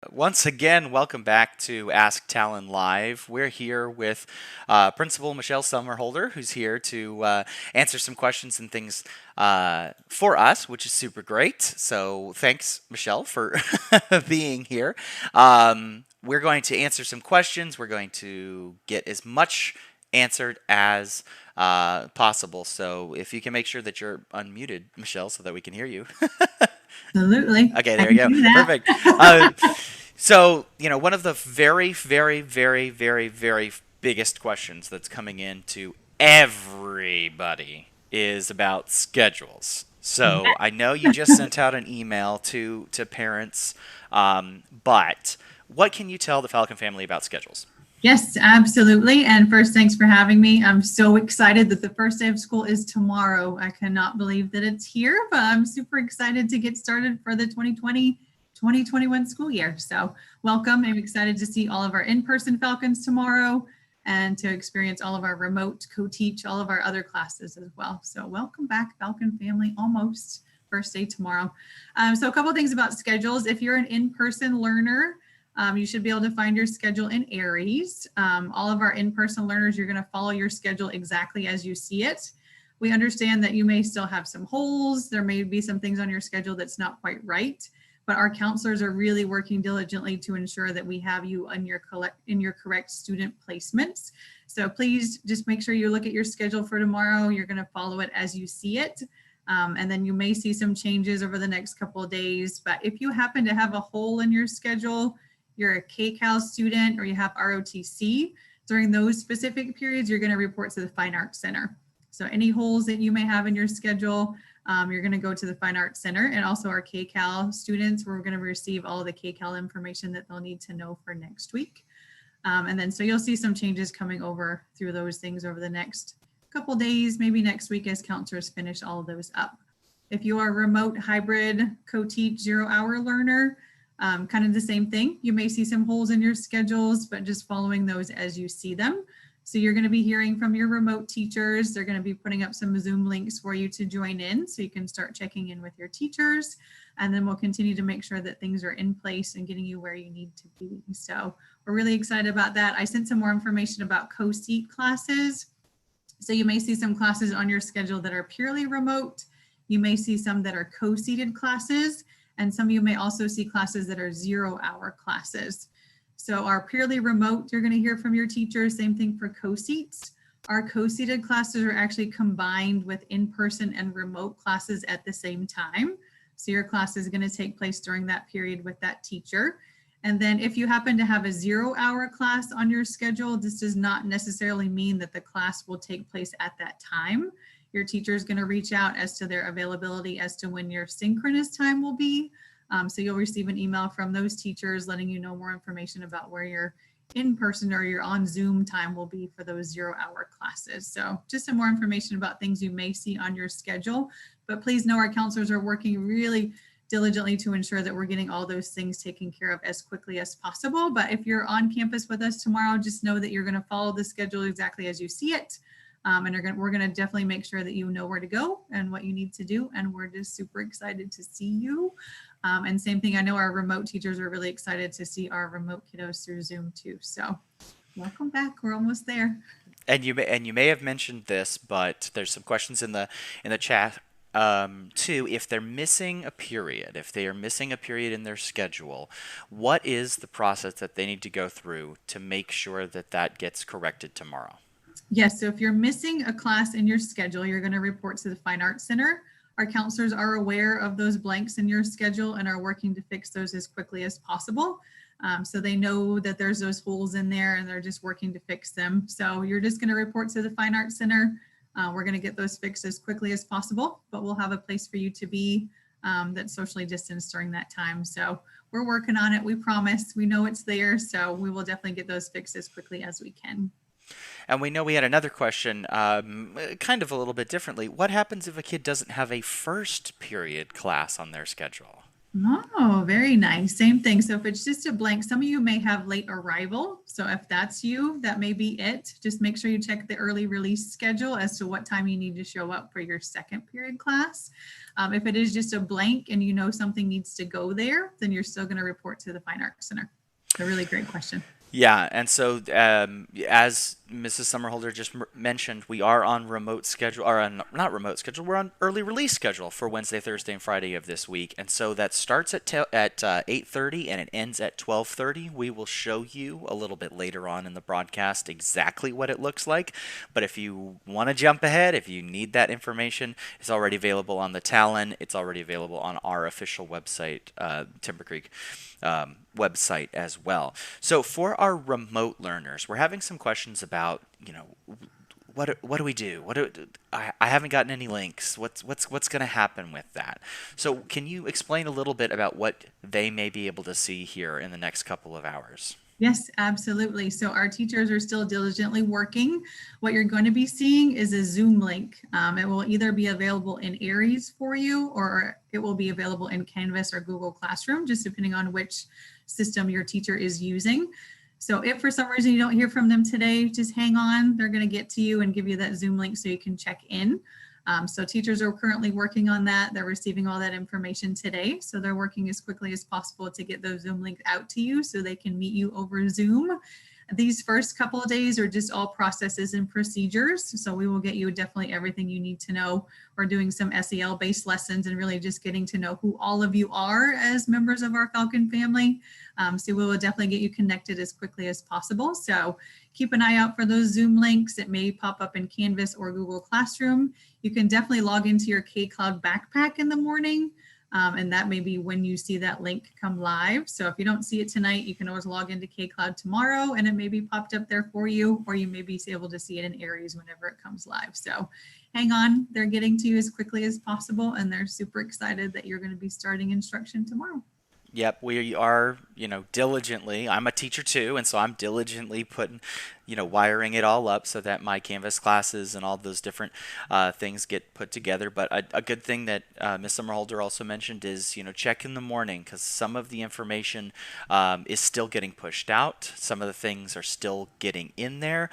Once again, welcome back to Ask Talon Live. We're here with Principal Michelle Summerholder, who's here to answer some questions and things for us, which is super great. So thanks, Michelle, for being here. We're going to answer some questions. We're going to get as much answered as possible. So if you can make sure that you're unmuted, Michelle, so that we can hear you. Absolutely. Okay, I there you can go. do that. Perfect. One of the very, very, very, very, very biggest questions that's coming into everybody is about schedules. So I know you just sent out an email to parents, but what can you tell the Falcon family about schedules? Yes, absolutely. And first, thanks for having me. I'm so excited that the first day of school is tomorrow. I cannot believe that it's here, but I'm super excited to get started for the 2020-2021 school year. So welcome. I'm excited to see all of our in-person Falcons tomorrow and to experience all of our remote co-teach, all of our other classes as well. So welcome back, Falcon family, almost first day tomorrow. So a couple of things about schedules. If you're an in-person learner, you should be able to find your schedule in Aries. All of our in-person learners, you're going to follow your schedule exactly as you see it. We understand that you may still have some holes. There may be some things on your schedule that's not quite right, but our counselors are really working diligently to ensure that we have you in your correct student placements. So please just make sure you look at your schedule for tomorrow. You're going to follow it as you see it. And then you may see some changes over the next couple of days. But if you happen to have a hole in your schedule, you're a KCAL student, or you have ROTC, during those specific periods, you're going to report to the Fine Arts Center. So any holes that you may have in your schedule, you're going to go to the Fine Arts Center. And also our KCAL students, we're going to receive all of the KCAL information that they'll need to know for next week. And then so you'll see some changes coming over through those things over the next couple days, maybe next week as counselors finish all of those up. If you are a remote hybrid co-teach 0-hour learner, kind of the same thing. You may see some holes in your schedules, but just following those as you see them. So you're going to be hearing from your remote teachers. They're going to be putting up some Zoom links for you to join in so you can start checking in with your teachers. And then we'll continue to make sure that things are in place and getting you where you need to be. So we're really excited about that. I sent some more information about co-seat classes. So you may see some classes on your schedule that are purely remote. You may see some that are co-seated classes. And some of you may also see classes that are 0-hour classes. So our purely remote, you're going to hear from your teachers. Same thing for co-seats. Our co-seated classes are actually combined with in-person and remote classes at the same time. So your class is going to take place during that period with that teacher. And then if you happen to have a 0-hour class on your schedule, this does not necessarily mean that the class will take place at that time. Your teacher is going to reach out as to their availability as to when your synchronous time will be. So you'll receive an email from those teachers letting you know more information about where your in-person or your on Zoom time will be for those 0-hour classes. So just some more information about things you may see on your schedule. But please know our counselors are working really diligently to ensure that we're getting all those things taken care of as quickly as possible. But if you're on campus with us tomorrow, just know that you're going to follow the schedule exactly as you see it. And we're going to definitely make sure that you know where to go and what you need to do. And we're just super excited to see you. And same thing, I know our remote teachers are really excited to see our remote kiddos through Zoom too. So welcome back. We're almost there. And you may have mentioned this, but there's some questions in the chat too. If they're missing a period, if they are missing a period in their schedule, what is the process that they need to go through to make sure that that gets corrected tomorrow? Yes, so if you're missing a class in your schedule, you're going to report to the Fine Arts Center. Our counselors are aware of those blanks in your schedule and are working to fix those as quickly as possible. So they know that there's those holes in there and they're just working to fix them. So you're just going to report to the Fine Arts Center. We're going to get those fixed as quickly as possible, but we'll have a place for you to be that's socially distanced during that time. So we're working on it. We promise. We know it's there. So we will definitely get those fixed as quickly as we can. And we know we had another question, kind of a little bit differently. What happens if a kid doesn't have a first period class on their schedule? Oh, very nice. Same thing. So if it's just a blank, some of you may have late arrival. So if that's you, that may be it. Just make sure you check the early release schedule as to what time you need to show up for your second period class. If it is just a blank and you know something needs to go there, then you're still going to report to the Fine Arts Center. A really great question. Yeah, and so as Mrs. Summerholder just mentioned, we are on remote schedule, or on, not remote schedule. We're on early release schedule for Wednesday, Thursday, and Friday of this week, and so that starts at 8:30 and it ends at 12:30. We will show you a little bit later on in the broadcast exactly what it looks like. But if you want to jump ahead, if you need that information, it's already available on the Talon. It's already available on our official website, Timber Creek website as well. So for our remote learners, we're having some questions about, what do we do? I haven't gotten any links. What's going to happen with that? So can you explain a little bit about what they may be able to see here in the next couple of hours? Yes, absolutely. So our teachers are still diligently working. What you're going to be seeing is a Zoom link. It will either be available in Aries for you, or it will be available in Canvas or Google Classroom, just depending on which system your teacher is using. So if for some reason you don't hear from them today, just hang on. They're going to get to you and give you that Zoom link so you can check in. So teachers are currently working on that. They're receiving all that information today. So they're working as quickly as possible to get those Zoom links out to you so they can meet you over Zoom. These first couple of days are just all processes and procedures. So we will get you definitely everything you need to know. We're doing some SEL based lessons and really just getting to know who all of you are as members of our Falcon family. So we will definitely get you connected as quickly as possible. So keep an eye out for those Zoom links. It may pop up in Canvas or Google Classroom. You can definitely log into your K-Cloud backpack in the morning. And that may be when you see that link come live. So if you don't see it tonight, you can always log into K-Cloud tomorrow and it may be popped up there for you, or you may be able to see it in Aries whenever it comes live. So hang on, they're getting to you as quickly as possible and they're super excited that you're going to be starting instruction tomorrow. Yep, we are, diligently. I'm a teacher too, and so I'm diligently putting, wiring it all up so that my Canvas classes and all those different things get put together. But a good thing that Ms. Summerholder also mentioned is, check in the morning because some of the information is still getting pushed out. Some of the things are still getting in there.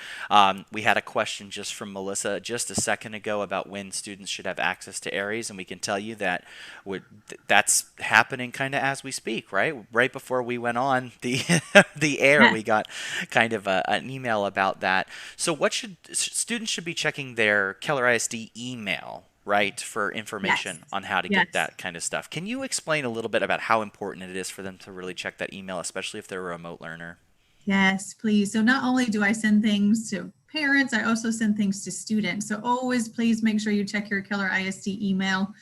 We had a question just from Melissa just a second ago about when students should have access to Aries, and we can tell you that that's happening kind of as we speak, right? Right before we went on the the air, we got kind of an email about that. So what should students should be checking their Keller ISD email, right, for information on how to get that kind of stuff. Can you explain a little bit about how important it is for them to really check that email, especially if they're a remote learner? Yes, please. So not only do I send things to parents, I also send things to students. So always please make sure you check your Keller ISD email.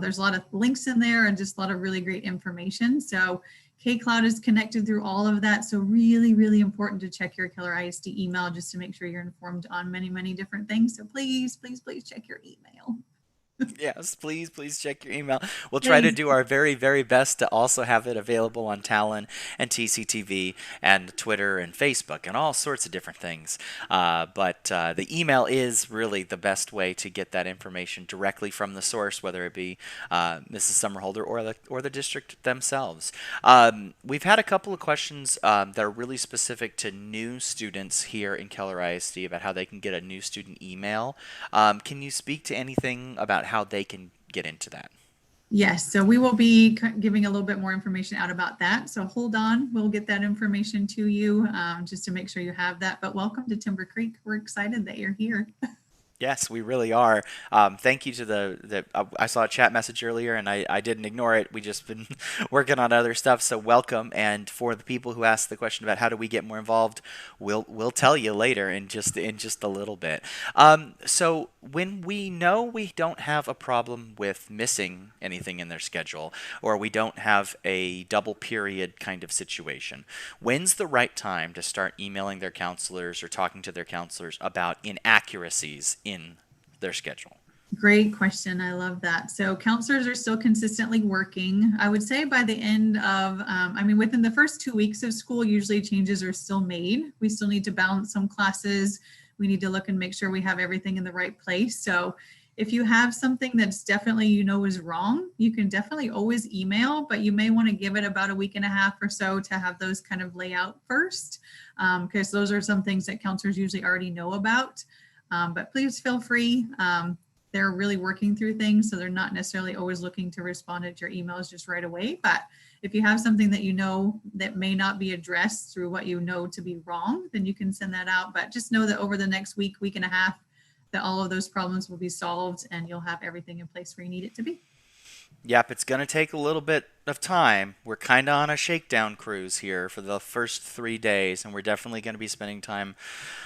There's a lot of links in there and just a lot of really great information. So K-Cloud is connected through all of that. So really, really important to check your Keller ISD email just to make sure you're informed on many, many different things. So please, please, please check your email. Yes, please check your email. We'll try to do our very, very best to also have it available on Talon and TCTV and Twitter and Facebook and all sorts of different things. But the email is really the best way to get that information directly from the source, whether it be Mrs. Summerholder or the district themselves. We've had a couple of questions that are really specific to new students here in Keller ISD about how they can get a new student email. Can you speak to anything about how they can get into that? Yes, so we will be giving a little bit more information out about that. So hold on, we'll get that information to you just to make sure you have that. But welcome to Timber Creek. We're excited that you're here. Yes, we really are. Thank you to I saw a chat message earlier and I didn't ignore it. We just been working on other stuff, so welcome. And for the people who asked the question about how do we get more involved, we'll tell you later in just a little bit. So when we know we don't have a problem with missing anything in their schedule, or we don't have a double period kind of situation, when's the right time to start emailing their counselors or talking to their counselors about inaccuracies in their schedule? Great question. I love that. So counselors are still consistently working. I would say by the end of, within the first 2 weeks of school, usually changes are still made. We still need to balance some classes. We need to look and make sure we have everything in the right place. So If you have something that's definitely is wrong, you can definitely always email, but you may want to give it about a week and a half or so to have those kind of lay out first, because those are some things that counselors usually already know about. But please feel free. They're really working through things, so they're not necessarily always looking to respond to your emails just right away. But if you have something that that may not be addressed through what to be wrong, then you can send that out. But just know that over the next week and a half, that all of those problems will be solved and you'll have everything in place where you need it to be. Yep, it's going to take a little bit of time. We're kind of on a shakedown cruise here for the first 3 days, and we're definitely going to be spending time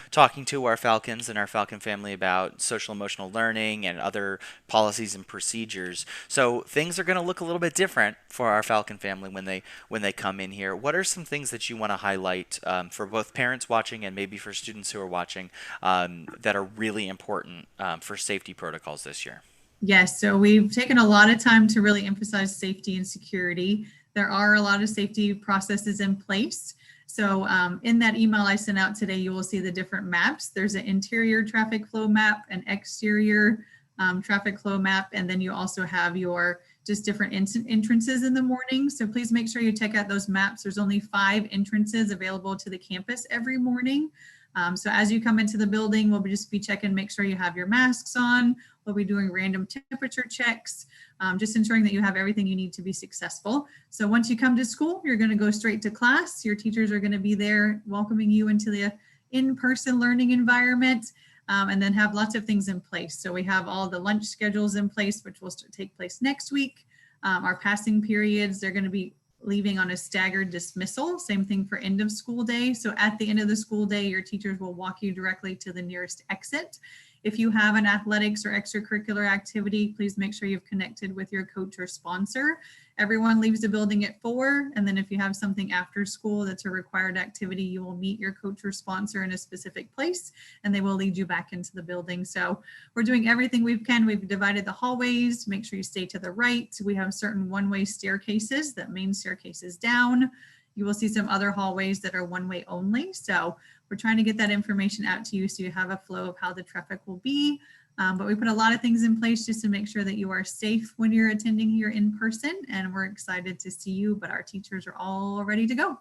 talking to our Falcons and our Falcon family about social emotional learning and other policies and procedures. So things are going to look a little bit different for our Falcon family when they come in here. What are some things that you want to highlight for both parents watching and maybe for students who are watching that are really important for safety protocols this year? Yes, so we've taken a lot of time to really emphasize safety and security. There are a lot of safety processes in place. So in that email I sent out today, you will see the different maps. There's an interior traffic flow map, an exterior traffic flow map, and then you also have your just different entrances in the morning. So please make sure you check out those maps. There's only 5 entrances available to the campus every morning. So as you come into the building, we'll just be checking, make sure you have your masks on. We'll be doing random temperature checks, just ensuring that you have everything you need to be successful. So once you come to school, you're going to go straight to class. Your teachers are going to be there welcoming you into the in-person learning environment, and then have lots of things in place. So we have all the lunch schedules in place, which will take place next week. Our passing periods, they're going to be leaving on a staggered dismissal. Same thing for end of school day. So at the end of the school day, your teachers will walk you directly to the nearest exit. If you have an athletics or extracurricular activity, please make sure you've connected with your coach or sponsor. Everyone leaves the building at 4. And then if you have something after school that's a required activity, you will meet your coach or sponsor in a specific place, and they will lead you back into the building. So we're doing everything we can. We've divided the hallways to make sure you stay to the right. We have certain one-way staircases. That main staircase is down. You will see some other hallways that are one-way only. So we're trying to get that information out to you so you have a flow of how the traffic will be. But we put a lot of things in place just to make sure that you are safe when you're attending here in person, and we're excited to see you, but our teachers are all ready to go.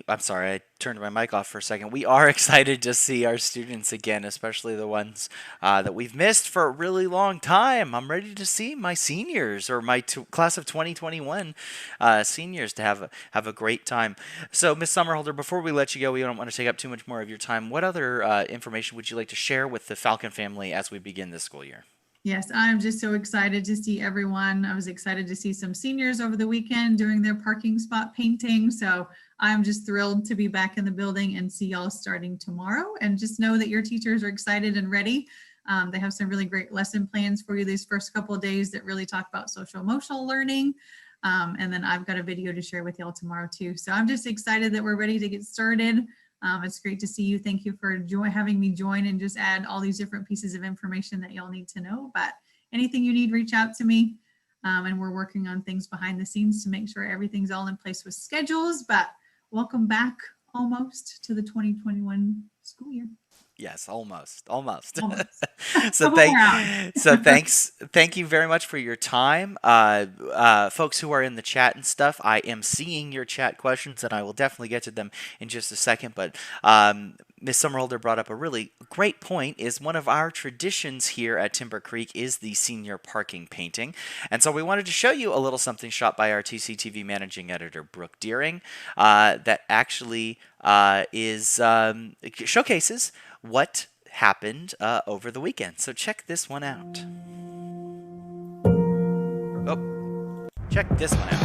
I'm sorry, I turned my mic off for a second. We are excited to see our students again, especially the ones that we've missed for a really long time. I'm ready to see my seniors, or my class of 2021 seniors, to have a great time. So, Ms. Summerholder, before we let you go, we don't want to take up too much more of your time. What other information would you like to share with the Falcon family as we begin this school year? Yes, I'm just so excited to see everyone. I was excited to see some seniors over the weekend doing their parking spot painting. So I'm just thrilled to be back in the building and see y'all starting tomorrow. And just know that your teachers are excited and ready. They have some really great lesson plans for you these first couple of days that really talk about social emotional learning. And then I've got a video to share with y'all tomorrow too. So I'm just excited that we're ready to get started. It's great to see you. Thank you for having me join and just add all these different pieces of information that y'all need to know. But anything you need, reach out to me. And we're working on things behind the scenes to make sure everything's all in place with schedules. But welcome back almost to the 2021 school year. Yes, almost. Thank you very much for your time. Folks who are in the chat and stuff, I am seeing your chat questions, and I will definitely get to them in just a second. But Ms. Summerholder brought up a really great point. Is one of our traditions here at Timber Creek is the senior parking painting. And so we wanted to show you a little something shot by our TCTV managing editor, Brooke Deering, that actually showcases what happened over the weekend. So check this one out. Oh, check this one out.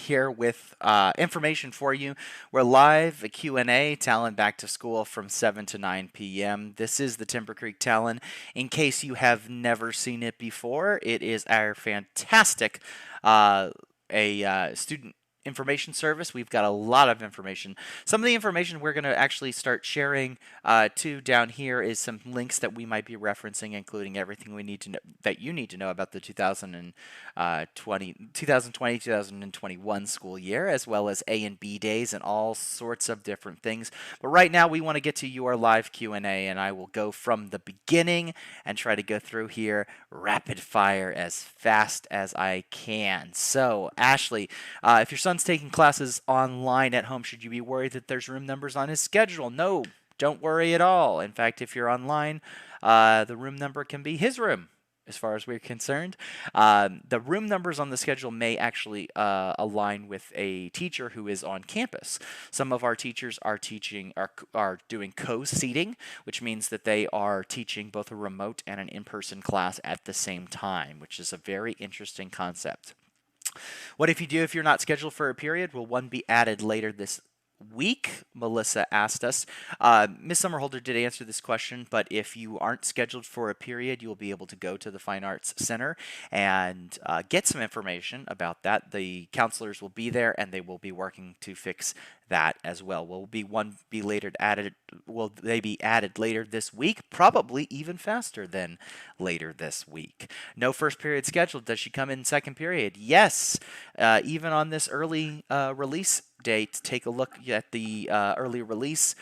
here with information for you. We're live, a Q&A, Talon Back to School from 7 to 9 p.m. This is the Timber Creek Talon. In case you have never seen it before, it is our fantastic student information service. We've got a lot of information. Some of the information we're going to actually start sharing too down here is some links that we might be referencing, including everything we need to know that you need to know about the 2020-2021 school year, as well as A and B days and all sorts of different things. But right now we want to get to your live Q&A, and I will go from the beginning and try to go through here rapid fire as fast as I can. So, Ashley, if your son's taking classes online at home, should you be worried that there's room numbers on his schedule? No, don't worry at all. In fact, if you're online, the room number can be his room, as far as we're concerned. The room numbers on the schedule may actually align with a teacher who is on campus. Some of our teachers are doing co-seating, which means that they are teaching both a remote and an in-person class at the same time, which is a very interesting concept. What if you're not scheduled for a period? Will one be added later this week? Melissa asked us. Ms. Summerholder did answer this question, but if you aren't scheduled for a period, you'll be able to go to the Fine Arts Center and get some information about that. The counselors will be there, and they will be working to fix that as well. Will they be added later this week? Probably even faster than later this week. No first period scheduled. Does she come in second period? Yes. Even on this early release date, take a look at the early release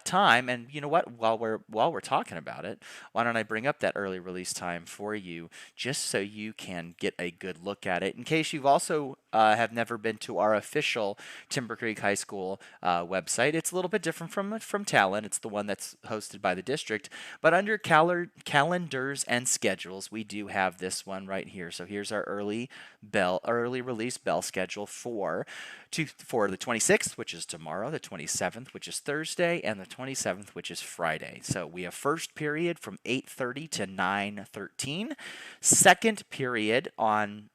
time. And you know what? While we're talking about it, why don't I bring up that early release time for you, just so you can get a good look at it. In case you've also have never been to our official Timber Creek High School website, it's a little bit different from Talon. It's the one that's hosted by the district, but under calendars and schedules, we do have this one right here. So here's our early release bell schedule for the 26th, which is tomorrow, the 27th, which is Thursday, and the 27th, which is Friday. So we have first period from 8:30 to 9:13. Second period on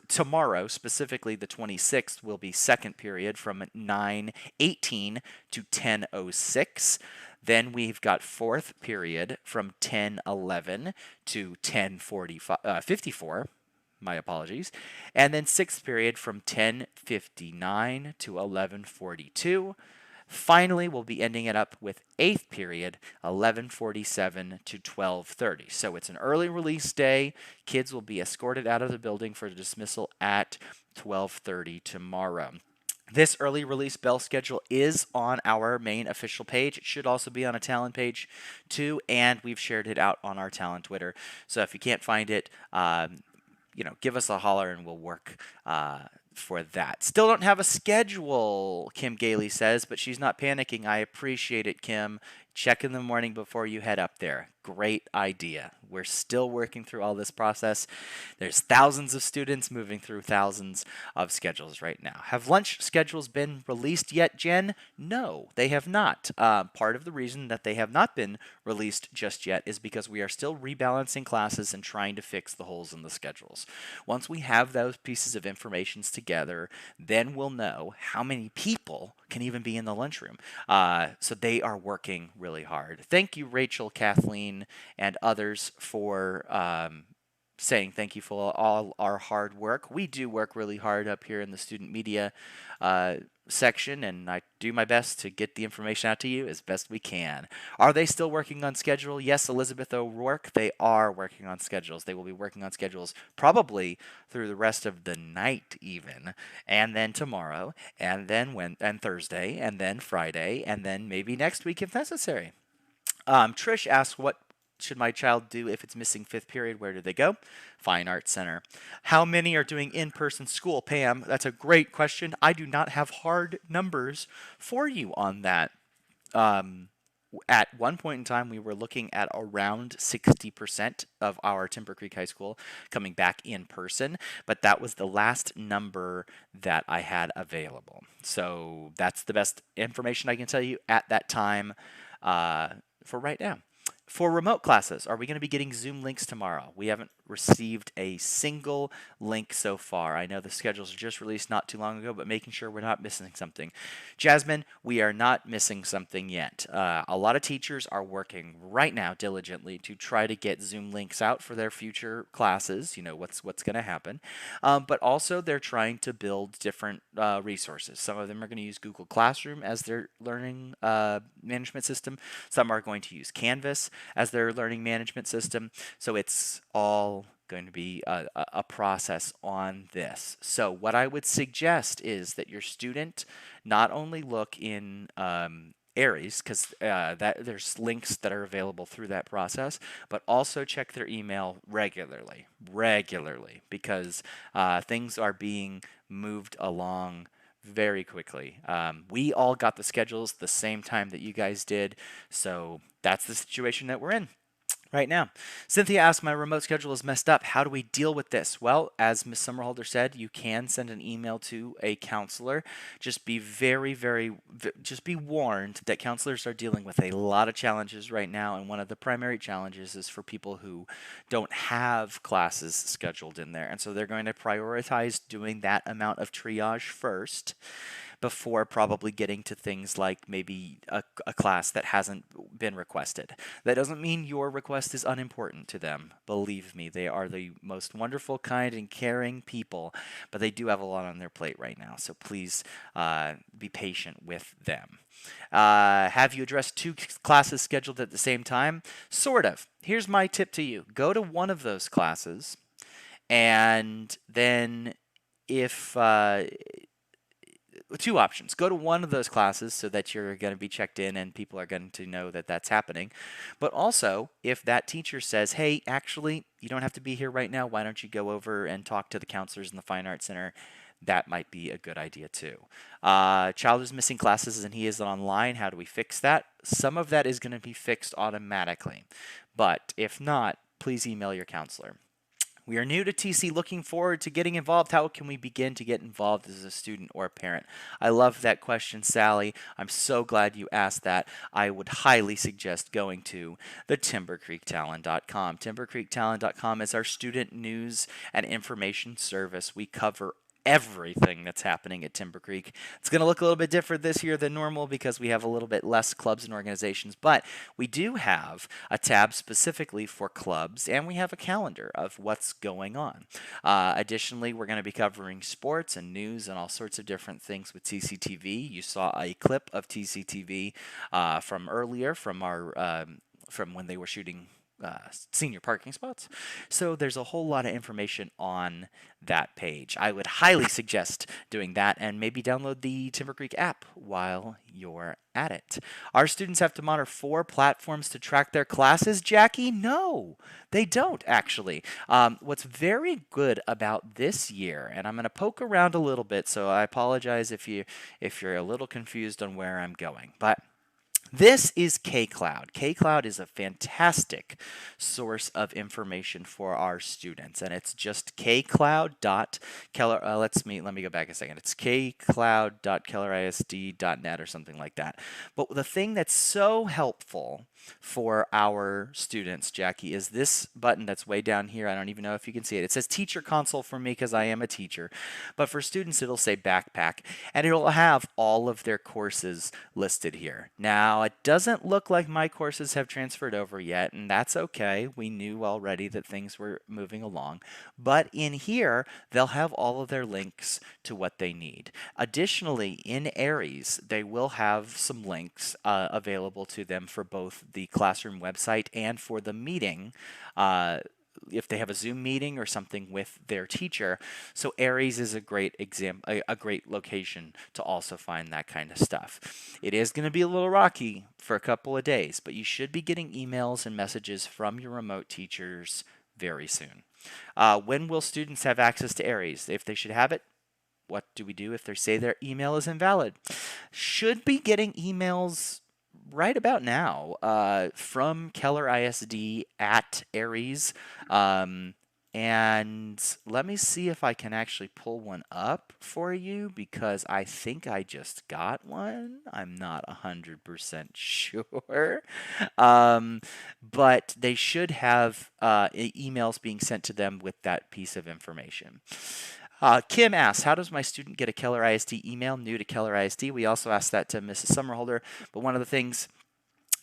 tomorrow, specifically the 26th, will be second period from 9:18 to 10:06. Then we've got fourth period from 10:11 to 10:54. My apologies. And then sixth period from 10:59 to 11:42. Finally, we'll be ending it up with eighth period, 11:47 to 12:30. So it's an early release day. Kids will be escorted out of the building for dismissal at 12:30 tomorrow. This early release bell schedule is on our main official page. It should also be on a Talon page too, and we've shared it out on our Talon Twitter. So if you can't find it, give us a holler and we'll work for that. Still don't have a schedule, Kim Gailey says, but she's not panicking. I appreciate it, Kim. Check in the morning before you head up there. Great idea. We're still working through all this process. There's thousands of students moving through thousands of schedules right now. Have lunch schedules been released yet, Jen? No, they have not. Part of the reason that they have not been released just yet is because we are still rebalancing classes and trying to fix the holes in the schedules. Once we have those pieces of information together, then we'll know how many people can even be in the lunchroom. So they are working really hard. Thank you, Rachel, Kathleen, and others for saying thank you for all our hard work. We do work really hard up here in the student media section, and I do my best to get the information out to you as best we can. Are they still working on schedule? Yes, Elizabeth O'Rourke, they are working on schedules. They will be working on schedules probably through the rest of the night even, and then tomorrow, and then Thursday, and then Friday, and then maybe next week if necessary. Trish asks, what should my child do if it's missing fifth period? Where do they go? Fine Arts Center. How many are doing in-person school? Pam, that's a great question. I do not have hard numbers for you on that. At one point in time, we were looking at around 60% of our Timber Creek High School coming back in person, but that was the last number that I had available. So that's the best information I can tell you at that time for right now. For remote classes, are we going to be getting Zoom links tomorrow? We haven't received a single link so far. I know the schedules are just released not too long ago, but making sure we're not missing something. Jasmine, we are not missing something yet. A lot of teachers are working right now diligently to try to get Zoom links out for their future classes. You know what's going to happen, but also they're trying to build different resources. Some of them are going to use Google Classroom as their learning management system. Some are going to use Canvas as their learning management system. So it's all going to be a process on this. So what I would suggest is that your student not only look in Aries, because that there's links that are available through that process, but also check their email regularly, because things are being moved along very quickly. We all got the schedules the same time that you guys did, so that's the situation that we're in right now. Cynthia asked, my remote schedule is messed up. How do we deal with this? Well, as Ms. Summerholder said, you can send an email to a counselor. Just be just be warned that counselors are dealing with a lot of challenges right now, and one of the primary challenges is for people who don't have classes scheduled in there, and so they're going to prioritize doing that amount of triage first before probably getting to things like maybe a class that hasn't been requested. That doesn't mean your request is unimportant to them. Believe me, they are the most wonderful, kind, and caring people, but they do have a lot on their plate right now, so please be patient with them. Have you addressed 2 classes scheduled at the same time? Sort of. Here's my tip to you. Go to one of those classes, and then if 2 options. Go to one of those classes so that you're going to be checked in and people are going to know that that's happening. But also, if that teacher says, hey, actually, you don't have to be here right now, why don't you go over and talk to the counselors in the Fine Arts Center? That might be a good idea too. Child is missing classes and he is online. How do we fix that? Some of that is going to be fixed automatically. But if not, please email your counselor. We are new to TC, looking forward to getting involved. How can we begin to get involved as a student or a parent? I love that question, Sally. I'm so glad you asked that. I would highly suggest going to the timbercreektalon.com. Timbercreektalon.com is our student news and information service. We cover everything that's happening at Timber Creek. It's going to look a little bit different this year than normal because we have a little bit less clubs and organizations, but we do have a tab specifically for clubs, and we have a calendar of what's going on. Additionally, we're going to be covering sports and news and all sorts of different things with TCTV. You saw a clip of TCTV from earlier from our from when they were shooting senior parking spots. So there's a whole lot of information on that page. I would highly suggest doing that and maybe download the Timber Creek app while you're at it. Our students have to monitor 4 platforms to track their classes, Jackie? No, they don't actually. What's very good about this year, and I'm going to poke around a little bit, so I apologize if you're a little confused on where I'm going, but this is K-Cloud. K-Cloud is a fantastic source of information for our students, and it's just kcloud.keller. Let me go back a second. It's kcloud.kellerisd.net or something like that. But the thing that's so helpful for our students, Jackie, is this button that's way down here. I don't even know if you can see it. It says Teacher Console for me because I am a teacher. But for students, it'll say Backpack, and it'll have all of their courses listed here. Now, it doesn't look like my courses have transferred over yet, and that's okay. We knew already that things were moving along. But in here, they'll have all of their links to what they need. Additionally, in Aries, they will have some links available to them for both the classroom website and for the meeting if they have a Zoom meeting or something with their teacher. So Aries is a great a great location to also find that kind of stuff. It is going to be a little rocky for a couple of days, but you should be getting emails and messages from your remote teachers very soon. When will students have access to Aries? If they should have it, what do we do if they say their email is invalid? Should be getting emails right about now from Keller ISD at Aries. And let me see if I can actually pull one up for you because I think I just got one. I'm not 100% sure. Um, but they should have emails being sent to them with that piece of information. Kim asks, how does my student get a Keller ISD email new to Keller ISD? We also asked that to Mrs. Summerholder, but one of the things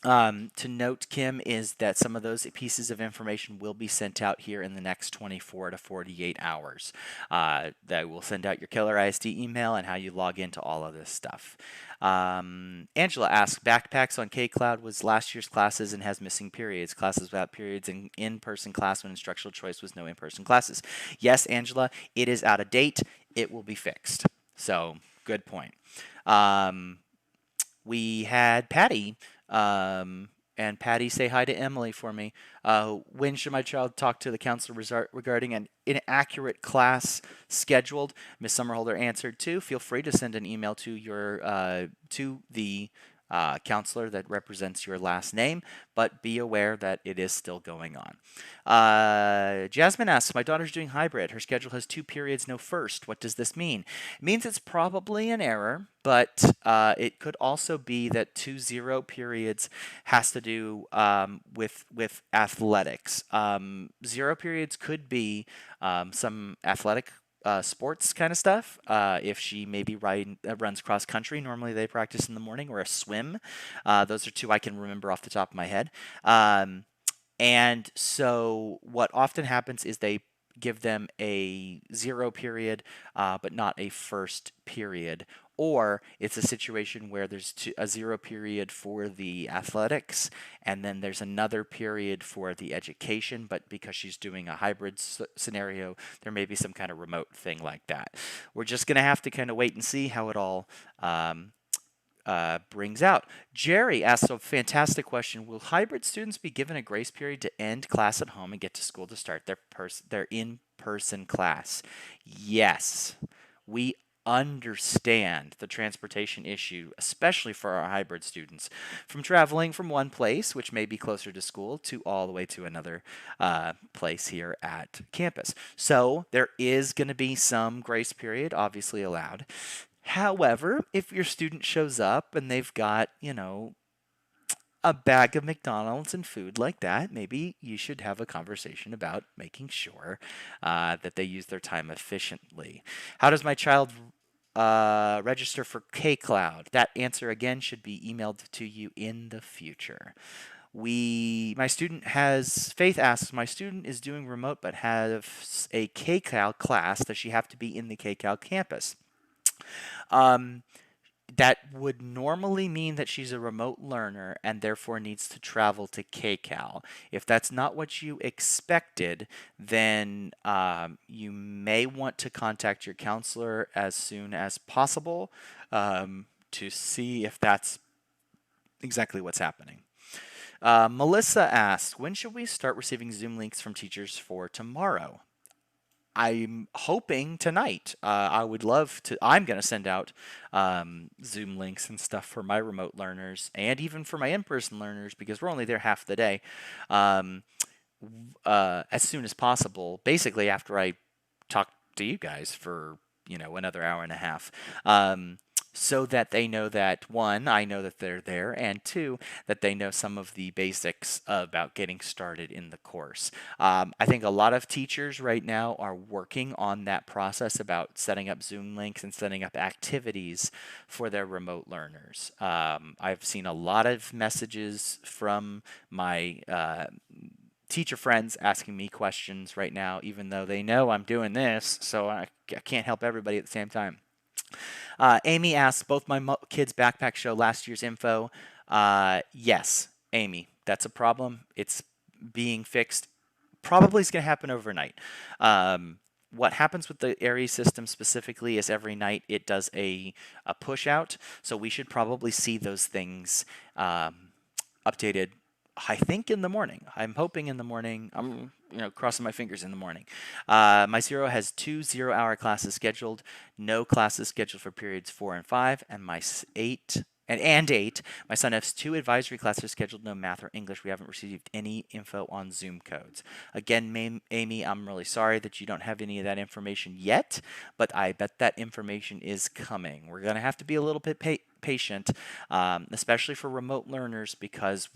to note, Kim, is that some of those pieces of information will be sent out here in the next 24 to 48 hours. That will send out your Keller ISD email and how you log into all of this stuff. Angela asks, backpacks on K-Cloud was last year's classes and has missing periods. Classes without periods and in-person class when instructional choice was no in-person classes. Yes, Angela, it is out of date. It will be fixed. So, good point. We had Patty. And Patty, say hi to Emily for me. When should my child talk to the counselor regarding an inaccurate class scheduled? Ms. Summerholder answered too. Feel free to send an email to your to the counselor that represents your last name, but be aware that it is still going on. Jasmine asks, my daughter's doing hybrid. Her schedule has 2 periods, no first. What does this mean? It means it's probably an error, but it could also be that 2 0 periods has to do with athletics. 0 periods could be some athletic sports kind of stuff. If she maybe runs cross country, normally they practice in the morning, or a swim. Those are 2 I can remember off the top of my head. And so what often happens is they give them a 0 period, but not a first period. Or it's a situation where there's a 0 period for the athletics, and then there's another period for the education, but because she's doing a hybrid scenario, there may be some kind of remote thing like that. We're just going to have to kind of wait and see how it all brings out. Jerry asks a fantastic question. Will hybrid students be given a grace period to end class at home and get to school to start their in-person class? Yes. We understand the transportation issue, especially for our hybrid students, from traveling from one place, which may be closer to school, to all the way to another place here at campus. So there is going to be some grace period, obviously allowed. However, if your student shows up and they've got, a bag of McDonald's and food like that, maybe you should have a conversation about making sure that they use their time efficiently. How does my child register for K-Cloud? That answer again should be emailed to you in the future. Faith asks, my student is doing remote but has a K-Cal class. Does she have to be in the K-Cal campus? That would normally mean that she's a remote learner and therefore needs to travel to KCAL. If that's not what you expected, then you may want to contact your counselor as soon as possible to see if that's exactly what's happening. Melissa asks, when should we start receiving Zoom links from teachers for tomorrow? I'm hoping tonight. I would love to. I'm going to send out Zoom links and stuff for my remote learners and even for my in-person learners because we're only there half the day as soon as possible. Basically, after I talk to you guys for another hour and a half. So that they know that, 1, I know that they're there, and 2, that they know some of the basics about getting started in the course. I think a lot of teachers right now are working on that process about setting up Zoom links and setting up activities for their remote learners. I've seen a lot of messages from my teacher friends asking me questions right now, even though they know I'm doing this, so I can't help everybody at the same time. Amy asks, both my kids' backpack show last year's info. Yes, Amy, that's a problem. It's being fixed. Probably is going to happen overnight. What happens with the Aries system specifically is every night it does a push out. So we should probably see those things updated, I think, in the morning. I'm hoping in the morning. I'm crossing my fingers in the morning. My 0 has 2 0-hour classes scheduled, no classes scheduled for periods 4 and 5, and my 8 and 8. My son has 2 advisory classes scheduled, no math or English. We haven't received any info on Zoom codes. Again, Amy, I'm really sorry that you don't have any of that information yet, but I bet that information is coming. We're going to have to be a little bit patient, especially for remote learners, because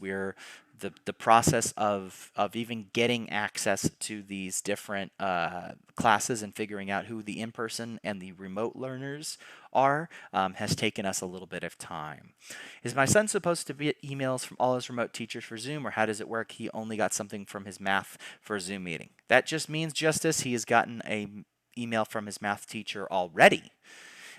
the process of even getting access to these different classes and figuring out who the in-person and the remote learners are has taken us a little bit of time. Is my son supposed to get emails from all his remote teachers for Zoom, or how does it work? He only got something from his math for a Zoom meeting. That just means, Justice, he has gotten a email from his math teacher already,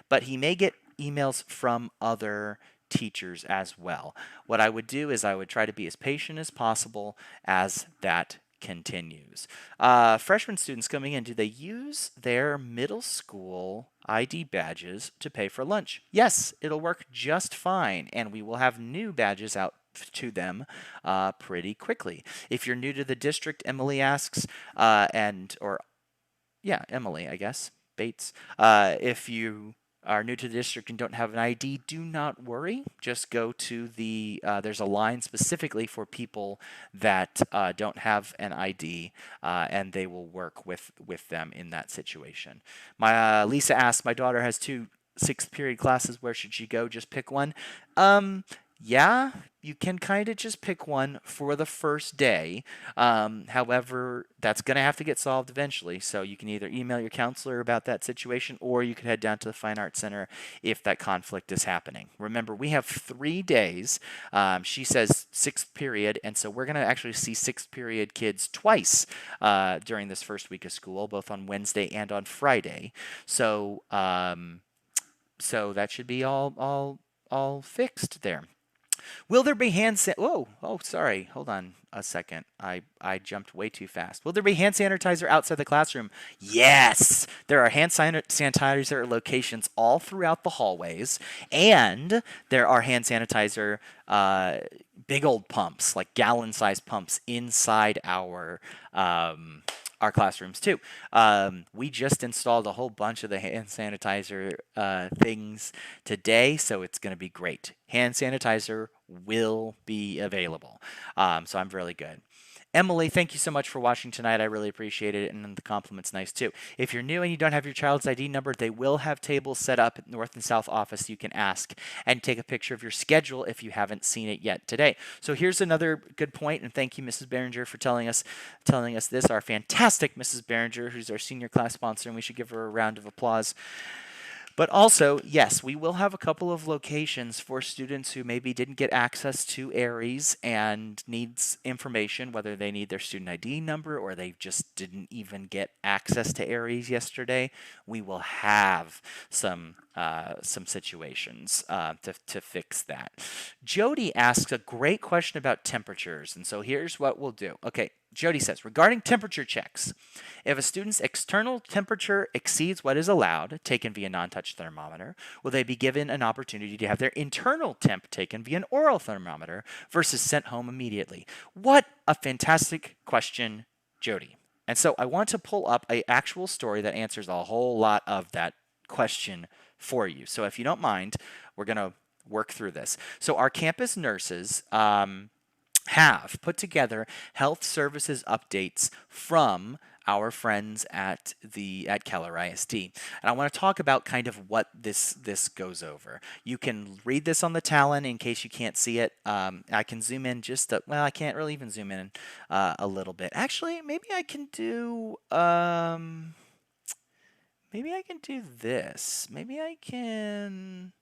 but he may get emails from other teachers as well. What I would do is I would try to be as patient as possible as that continues. Freshman students coming in, do they use their middle school ID badges to pay for lunch? Yes, it'll work just fine, and we will have new badges out to them pretty quickly. If you're new to the district, Emily asks, Emily, I guess, Bates, if you are new to the district and don't have an ID, do not worry. Just go to there's a line specifically for people that don't have an ID, and they will work with them in that situation. Lisa asks, my daughter has 2 sixth period classes. Where should she go? Just pick one. Yeah, you can kind of just pick one for the first day. However, that's going to have to get solved eventually. So you can either email your counselor about that situation, or you could head down to the Fine Arts Center if that conflict is happening. Remember, we have 3 days. She says 6th period, and so we're going to actually see 6th period kids twice during this first week of school, both on Wednesday and on Friday. So that should be all fixed there. Will there be hand sorry. Hold on a second. I jumped way too fast. Will there be hand sanitizer outside the classroom? Yes. There are hand sanitizer locations all throughout the hallways, and there are hand sanitizer big old pumps, like gallon-sized pumps inside our classrooms too. We just installed a whole bunch of the hand sanitizer things today, so it's going to be great. Hand sanitizer will be available, so I'm really good. Emily, thank you so much for watching tonight. I really appreciate it, and the compliment's nice too. If you're new and you don't have your child's ID number, they will have tables set up at North and South office you can ask and take a picture of your schedule if you haven't seen it yet today. So here's another good point, and thank you, Mrs. Behringer, for telling us this. Our fantastic Mrs. Behringer, who's our senior class sponsor, and we should give her a round of applause. But also, yes, we will have a couple of locations for students who maybe didn't get access to Aries and needs information, whether they need their student ID number or they just didn't even get access to Aries yesterday. We will have some situations to fix that. Jody asks a great question about temperatures, and so here's what we'll do. Okay, Jody says, regarding temperature checks, if a student's external temperature exceeds what is allowed, taken via non-touch thermometer, will they be given an opportunity to have their internal temp taken via an oral thermometer versus sent home immediately? What a fantastic question, Jody. And so I want to pull up an actual story that answers a whole lot of that question for you. So if you don't mind, we're going to work through this. So our campus nurses have put together health services updates from our friends at Keller ISD. And I want to talk about kind of what this goes over. You can read this on the Talon in case you can't see it. I can zoom in I can't really even zoom in a little bit. Actually, maybe I can do this. Maybe I can.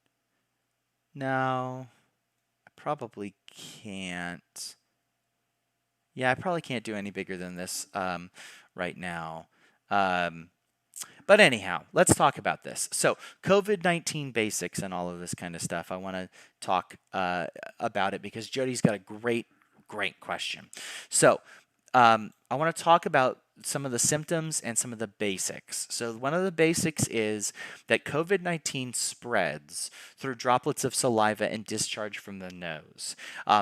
No, I probably can't. Yeah, I probably can't do any bigger than this right now. But anyhow, let's talk about this. So COVID-19 basics and all of this kind of stuff. I want to talk about it because Jody's got a great question. So I want to talk about some of the symptoms and some of the basics. So one of the basics is that COVID-19 spreads through droplets of saliva and discharge from the nose.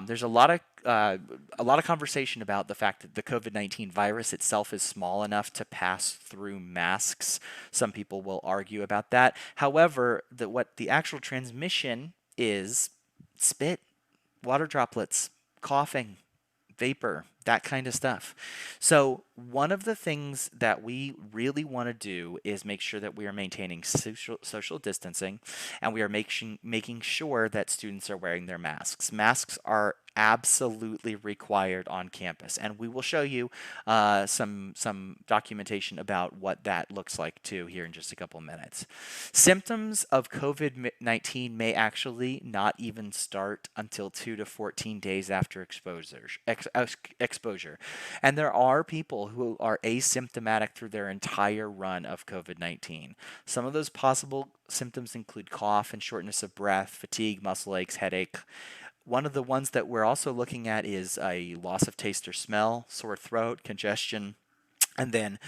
There's a lot of conversation about the fact that the COVID-19 virus itself is small enough to pass through masks. Some people will argue about that. However, what the actual transmission is spit, water droplets, coughing, vapor, that kind of stuff. So, one of the things that we really want to do is make sure that we are maintaining social distancing, and we are making sure that students are wearing their masks. Masks are absolutely required on campus, and we will show you some documentation about what that looks like too here in just a couple minutes. Symptoms of COVID-19 may actually not even start until 2 to 14 days after exposure. And there are people who are asymptomatic through their entire run of COVID-19. Some of those possible symptoms include cough and shortness of breath, fatigue, muscle aches, headache. One of the ones that we're also looking at is a loss of taste or smell, sore throat, congestion, and then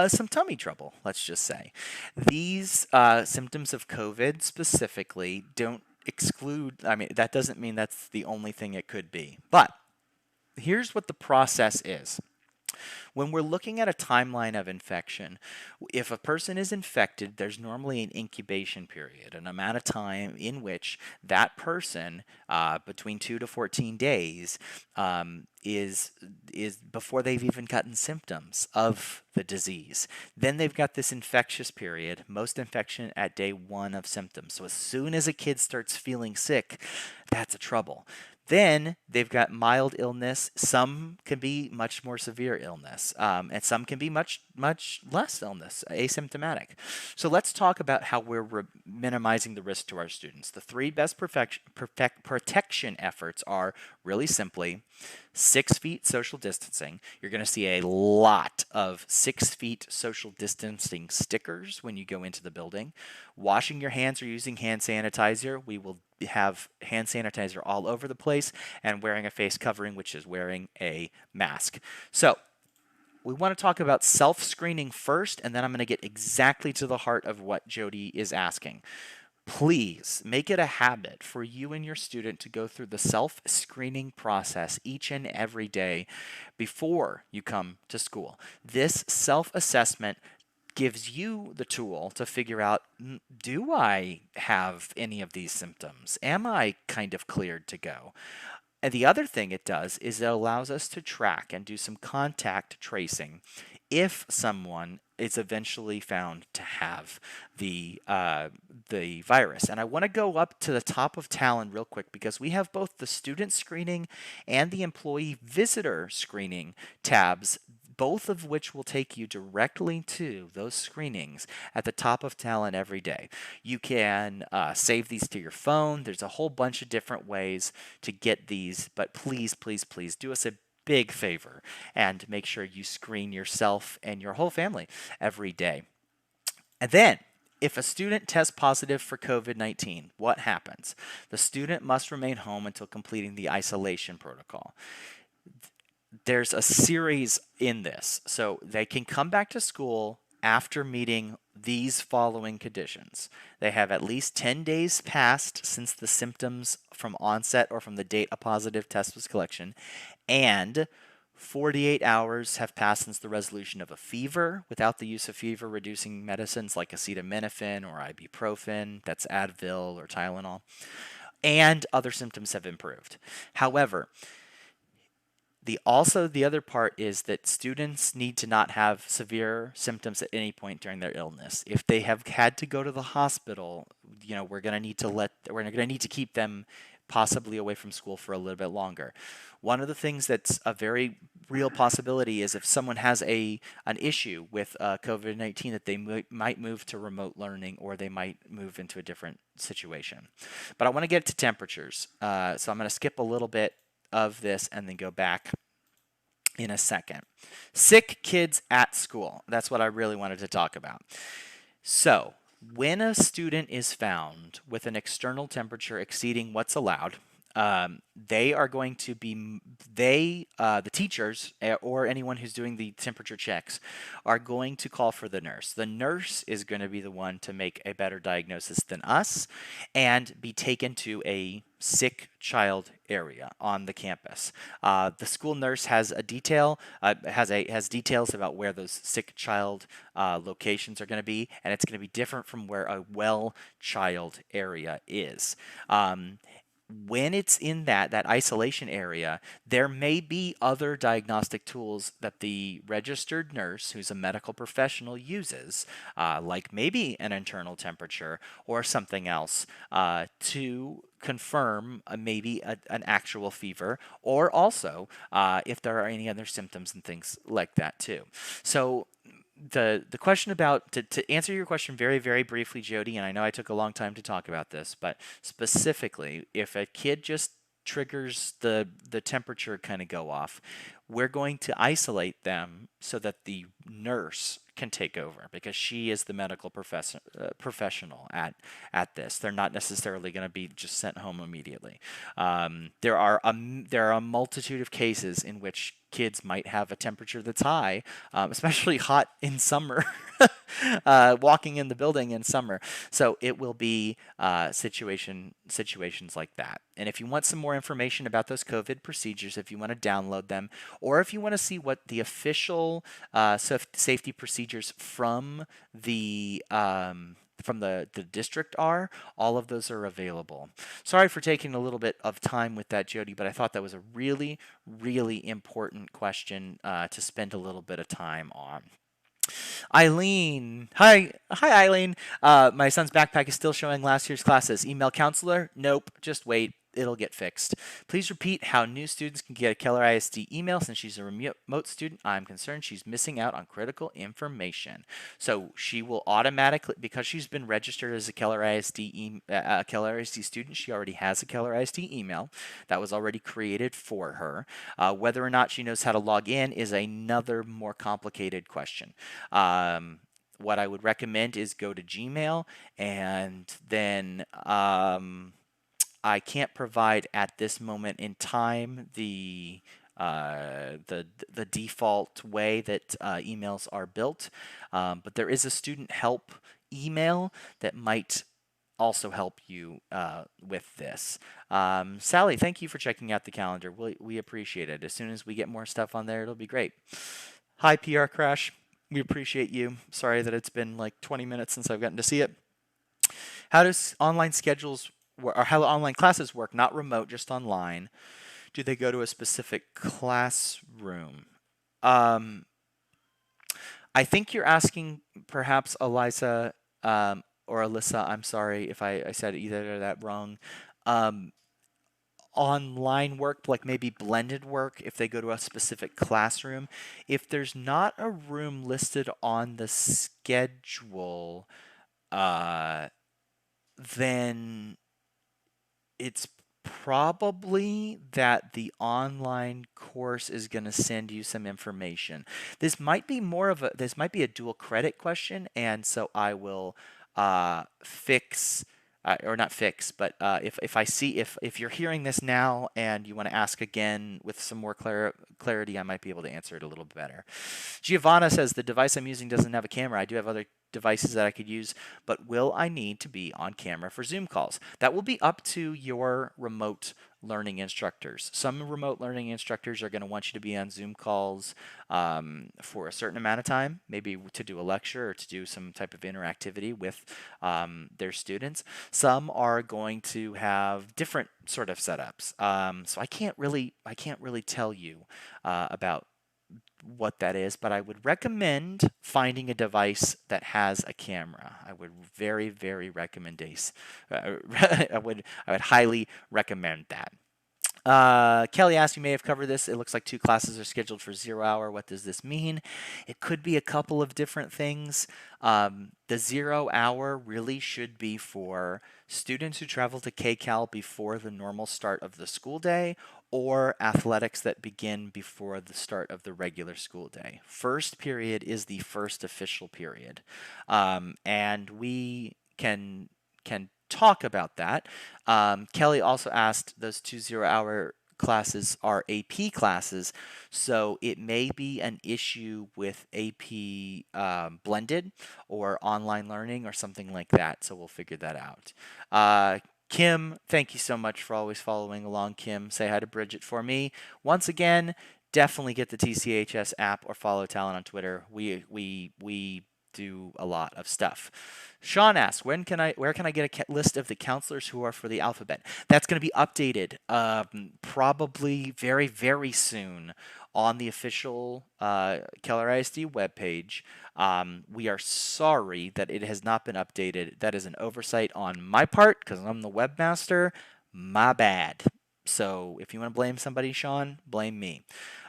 some tummy trouble, let's just say. These symptoms of COVID specifically don't exclude, I mean, that doesn't mean that's the only thing it could be. But here's what the process is. When we're looking at a timeline of infection, if a person is infected, there's normally an incubation period, an amount of time in which that person, between 2 to 14 days, is before they've even gotten symptoms of the disease. Then they've got this infectious period, most infection at day 1 of symptoms. So as soon as a kid starts feeling sick, that's a trouble. Then they've got mild illness. Some can be much more severe illness, and some can be much less illness, asymptomatic. So let's talk about how we're minimizing the risk to our students. The 3 best protection efforts are really simply 6 feet social distancing. You're going to see a lot of 6 feet social distancing stickers when you go into the building. Washing your hands or using hand sanitizer. We will have hand sanitizer all over the place, and wearing a face covering, which is wearing a mask. So we want to talk about self-screening first, and then I'm going to get exactly to the heart of what Jody is asking. Please make it a habit for you and your student to go through the self-screening process each and every day before you come to school. This self-assessment gives you the tool to figure out, do I have any of these symptoms? Am I kind of cleared to go? And the other thing it does is it allows us to track and do some contact tracing if someone is eventually found to have the virus. And I want to go up to the top of Talon real quick because we have both the student screening and the employee visitor screening tabs, both of which will take you directly to those screenings at the top of Talon every day. You can save these to your phone. There's a whole bunch of different ways to get these, but please, please, please do us a big favor and make sure you screen yourself and your whole family every day. And then, if a student tests positive for COVID-19, what happens? The student must remain home until completing the isolation protocol. There's a series in this. So they can come back to school after meeting these following conditions. They have at least 10 days passed since the symptoms from onset or from the date a positive test was collection, and 48 hours have passed since the resolution of a fever without the use of fever-reducing medicines like acetaminophen or ibuprofen, that's Advil or Tylenol, and other symptoms have improved. However, the other part is that students need to not have severe symptoms at any point during their illness. If they have had to go to the hospital, we're going to need to keep them possibly away from school for a little bit longer. One of the things that's a very real possibility is if someone has an issue with COVID-19 that they might move to remote learning, or they might move into a different situation. But I want to get to temperatures. So I'm going to skip a little bit of this and then go back in a second. Sick kids at school. That's what I really wanted to talk about. So when a student is found with an external temperature exceeding what's allowed, they are going to be, the teachers or anyone who's doing the temperature checks are going to call for the nurse. The nurse is going to be the one to make a better diagnosis than us and be taken to a sick child area on the campus. The school nurse has details about where those sick child locations are going to be, and it's going to be different from where a well child area is. when it's in that isolation area, there may be other diagnostic tools that the registered nurse, who's a medical professional, uses, like maybe an internal temperature or something else, to confirm maybe an actual fever, or also if there are any other symptoms and things like that too. So the question about, to answer your question very, very briefly, Jody, and I know I took a long time to talk about this, but specifically, if a kid just triggers the temperature kind of go off, we're going to isolate them so that the nurse can take over, because she is the medical professional at this. They're not necessarily going to be just sent home immediately. There are a multitude of cases in which kids might have a temperature that's high, especially hot in summer, walking in the building in summer. So it will be situations like that. And if you want some more information about those COVID procedures, if you want to download them, or if you want to see what the official safety procedures from the district are, all of those are available. Sorry for taking a little bit of time with that, Jody, but I thought that was a really, really important question to spend a little bit of time on. Eileen, hi Eileen. My son's backpack is still showing last year's classes. Email counselor? Nope. Just wait. It'll get fixed. Please repeat how new students can get a Keller ISD email. Since she's a remote student, I'm concerned she's missing out on critical information. So she will automatically, because she's been registered as a Keller Keller ISD student, she already has a Keller ISD email that was already created for her. Whether or not she knows how to log in is another more complicated question. What I would recommend is go to Gmail, and then I can't provide at this moment in time the default way that emails are built, but there is a student help email that might also help you with this. Sally, thank you for checking out the calendar. We appreciate it. As soon as we get more stuff on there, it'll be great. Hi, PR Crash. We appreciate you. Sorry that it's been like 20 minutes since I've gotten to see it. How does online schedules or how online classes work? Not remote, just online. Do they go to a specific classroom? I think you're asking perhaps Eliza or Alyssa. I'm sorry if I said either of that wrong. Online work, like maybe blended work, if they go to a specific classroom. If there's not a room listed on the schedule, then it's probably that the online course is going to send you some information. This might be a dual credit question, and so I will fix or not fix, but if I see if you're hearing this now and you want to ask again with some more clarity, I might be able to answer it a little bit better. Giovanna says the device I'm using doesn't have a camera. I do have other devices that I could use, but will I need to be on camera for Zoom calls? That will be up to your remote learning instructors. Some remote learning instructors are going to want you to be on Zoom calls for a certain amount of time, maybe to do a lecture or to do some type of interactivity with their students. Some are going to have different sort of setups. So I can't really tell you about what that is, but I would recommend finding a device that has a camera. I would very, very recommend I would highly recommend that. Kelly asked, you may have covered this. It looks like 2 classes are scheduled for 0 hour. What does this mean? It could be a couple of different things. The 0 hour really should be for students who travel to KCAL before the normal start of the school day, or athletics that begin before the start of the regular school day. First period is the first official period. And we can talk about that. Kelly also asked, those 2 0-hour classes are AP classes, so it may be an issue with AP blended or online learning or something like that, so we'll figure that out. Kim, thank you so much for always following along. Kim, say hi to Bridget for me. Once again, definitely get the TCHS app or follow Talon on Twitter. We do a lot of stuff. Sean asks, where can I get a list of the counselors who are for the alphabet? That's going to be updated probably very, very soon on the official Keller ISD webpage. We are sorry that it has not been updated. That is an oversight on my part because I'm the webmaster. My bad. So if you want to blame somebody, Sean, blame me.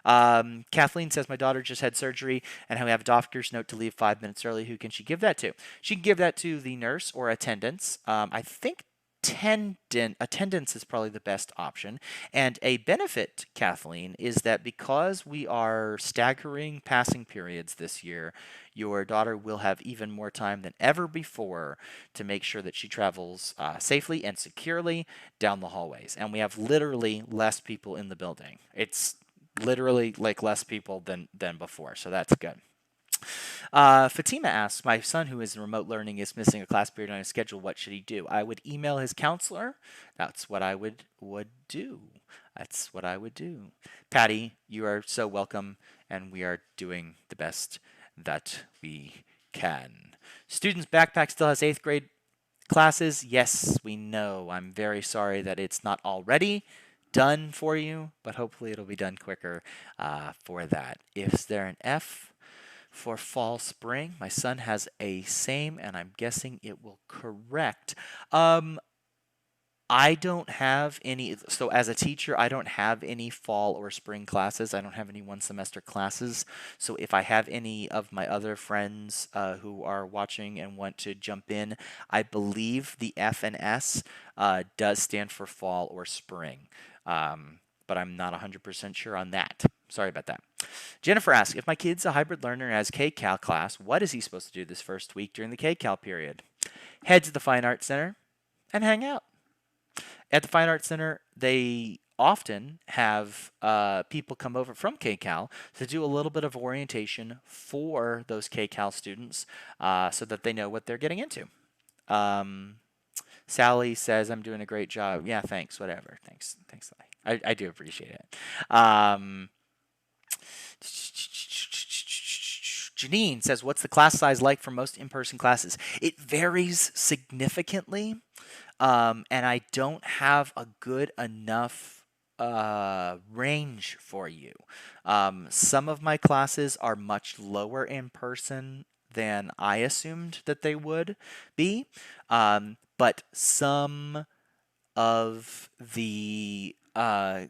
Kathleen says, my daughter just had surgery and we have a doctor's note to leave 5 minutes early. Who can she give that to? She can give that to the nurse or attendants. I think attendance is probably the best option. And a benefit, Kathleen, is that because we are staggering passing periods this year, your daughter will have even more time than ever before to make sure that she travels safely and securely down the hallways. And we have literally less people in the building. It's literally like less people than before, so that's good. Fatima asks, my son who is in remote learning is missing a class period on his schedule. What should he do? I would email his counselor. That's what I would do. That's what I would do. Patty, you are so welcome, and we are doing the best that we can. Students' backpack still has 8th grade classes. Yes, we know. I'm very sorry that it's not already done for you, but hopefully it'll be done quicker for that. Is there an F for fall spring? My son has a same, and I'm guessing it will correct. I don't have any, so as a teacher, I don't have any fall or spring classes. I don't have any one semester classes. So if I have any of my other friends who are watching and want to jump in, I believe the F and S does stand for fall or spring. But I'm not 100% sure on that. Sorry about that. Jennifer asks, if my kid's a hybrid learner and has K-Cal class, what is he supposed to do this first week during the K-Cal period? Head to the Fine Arts Center and hang out. At the Fine Arts Center, they often have people come over from K-Cal to do a little bit of orientation for those K-Cal students so that they know what they're getting into. Sally says, I'm doing a great job. Yeah, thanks, whatever. Thanks, Sally. I do appreciate it. Janine says, what's the class size like for most in-person classes? It varies significantly, and I don't have a good enough range for you. Some of my classes are much lower in person than I assumed that they would be, but some of the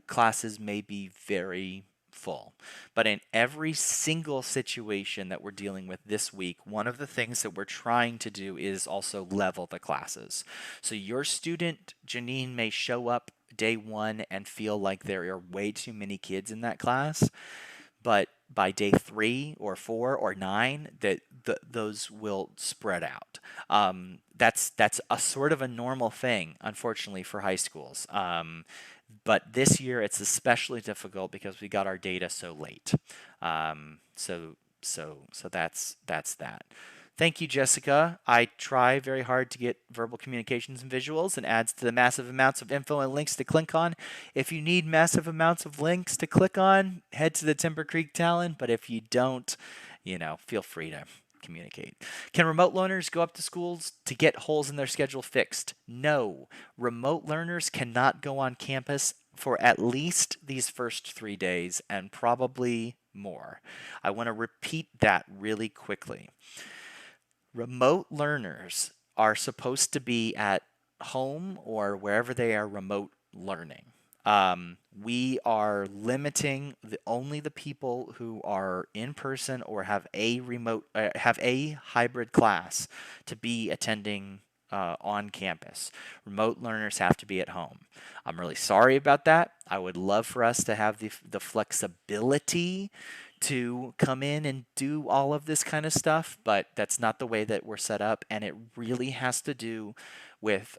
classes may be very full. But in every single situation that we're dealing with this week, one of the things that we're trying to do is also level the classes. So your student, Janine, may show up day one and feel like there are way too many kids in that class, but by day 3 or 4 or 9, those will spread out. That's a sort of a normal thing, unfortunately, for high schools. But this year it's especially difficult because we got our data so late. So that's that. Thank you, Jessica. I try very hard to get verbal communications and visuals and adds to the massive amounts of info and links to click on. If you need massive amounts of links to click on, head to the Timber Creek Talon. But if you don't, feel free to communicate. Can remote learners go up to schools to get holes in their schedule fixed? No. Remote learners cannot go on campus for at least these first 3 days and probably more. I want to repeat that really quickly. Remote learners are supposed to be at home or wherever they are remote learning. We are limiting only the people who are in person or have a hybrid class to be attending on campus. Remote learners have to be at home. I'm really sorry about that. I would love for us to have the flexibility to come in and do all of this kind of stuff, but that's not the way that we're set up, and it really has to do with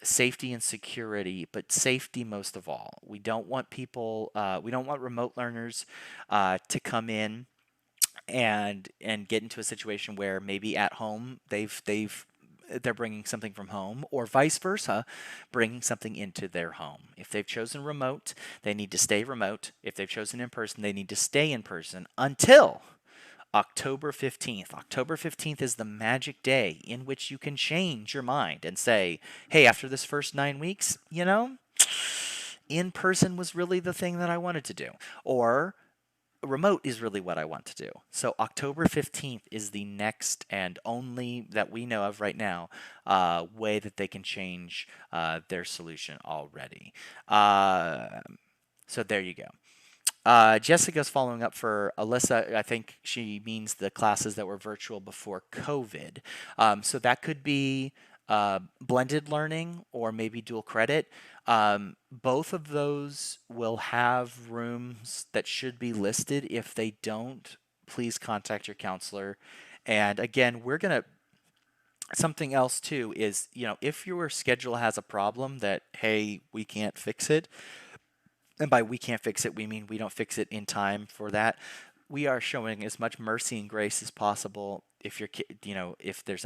safety and security, but safety most of all. We don't want remote learners to come in and get into a situation where maybe at home they're bringing something from home, or vice versa, bringing something into their home. If they've chosen remote, they need to stay remote. If they've chosen in person, they need to stay in person until October 15th. October 15th is the magic day in which you can change your mind and say, hey, after this first 9 weeks, in person was really the thing that I wanted to do. Or remote is really what I want to do. So October 15th is the next and only that we know of right now way that they can change their solution already. So there you go. Jessica's following up for Alyssa. I think she means the classes that were virtual before COVID. So that could be blended learning or maybe dual credit. Both of those will have rooms that should be listed. If they don't, please contact your counselor. And again, we're going to something else too is, if your schedule has a problem that, hey, we can't fix it, and by we can't fix it, we mean we don't fix it in time for that. We are showing as much mercy and grace as possible. If your kid, if there's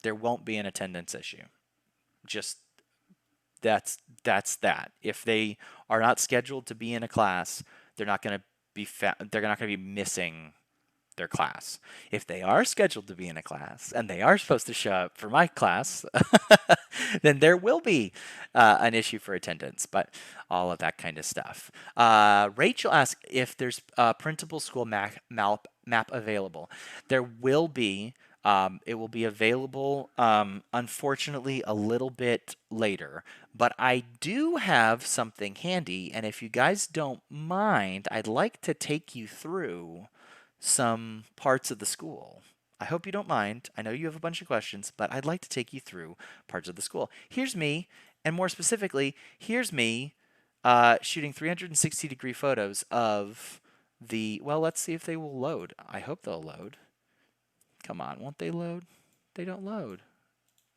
there won't be an attendance issue. Just that's that. If they are not scheduled to be in a class, they're not going to they're not going to be missing their class. If they are scheduled to be in a class and they are supposed to show up for my class, then there will be an issue for attendance, but all of that kind of stuff. Rachel asked if there's a printable school map available. There will be. It will be available, unfortunately, a little bit later. But I do have something handy, and if you guys don't mind, I'd like to take you through some parts of the school. I hope you don't mind. I know you have a bunch of questions, but I'd like to take you through parts of the school. Here's me, and more specifically, here's me shooting 360-degree photos of well, let's see if they will load. I hope they'll load. Come on, won't they load? They don't load.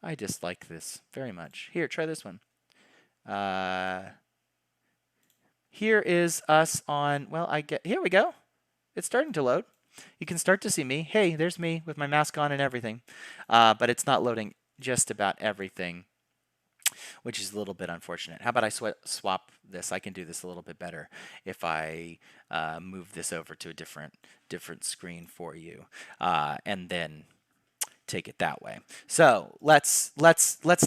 I dislike this very much. Here, try this one. Here is us on, here we go. It's starting to load. You can start to see me. Hey, there's me with my mask on and everything. But it's not loading just about everything, which is a little bit unfortunate. How about I swap this? I can do this a little bit better if I move this over to a different screen for you, and then take it that way. So let's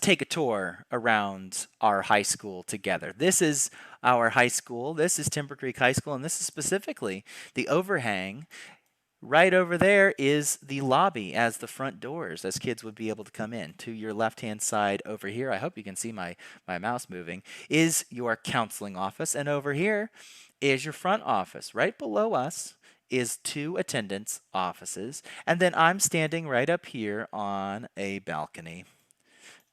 take a tour around our high school together. This is our high school. This is Timber Creek High School, and this is specifically the overhang. Right over there is the lobby as the front doors, as kids would be able to come in. To your left-hand side over here, I hope you can see my mouse moving, is your counseling office. And over here is your front office. Right below us is 2 attendance offices. And then I'm standing right up here on a balcony.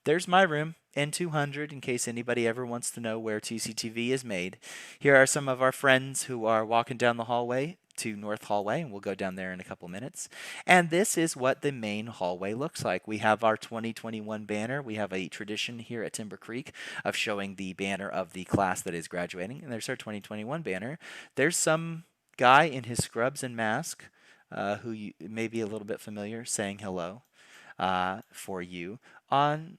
There's my room, N200, in case anybody ever wants to know where TCTV is made. Here are some of our friends who are walking down the hallway to North Hallway, and we'll go down there in a couple minutes. And this is what the main hallway looks like. We have our 2021 banner. We have a tradition here at Timber Creek of showing the banner of the class that is graduating, and there's our 2021 banner. There's some guy in his scrubs and mask who you may be a little bit familiar, saying hello for you on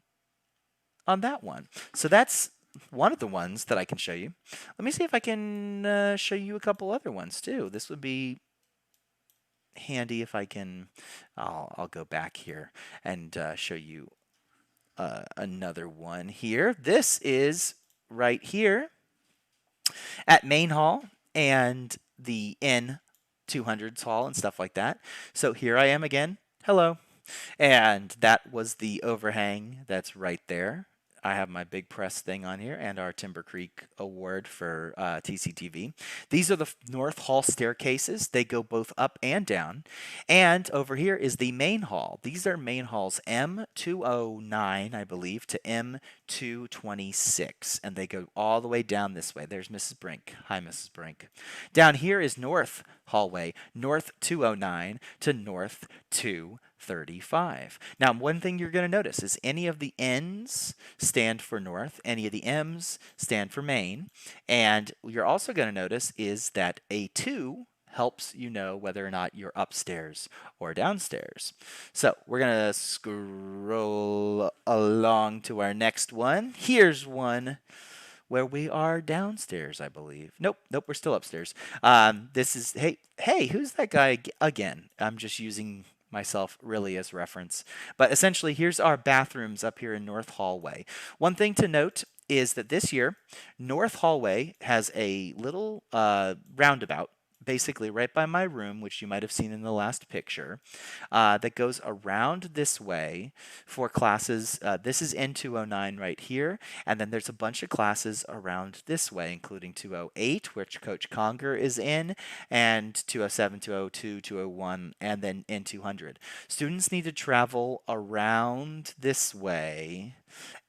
that one. So that's one of the ones that I can show you. Let me see if I can show you a couple other ones too. This would be handy if I can. I'll go back here and show you another one here. This is right here at Main Hall and the N200s Hall and stuff like that. So here I am again. Hello. And that was the overhang that's right there. I have my big press thing on here and our Timber Creek Award for TCTV. These are the North Hall staircases. They go both up and down. And over here is the main hall. These are main halls M209, I believe, to M226. And they go all the way down this way. There's Mrs. Brink. Hi, Mrs. Brink. Down here is North Hallway, North 209 to North 235. Now, one thing you're going to notice is any of the N's stand for North, any of the M's stand for Main, and you're also going to notice is that a 2 helps you know whether or not you're upstairs or downstairs. So we're going to scroll along to our next one. Here's one where we are downstairs, I believe. Nope, we're still upstairs. This is hey, who's that guy again? I'm just using myself really as reference. But essentially, here's our bathrooms up here in North Hallway. One thing to note is that this year, North Hallway has a little roundabout basically right by my room, which you might have seen in the last picture, that goes around this way for classes. This is N209 right here, and then there's a bunch of classes around this way, including 208, which Coach Conger is in, and 207, 202, 201, and then N200. Students need to travel around this way,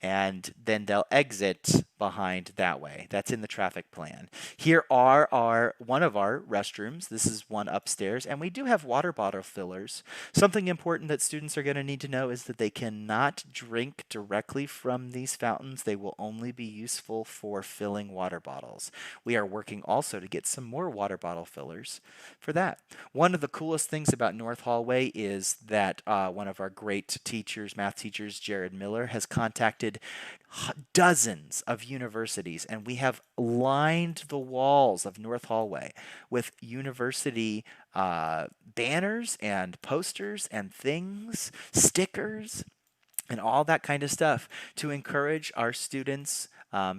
and then they'll exit behind that way. That's in the traffic plan. Here are one of our restrooms. This is one upstairs, and we do have water bottle fillers. Something important that students are going to need to know is that they cannot drink directly from these fountains. They will only be useful for filling water bottles. We are working also to get some more water bottle fillers for that. One of the coolest things about North Hallway is that one of our great teachers, math teachers, Jared Miller, has contacted dozens of universities, and we have lined the walls of North Hallway with university banners and posters and things, stickers, and all that kind of stuff to encourage our students,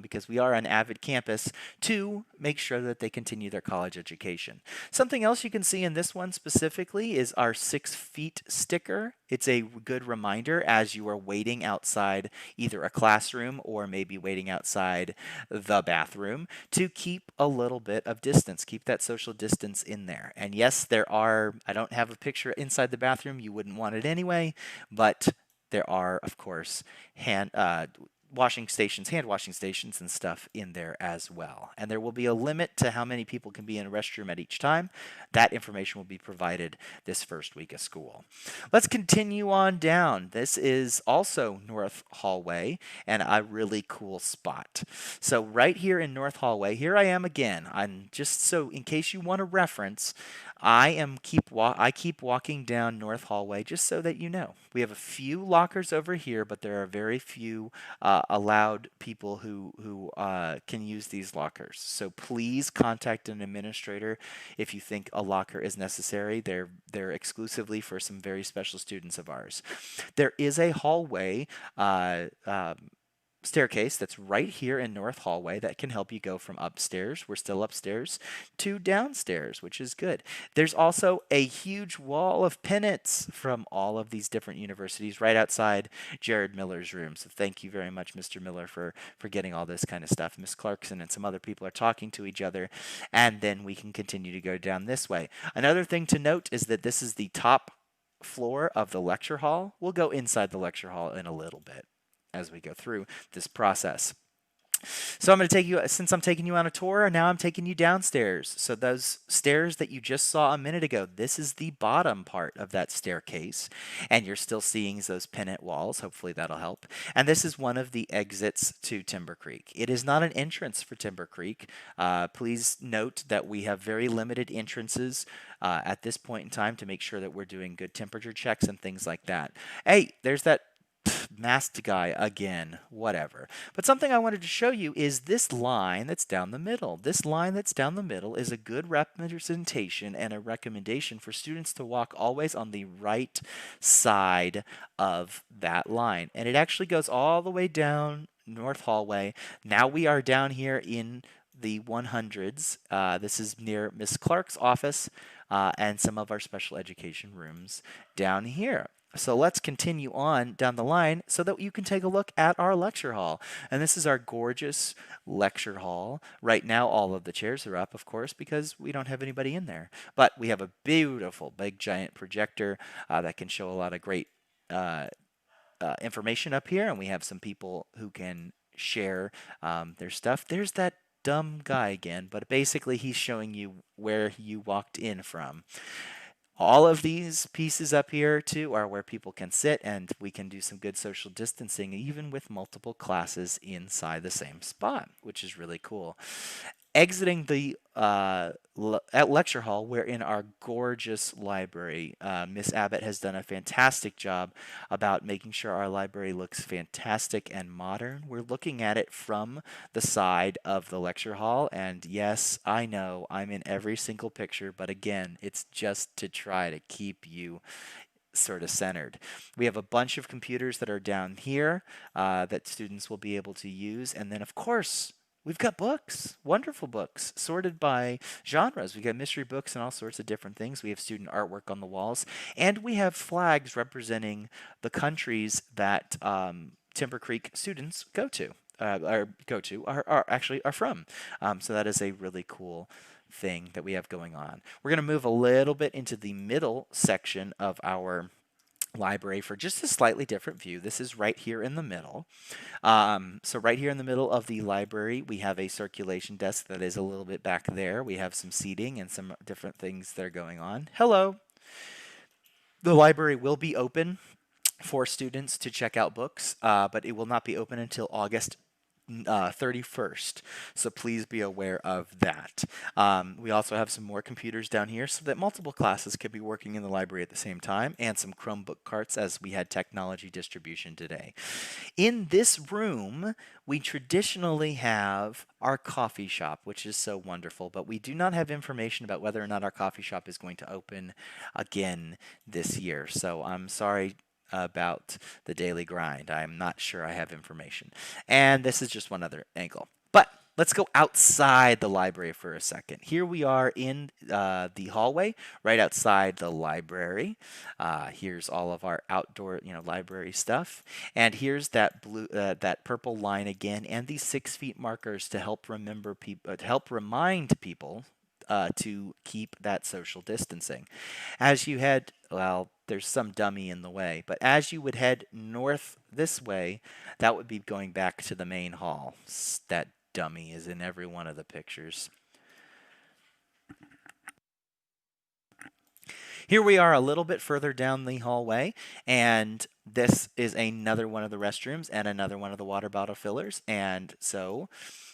because we are an avid campus, to make sure that they continue their college education. Something else you can see in this one specifically is our 6 feet sticker. It's a good reminder as you are waiting outside either a classroom or maybe waiting outside the bathroom to keep a little bit of distance, keep that social distance in there. And yes, I don't have a picture inside the bathroom, you wouldn't want it anyway, but there are, of course, hand washing stations and stuff in there as well. And there will be a limit to how many people can be in a restroom at each time. That information will be provided this first week of school. Let's continue on down. This is also North Hallway and a really cool spot. So right here in North Hallway, here I am again. I'm just so in case you want a reference, I keep walking down North Hallway just so that you know. We have a few lockers over here, but there are very few allowed people who can use these lockers. So please contact an administrator if you think a locker is necessary. They're exclusively for some very special students of ours. There is a hallway staircase that's right here in North Hallway that can help you go from upstairs, we're still upstairs, to downstairs, which is good. There's also a huge wall of pennants from all of these different universities right outside Jared Miller's room. So thank you very much, Mr. Miller, for getting all this kind of stuff. Miss Clarkson and some other people are talking to each other, and then we can continue to go down this way. Another thing to note is that this is the top floor of the lecture hall. We'll go inside the lecture hall in a little bit as we go through this process. So I'm going to take you, since I'm taking you on a tour, now I'm taking you downstairs. So those stairs that you just saw a minute ago, this is the bottom part of that staircase. And you're still seeing those pennant walls. Hopefully that'll help. And this is one of the exits to Timber Creek. It is not an entrance for Timber Creek. Please note that we have very limited entrances at this point in time to make sure that we're doing good temperature checks and things like that. Hey, there's that masked guy again, whatever. But something I wanted to show you is this line that's down the middle. This line that's down the middle is a good representation and a recommendation for students to walk always on the right side of that line. And it actually goes all the way down North Hallway. Now we are down here in the 100s. This is near Miss Clark's office and some of our special education rooms down here. So let's continue on down the line so that you can take a look at our lecture hall. And this is our gorgeous lecture hall. Right now, all of the chairs are up, of course, because we don't have anybody in there. But we have a beautiful, big, giant projector that can show a lot of great information up here. And we have some people who can share their stuff. There's that dumb guy again, but basically he's showing you where you walked in from. All of these pieces up here too are where people can sit, and we can do some good social distancing even with multiple classes inside the same spot, which is really cool. Exiting the at lecture hall, we're in our gorgeous library. Miss Abbott has done a fantastic job about making sure our library looks fantastic and modern. We're looking at it from the side of the lecture hall, and yes, I know I'm in every single picture, but again, it's just to try to keep you sort of centered. We have a bunch of computers that are down here that students will be able to use. And then, of course, we've got books, wonderful books, sorted by genres. We've got mystery books and all sorts of different things. We have student artwork on the walls. And we have flags representing the countries that Timber Creek students go to. Are actually are from. So that is a really cool thing that we have going on. We're going to move a little bit into the middle section of our library for just a slightly different view. This is right here in the middle. So right here in the middle of the library, we have a circulation desk that is a little bit back there. We have some seating and some different things that are going on. Hello. The library will be open for students to check out books, but it will not be open until August 31st. So please be aware of that. We also have some more computers down here so that multiple classes could be working in the library at the same time, and some Chromebook carts as we had technology distribution today. In this room, we traditionally have our coffee shop, which is so wonderful, but we do not have information about whether or not our coffee shop is going to open again this year. So I'm sorry about the daily grind. I'm not sure I have information. And this is just one other angle. But let's go outside the library for a second. Here we are in the hallway, right outside the library. Here's all of our outdoor, library stuff. And here's that blue, that purple line again, and these 6 feet markers to help remind people to keep that social distancing. As you head, well, there's some dummy in the way, but as you would head north this way, that would be going back to the main hall. That dummy is in every one of the pictures. Here we are a little bit further down the hallway, and this is another one of the restrooms and another one of the water bottle fillers. And so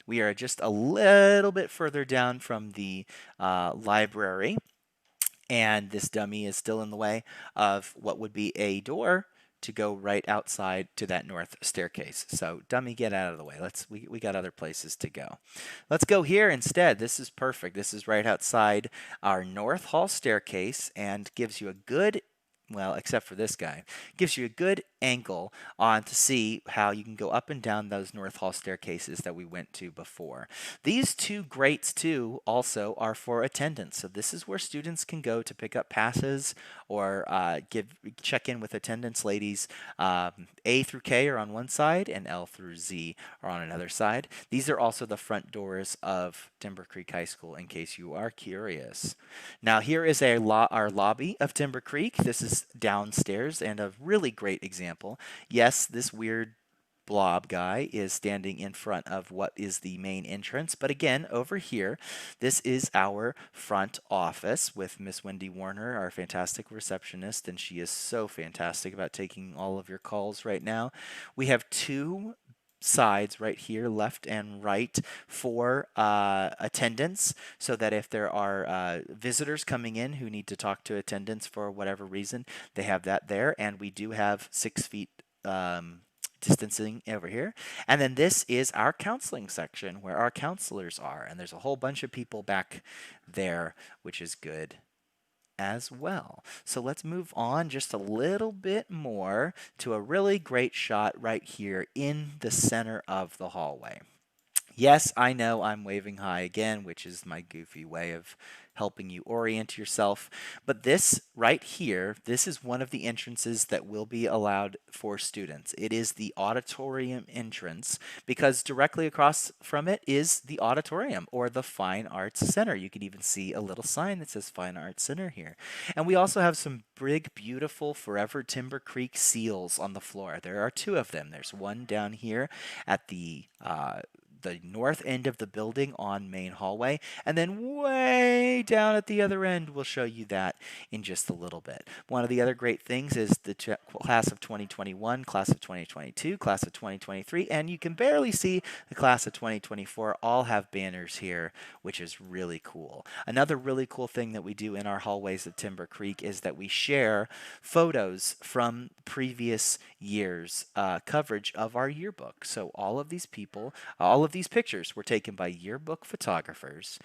we are just a little bit further down from the library, and this dummy is still in the way of what would be a door to go right outside to that north staircase. So dummy, get out of the way. We got other places to go. Let's go here instead. This is perfect. This is right outside our north hall staircase and gives you a good, well, except for this guy, gives you a good angle on to see how you can go up and down those north hall staircases that we went to before. These 2 grates too also are for attendance. So this is where students can go to pick up passes or check in with attendance ladies. A through K are on one side and L through Z are on another side. These are also the front doors of Timber Creek High School in case you are curious. Now here is our lobby of Timber Creek. This is downstairs and a really great example. Yes, this weird blob guy is standing in front of what is the main entrance, but again, over here, this is our front office with Miss Wendy Warner, our fantastic receptionist, and she is so fantastic about taking all of your calls right now. We have 2 sides right here, left and right, for attendance, so that if there are visitors coming in who need to talk to attendants for whatever reason, they have that there. And we do have 6 feet distancing over here. And then this is our counseling section where our counselors are, and there's a whole bunch of people back there, which is good as well. So let's move on just a little bit more to a really great shot right here in the center of the hallway. Yes, I know I'm waving high again, which is my goofy way of helping you orient yourself. But this right here, this is one of the entrances that will be allowed for students. It is the auditorium entrance because directly across from it is the auditorium or the Fine Arts Center. You can even see a little sign that says Fine Arts Center here. And we also have some big, beautiful Forever Timber Creek seals on the floor. There are 2 of them. There's one down here at the the north end of the building on main hallway, and then way down at the other end, we'll show you that in just a little bit. One of the other great things is the class of 2021, class of 2022, class of 2023, and you can barely see the class of 2024 all have banners here, which is really cool. Another really cool thing that we do in our hallways of Timber Creek is that we share photos from previous years' coverage of our yearbook. So all of these people, all of these pictures were taken by yearbook photographers.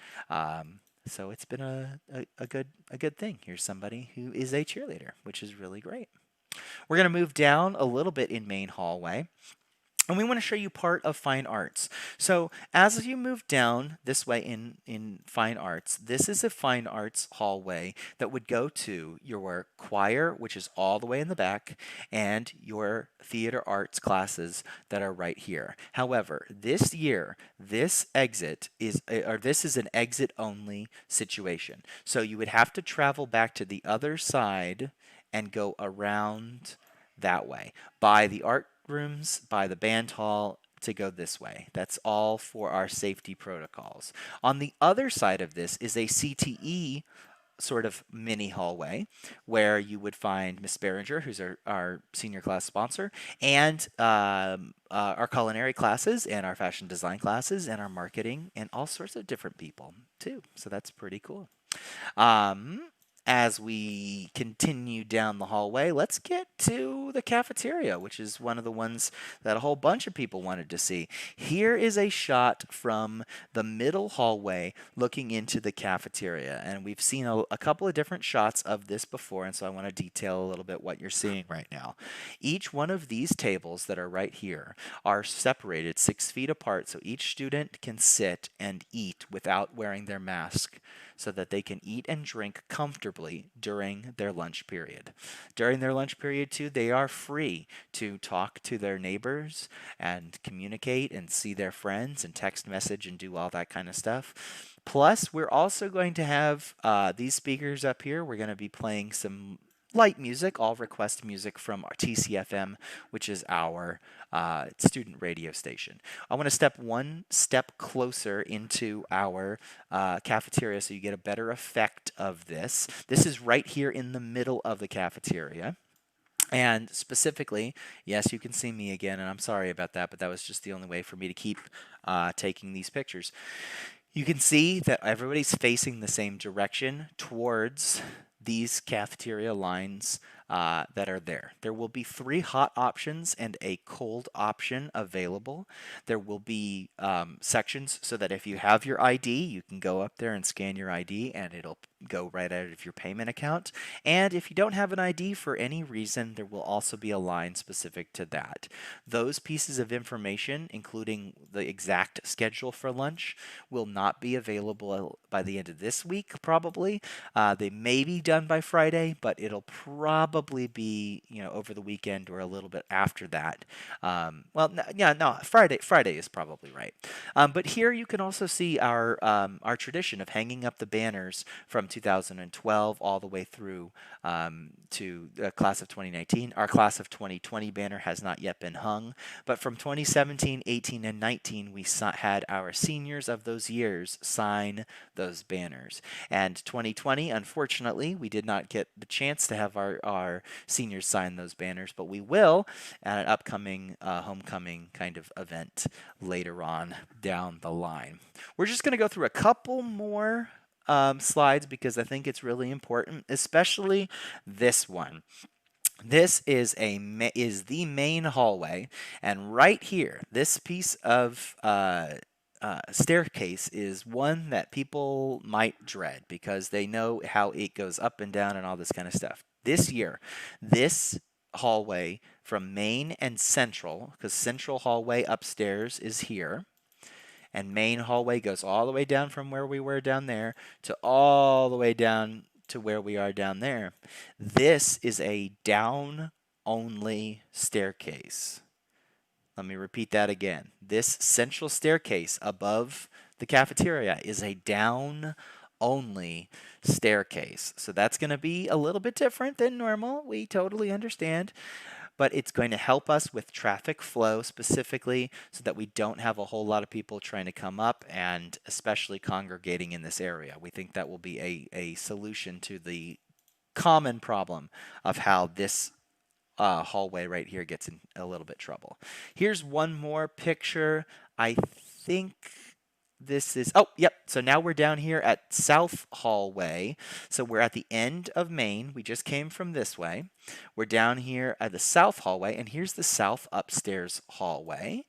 So it's been a good thing. Here's somebody who is a cheerleader, which is really great. We're going to move down a little bit in main hallway. And we want to show you part of fine arts. So as you move down this way in fine arts, this is a fine arts hallway that would go to your choir, which is all the way in the back, and your theater arts classes that are right here. However, this year, this exit is, or this is an exit only situation. So you would have to travel back to the other side and go around that way by the art rooms, by the band hall, to go this way. That's all for our safety protocols. On the other side of this is a CTE sort of mini hallway where you would find Miss Behringer, who's our senior class sponsor, and our culinary classes and our fashion design classes and our marketing and all sorts of different people too. So that's pretty cool. As we continue down the hallway, let's get to the cafeteria, which is one of the ones that a whole bunch of people wanted to see. Here is a shot from the middle hallway looking into the cafeteria. And we've seen a couple of different shots of this before, and so I want to detail a little bit what you're seeing right now. Each one of these tables that are right here are separated 6 feet apart, so each student can sit and eat without wearing their mask, so that they can eat and drink comfortably during their lunch period. During their lunch period, too, they are free to talk to their neighbors and communicate and see their friends and text message and do all that kind of stuff. Plus, we're also going to have these speakers up here. We're going to be playing some light music, all request music from our TCFM, which is our student radio station. I want to step one step closer into our cafeteria so you get a better effect of this. This is right here in the middle of the cafeteria. And specifically, yes, you can see me again, and I'm sorry about that, but that was just the only way for me to keep taking these pictures. You can see that everybody's facing the same direction towards these cafeteria lines that are there. There will be 3 hot options and a cold option available. There will be sections so that if you have your ID, you can go up there and scan your ID and it'll go right out of your payment account. And if you don't have an ID for any reason, there will also be a line specific to that. Those pieces of information, including the exact schedule for lunch, will not be available by the end of this week, probably. They may be done by Friday, but it'll probably be, over the weekend or a little bit after that. Friday is probably right. But here you can also see our tradition of hanging up the banners from 2012 all the way through to the class of 2019. Our class of 2020 banner has not yet been hung, but from 2017, 18, and 19, we had our seniors of those years sign those banners. And 2020, unfortunately, we did not get the chance to have our seniors sign those banners, but we will at an upcoming homecoming kind of event later on down the line. We're just going to go through a couple more slides because I think it's really important, especially this one. This is the main hallway, and right here, this piece of staircase is one that people might dread because they know how it goes up and down and all this kind of stuff. This year, this hallway from main and central, because central hallway upstairs is here, and main hallway goes all the way down from where we were down there to all the way down to where we are down there. This is a down-only staircase. Let me repeat that again. This central staircase above the cafeteria is a down-only staircase. So that's going to be a little bit different than normal. We totally understand. but it's going to help us with traffic flow specifically so that we don't have a whole lot of people trying to come up and especially congregating in this area. We think that will be a solution to the common problem of how this hallway right here gets in a little bit trouble. Here's one more picture. I think this is, oh, yep. So now we're down here at South Hallway. So we're at the end of Main. We just came from this way. We're down here at the South Hallway, and here's the South upstairs hallway.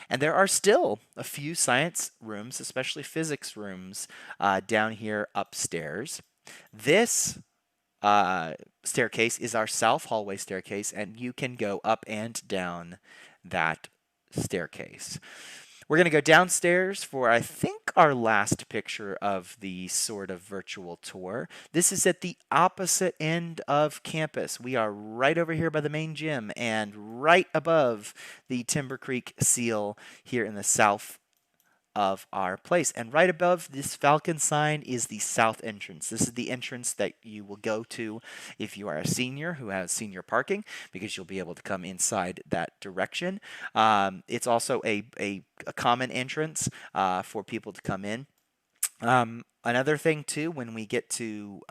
And there are still a few science rooms, especially physics rooms, down here upstairs. This staircase is our South Hallway staircase, and you can go up and down that staircase. We're going to go downstairs for, I think, our last picture of the sort of virtual tour. This is at the opposite end of campus. We are right over here by the main gym and right above the Timber Creek seal here in the south of our place. And right above this Falcon sign is the south entrance. This is the entrance that you will go to if you are a senior who has senior parking, because you'll be able to come inside that direction. It's also a common entrance for people to come in. Another thing too, when we get to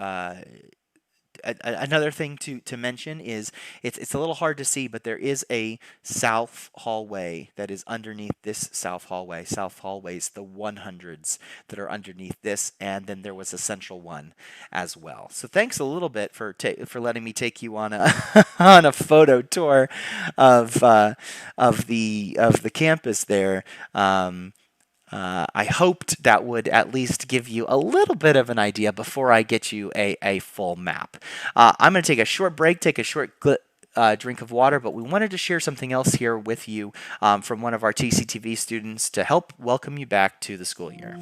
another thing to mention is it's a little hard to see, but there is a south hallway that is underneath this south hallway. South hallways, the 100s that are underneath this, and then there was a central one as well. So thanks a little bit for letting me take you on a on a photo tour of the campus there. I hoped that would at least give you a little bit of an idea before I get you a full map. I'm going to take a short break, take a short drink of water, but we wanted to share something else here with you from one of our TCTV students to help welcome you back to the school year.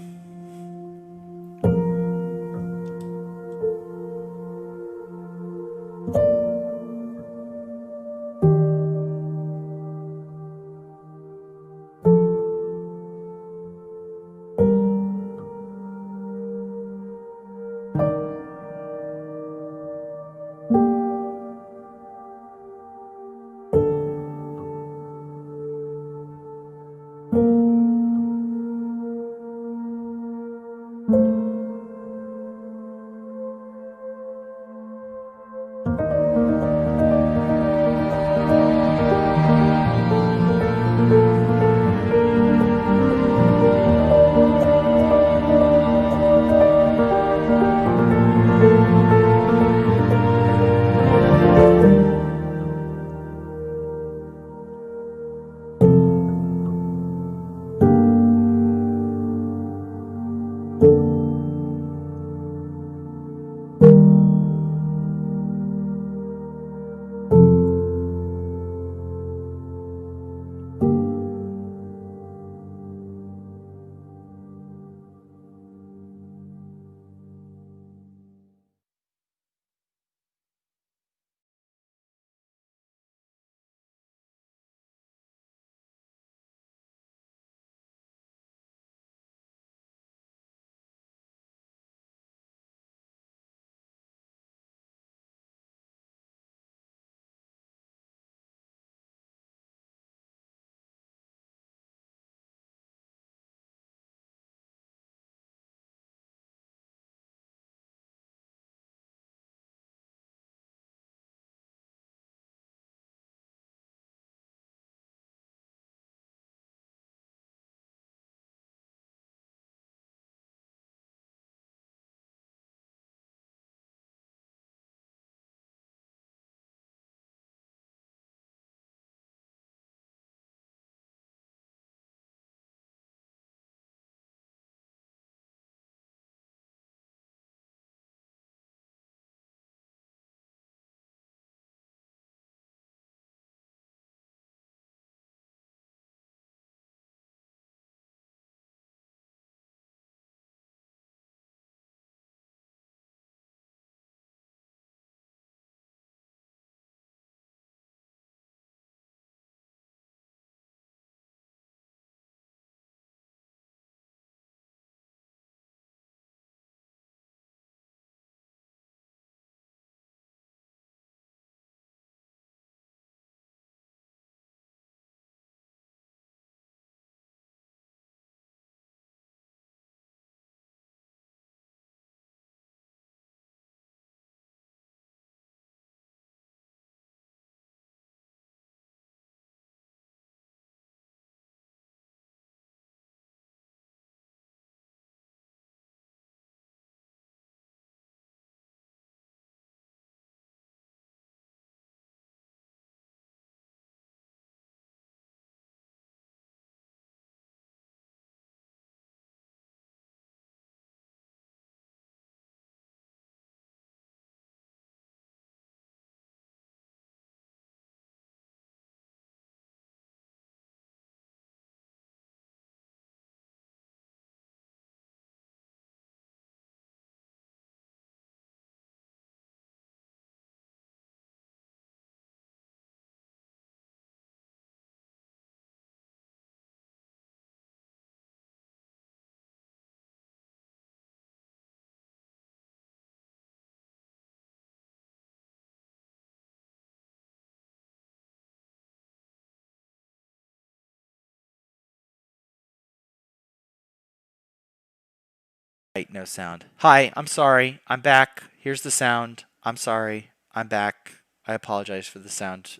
Right, no sound. Hi, I'm sorry. I'm back. Here's the sound. I'm sorry. I'm back. I apologize for the sound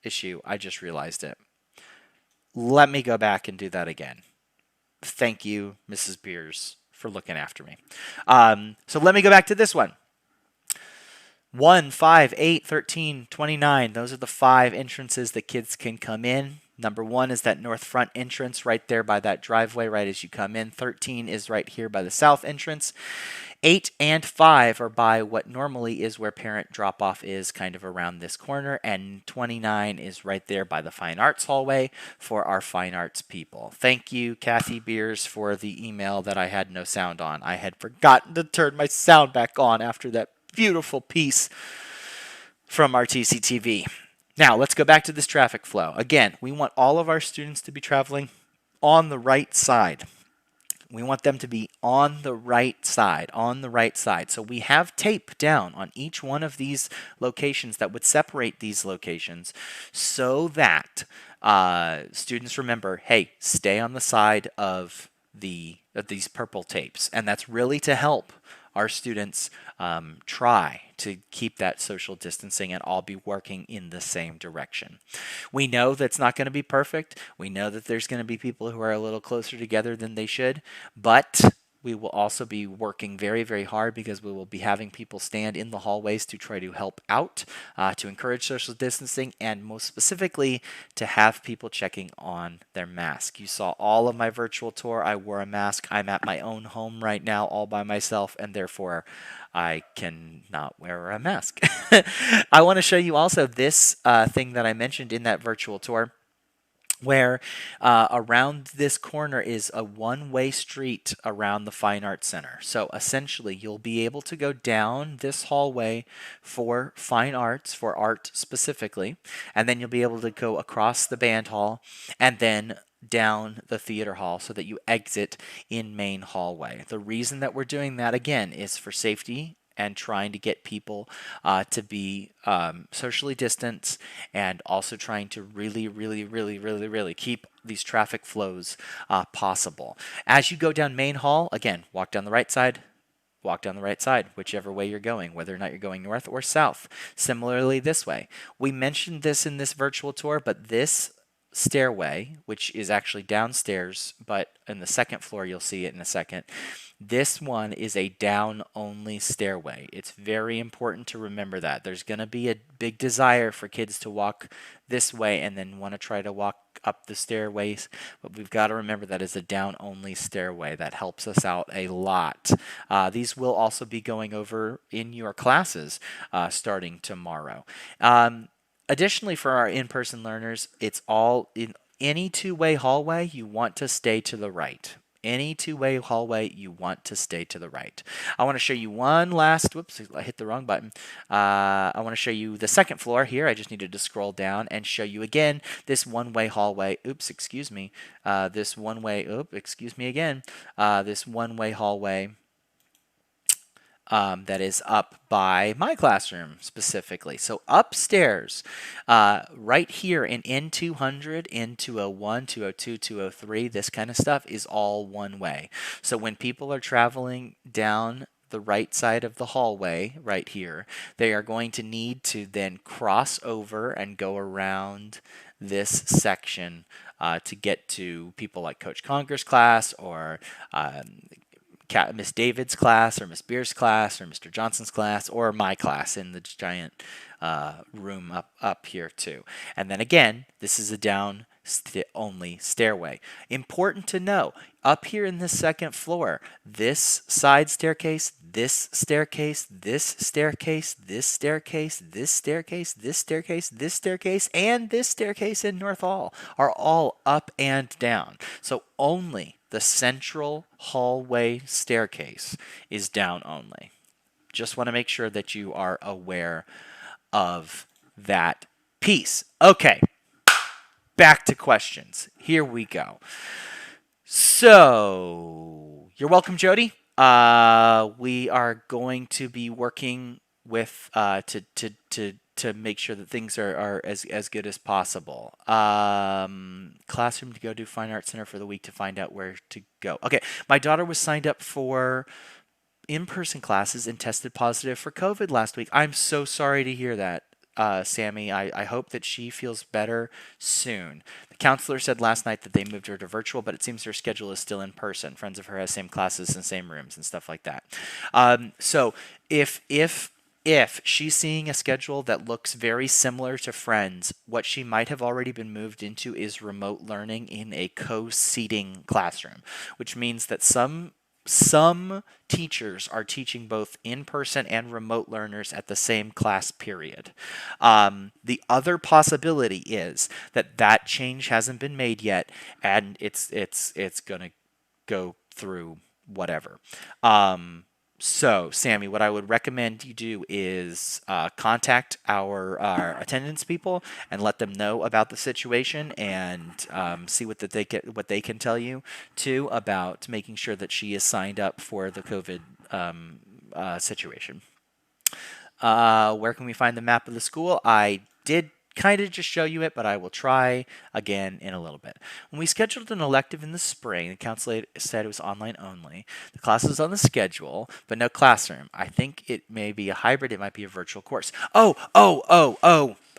issue. I just realized it. Let me go back and do that again. Thank you, Mrs. Beers, for looking after me. So let me go back to this one. 1, 5, 8, 13, 29. Those are the 5 entrances that kids can come in. Number 1 is that north front entrance right there by that driveway right as you come in. 13 is right here by the south entrance. 8 and 5 are by what normally is where parent drop-off is, kind of around this corner. And 29 is right there by the Fine Arts hallway for our fine arts people. Thank you, Kathy Beers, for the email that I had no sound on. I had forgotten to turn my sound back on after that beautiful piece from our TCTV. Now, let's go back to this traffic flow. Again, we want all of our students to be traveling on the right side. We want them to be on the right side, on the right side. So we have tape down on each one of these locations that would separate these locations so that students remember, hey, stay on the side of these purple tapes. And that's really to help our students try to keep that social distancing and all be working in the same direction. We know that's not going to be perfect. We know that there's going to be people who are a little closer together than they should, but we will also be working very, very hard because we will be having people stand in the hallways to try to help out, to encourage social distancing, and most specifically, to have people checking on their mask. You saw all of my virtual tour. I wore a mask. I'm at my own home right now all by myself, and therefore I cannot wear a mask. I want to show you also this thing that I mentioned in that virtual tour, where around this corner is a one-way street around the Fine Arts Center. So essentially, you'll be able to go down this hallway for fine arts, for art specifically, and then you'll be able to go across the band hall and then down the theater hall so that you exit in main hallway. The reason that we're doing that, again, is for safety and trying to get people to be socially distanced, and also trying to really keep these traffic flows possible. As you go down main hall, again, walk down the right side, whichever way you're going, whether or not you're going north or south. Similarly, this way. We mentioned this in this virtual tour, but this stairway, which is actually downstairs, but in the second floor, you'll see it in a second. This one is a down-only stairway. It's very important to remember that. There's going to be a big desire for kids to walk this way and then want to try to walk up the stairways, but we've got to remember that is a down-only stairway. That helps us out a lot. These will also be going over in your classes starting tomorrow. Additionally, for our in-person learners, it's all in any two-way hallway, you want to stay to the right. Any two-way hallway, you want to stay to the right. I want to show you one last, whoops, I hit the wrong button. I want to show you the second floor here. I just needed to scroll down and show you again this one-way hallway. Oops, excuse me. This one-way, excuse me again. This one-way hallway that is up by my classroom specifically. So upstairs, right here in N200, N201, 202, 203, this kind of stuff is all one way. So when people are traveling down the right side of the hallway right here, they are going to need to then cross over and go around this section to get to people like Coach Conger's class, or Miss David's class, or Miss Beers' class, or Mr. Johnson's class, or my class in the giant room up here too. And then again, this is a down only stairway. Important to know, up here in the second floor, this side staircase, this staircase, this staircase, this staircase, this staircase, this staircase, this staircase, and this staircase in North Hall are all up and down. So only the central hallway staircase is down only. Just want to make sure that you are aware of that piece. Okay, back to questions. Here we go. So, you're welcome, Jody. We are going to be working with to to make sure that things are as good as possible. Classroom to go to Fine Arts Center for the week to find out where to go. Okay, my daughter was signed up for in-person classes and tested positive for COVID last week. I'm so sorry to hear that, Sammy. I hope that she feels better soon. The counselor said last night that they moved her to virtual, but it seems her schedule is still in person. Friends of her has same classes and same rooms and stuff like that. So if she's seeing a schedule that looks very similar to Friends, what she might have already been moved into is remote learning in a co-seating classroom, which means that some teachers are teaching both in-person and remote learners at the same class period. The other possibility is that change hasn't been made yet, and it's gonna go through whatever. So, Sammy, what I would recommend you do is contact our attendance people and let them know about the situation, and see what they can tell you too about making sure that she is signed up for the COVID situation. Where can we find the map of the school? I did kind of just show you it, but I will try again in a little bit. When we scheduled an elective in the spring, the counselor said it was online only. The class was on the schedule, but no classroom. I think it may be a hybrid. It might be a virtual course. Oh.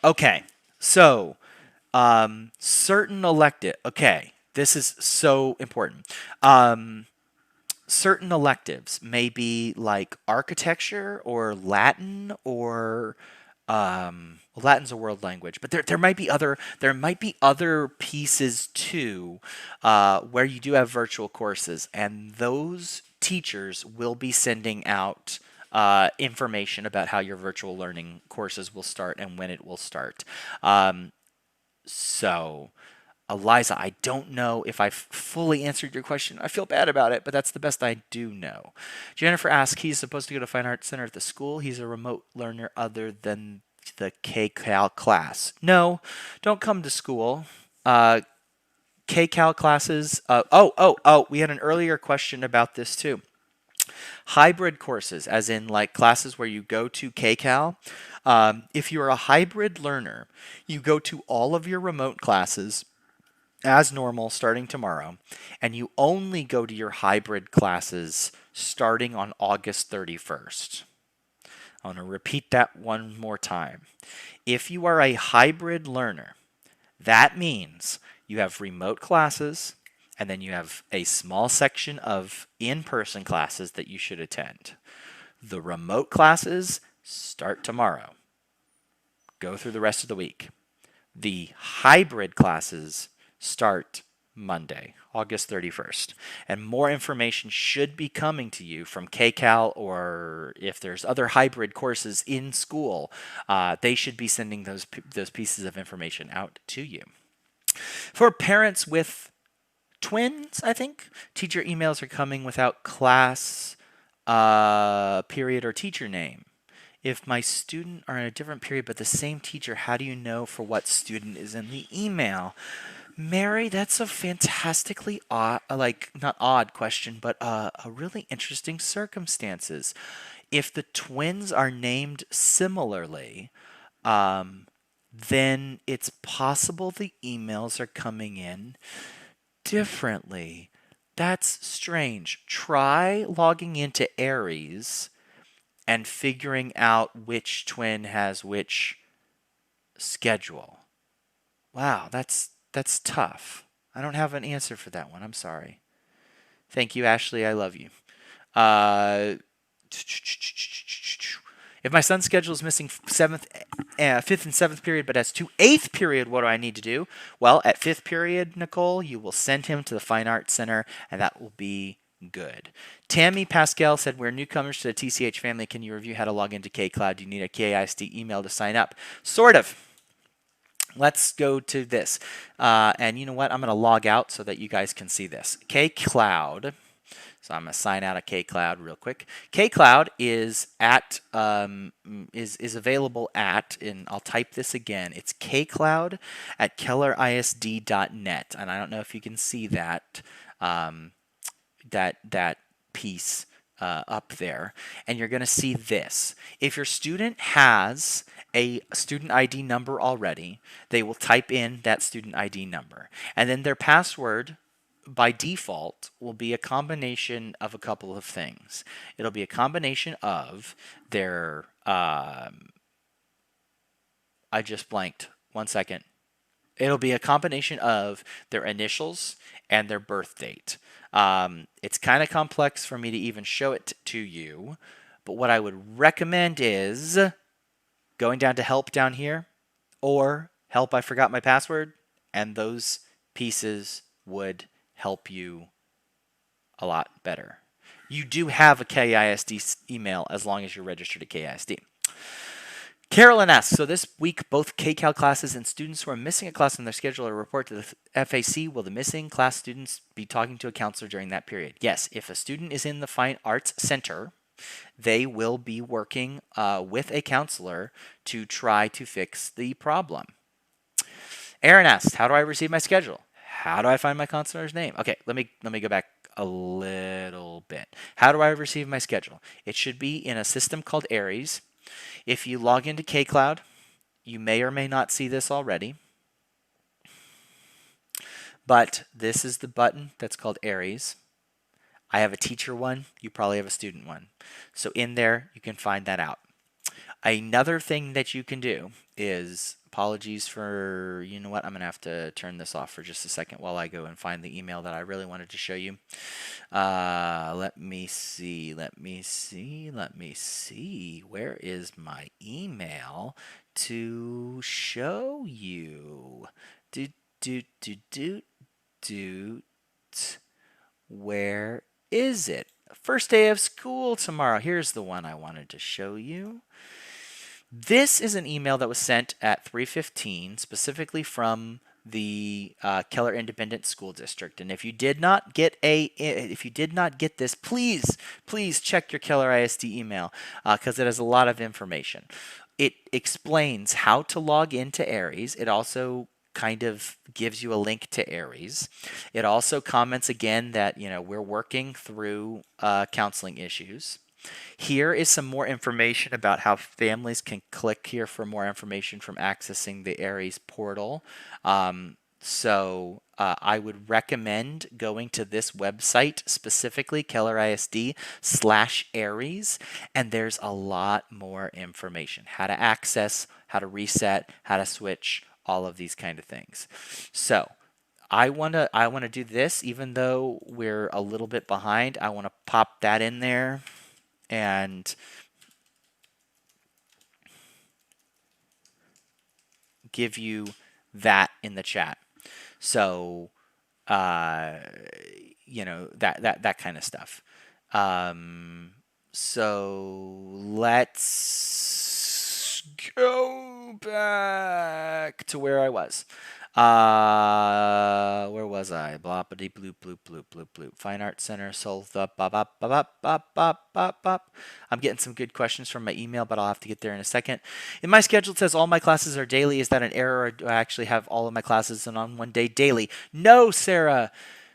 Okay. So, certain elective. Okay. This is so important. Certain electives may be like architecture or Latin or well, Latin's a world language, but there might be other pieces too, where you do have virtual courses, and those teachers will be sending out information about how your virtual learning courses will start and when it will start. So, Eliza, I don't know if I've fully answered your question. I feel bad about it, but that's the best I do know. Jennifer asks, he's supposed to go to Fine Arts Center at the school. He's a remote learner other than the K-Cal class. No, don't come to school. K-Cal classes. We had an earlier question about this too. Hybrid courses, as in like classes where you go to K-Cal. If you're a hybrid learner, you go to all of your remote classes as normal starting tomorrow, and you only go to your hybrid classes starting on August 31st. I want to repeat that one more time. If you are a hybrid learner, that means you have remote classes, and then you have a small section of in-person classes that you should attend. The remote classes start tomorrow. Go through the rest of the week. The hybrid classes start Monday, August 31st. And more information should be coming to you from K-Cal, or if there's other hybrid courses in school, they should be sending those pieces of information out to you. For parents with twins, I think, teacher emails are coming without class, period, or teacher name. If my student are in a different period but the same teacher, how do you know for what student is in the email? Mary, that's a fantastically odd, not odd question, but a really interesting circumstances. If the twins are named similarly, then it's possible the emails are coming in differently. That's strange. Try logging into Aries and figuring out which twin has which schedule. Wow, that's tough. I don't have an answer for that one. I'm sorry. Thank you, Ashley. I love you. If my son's schedule is missing fifth and seventh period, but has 2 eighth period, what do I need to do? Well, at fifth period, Nicole, you will send him to the Fine Arts Center, and that will be good. Tammy Pascal said, we're newcomers to the TCH family. Can you review how to log into KCloud? Do you need a KISD email to sign up? Sort of. Let's go to this. And you know what? I'm going to log out so that you guys can see this. KCloud. So I'm going to sign out of KCloud real quick. KCloud is at is available at, and I'll type this again. It's KCloud at kellerisd.net, and I don't know if you can see that that piece up there, and you're going to see this. If your student has a student ID number already. They will type in that student ID number. And then their password by default will be a combination of a couple of things. It'll be a combination of their, I just blanked. 1 second. It'll be a combination of their initials and their birth date. It's kind of complex for me to even show it to you, but what I would recommend is going down to help down here, or help I forgot my password, and those pieces would help you a lot better. You do have a KISD email as long as you're registered at KISD. Carolyn asks, so this week both KCAL classes and students who are missing a class on their schedule are report to the FAC. Will the missing class students be talking to a counselor during that period? Yes, if a student is in the Fine Arts Center, they will be working with a counselor to try to fix the problem. Aaron asks, how do I receive my schedule? How do I find my counselor's name? Okay, let me go back a little bit. How do I receive my schedule? It should be in a system called Aries. If you log into KCloud, you may or may not see this already, but this is the button that's called Aries. I have a teacher one. You probably have a student one. So in there, you can find that out. Another thing that you can do is, apologies for, you know what, I'm going to have to turn this off for just a second while I go and find the email that I really wanted to show you. Let me see. Where is my email to show you? Where is it? First day of school tomorrow. Here's the one I wanted to show you. This is an email that was sent at 3:15, specifically from the Keller Independent School District. And if you did not get this, please check your Keller ISD email because it has a lot of information. It explains how to log into Aries. It also kind of gives you a link to Aries. It also comments again that we're working through counseling issues. Here is some more information about how families can click here for more information from accessing the Aries portal. I would recommend going to this website, specifically Keller ISD/Aries, and there's a lot more information. How to access, how to reset, how to switch, all of these kind of things. So I want to do this, even though we're a little bit behind. I want to pop that in there and give you that in the chat. So, that kind of stuff. So let's go back to where I was. Where was I? Bloppity bloop bloop bloop bloop bloop. Fine Arts Center, solve the bop bop bop bop bop bop bop. I'm getting some good questions from my email, but I'll have to get there in a second. In my schedule, it says all my classes are daily. Is that an error, or do I actually have all of my classes on one day daily? No, Sarah.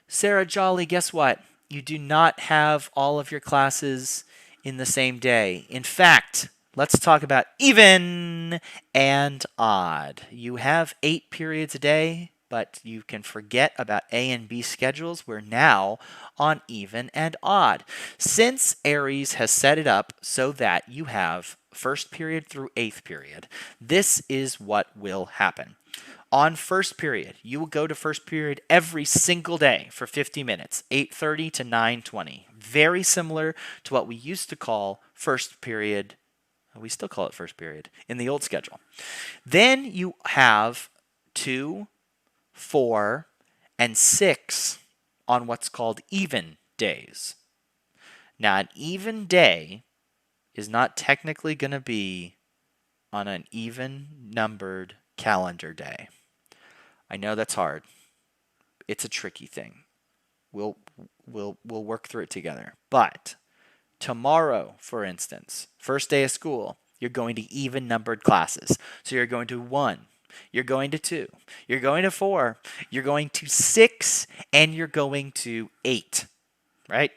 Sarah Jolly, guess what? You do not have all of your classes in the same day. In fact, let's talk about even and odd. You have 8 periods a day, but you can forget about A and B schedules. We're now on even and odd. Since Aries has set it up so that you have 1st period through 8th period, this is what will happen. On 1st period, you will go to 1st period every single day for 50 minutes, 8:30 to 9:20. Very similar to what we used to call 1st period. We still call it 1st period in the old schedule. Then you have 2, 4, and 6 on what's called even days. Now, an even day is not technically going to be on an even numbered calendar day. I know that's hard. It's a tricky thing. We'll work through it together. But tomorrow, for instance, 1st day of school, you're going to even numbered classes. So you're going to 1, you're going to 2, you're going to 4, you're going to 6, and you're going to 8, right?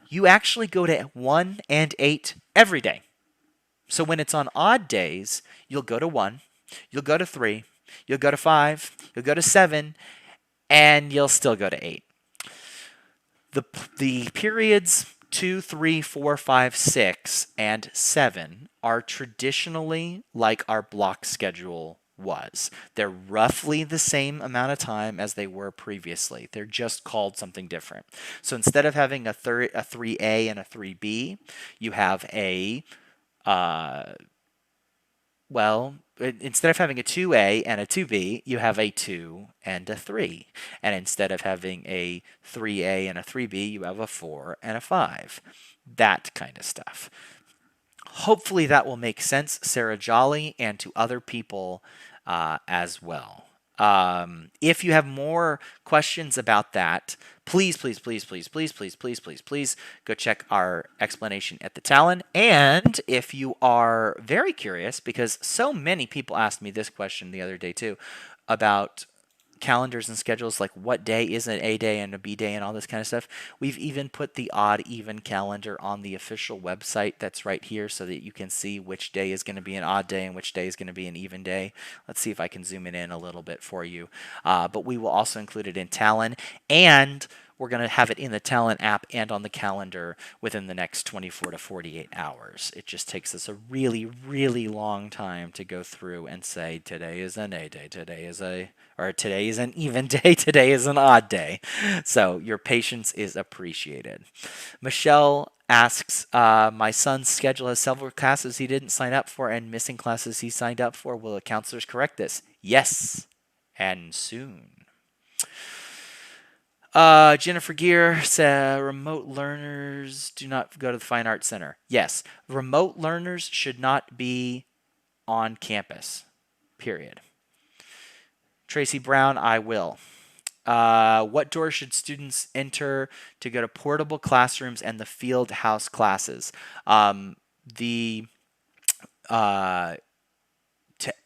You actually go to 1 and 8 every day. So when it's on odd days, you'll go to 1, you'll go to 3, you'll go to 5, you'll go to 7, and you'll still go to 8. The periods 2, 3, 4, 5, 6, and 7 are traditionally like our block schedule was. They're roughly the same amount of time as they were previously. They're just called something different. So instead of having a 3A and a 3B, you have instead of having a 2A and a 2B, you have a 2 and a 3. And instead of having a 3A and a 3B, you have a 4 and a 5. That kind of stuff. Hopefully that will make sense, Sarah Jolly, and to other people as well. If you have more questions about that, please go check our explanation at the Talon. And if you are very curious, because so many people asked me this question the other day too, about calendars and schedules, like what day is an A day and a B day and all this kind of stuff. We've even put the odd even calendar on the official website that's right here so that you can see which day is going to be an odd day and which day is going to be an even day. Let's see if I can zoom it in a little bit for you. But we will also include it in Talon, and we're going to have it in the Talon app and on the calendar within the next 24 to 48 hours. It just takes us a really, really long time to go through and say, today is an A day, today is an even day, today is an odd day. So your patience is appreciated. Michelle asks, my son's schedule has several classes he didn't sign up for and missing classes he signed up for. Will the counselors correct this? Yes, and soon. Jennifer Gear said, remote learners do not go to the Fine Arts Center. Yes, remote learners should not be on campus, period. Tracy Brown, I will. What door should students enter to go to portable classrooms and the field house classes? To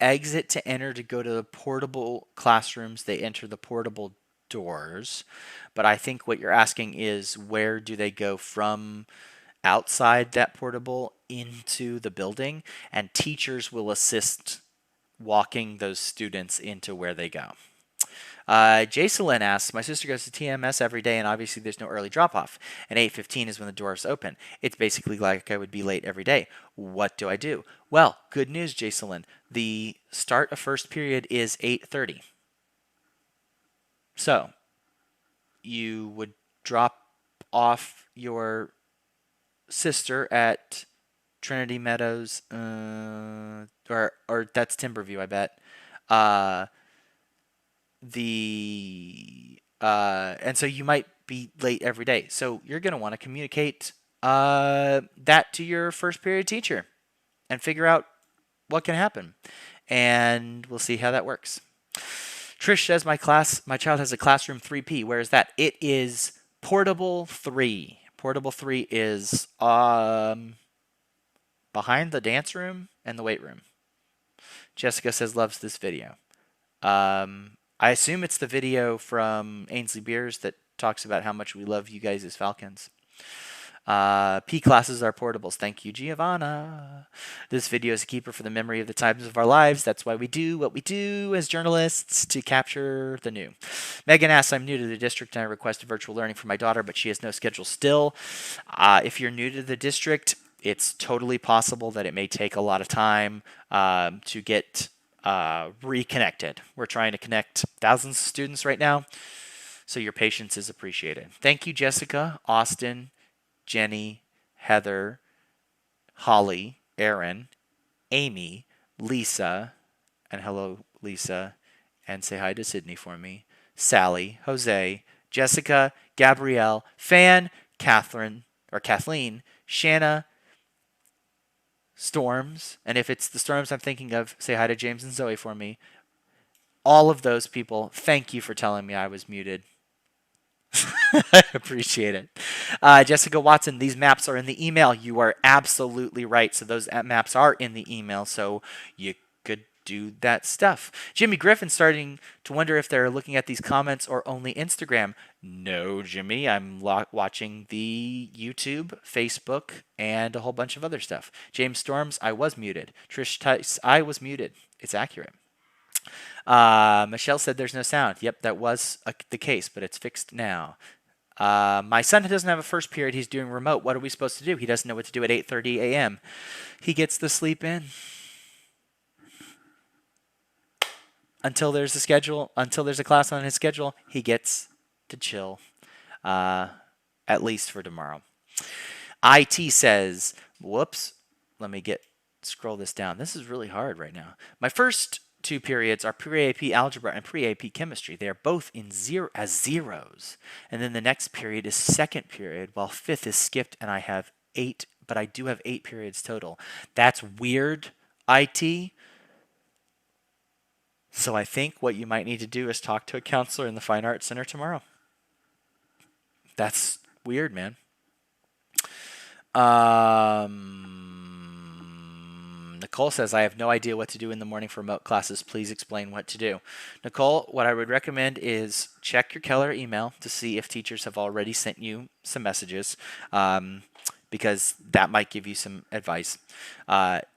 exit, to enter, to go to the portable classrooms, they enter the portable doors. But I think what you're asking is, where do they go from outside that portable into the building? And teachers will assist walking those students into where they go. Jacelyn asks, my sister goes to TMS every day and obviously there's no early drop-off. And 8:15 is when the doors open. It's basically like I would be late every day. What do I do? Well, good news, Jacelyn. The start of first period is 8:30. So you would drop off your sister at Trinity Meadows, or that's Timberview, I bet. And so you might be late every day. So you're going to want to communicate that to your first period teacher and figure out what can happen. And we'll see how that works. Trish says, my child has a classroom 3P. Where is that? It is Portable 3. Portable 3 is behind the dance room and the weight room. Jessica says, loves this video. I assume it's the video from Ainsley Beers that talks about how much we love you guys as Falcons. P classes are portables. Thank you, Giovanna. This video is a keeper for the memory of the times of our lives. That's why we do what we do as journalists, to capture the new. Megan asks, I'm new to the district and I requested virtual learning for my daughter, but she has no schedule still. If you're new to the district, it's totally possible that it may take a lot of time to get reconnected. We're trying to connect thousands of students right now, so your patience is appreciated. Thank you, Jessica, Austin, Jenny, Heather, Holly, Aaron, Amy, Lisa, and hello, Lisa, and say hi to Sydney for me, Sally, Jose, Jessica, Gabrielle, Fan, Kathleen, Shanna, Storms, and if it's the Storms I'm thinking of, say hi to James and Zoe for me. All of those people, thank you for telling me I was muted. I appreciate it. Jessica Watson, these maps are in the email. You are absolutely right. So those maps are in the email. So you could do that stuff. Jimmy Griffin starting to wonder if they're looking at these comments or only Instagram. No, Jimmy, I'm watching the YouTube, Facebook, and a whole bunch of other stuff. James Storms, I was muted. Trish Tice, I was muted. It's accurate. Michelle said there's no sound. Yep, that was the case, but it's fixed now. My son doesn't have a first period. He's doing remote. What are we supposed to do? He doesn't know what to do at 8:30 a.m. He gets the sleep in. Until there's a schedule, until there's a class on his schedule, he gets to chill, at least for tomorrow. IT says, whoops, let me scroll this down. This is really hard right now. My first two periods are pre-AP algebra and pre-AP chemistry. They are both in as zeros. And then the next period is second period, while fifth is skipped, and I have 8, but I do have 8 periods total. That's weird, IT. So I think what you might need to do is talk to a counselor in the Fine Arts Center tomorrow. That's weird, man. Nicole says, I have no idea what to do in the morning for remote classes. Please explain what to do. Nicole, what I would recommend is check your Keller email to see if teachers have already sent you some messages. Because that might give you some advice.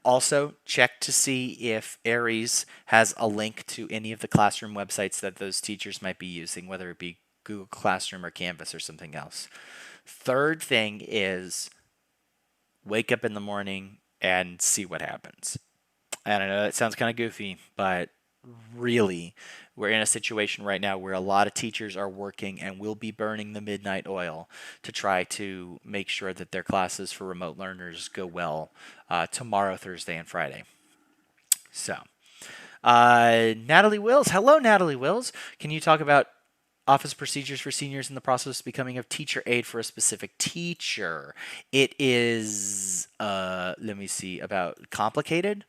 Also, check to see if Aries has a link to any of the classroom websites that those teachers might be using, whether it be Google Classroom or Canvas or something else. Third thing is wake up in the morning and see what happens. And I know that sounds kind of goofy, but really, we're in a situation right now where a lot of teachers are working and will be burning the midnight oil to try to make sure that their classes for remote learners go well tomorrow, Thursday, and Friday. So, Natalie Wills. Hello, Natalie Wills. Can you talk about office procedures for seniors in the process of becoming a teacher aide for a specific teacher? It is, let me see, about complicated.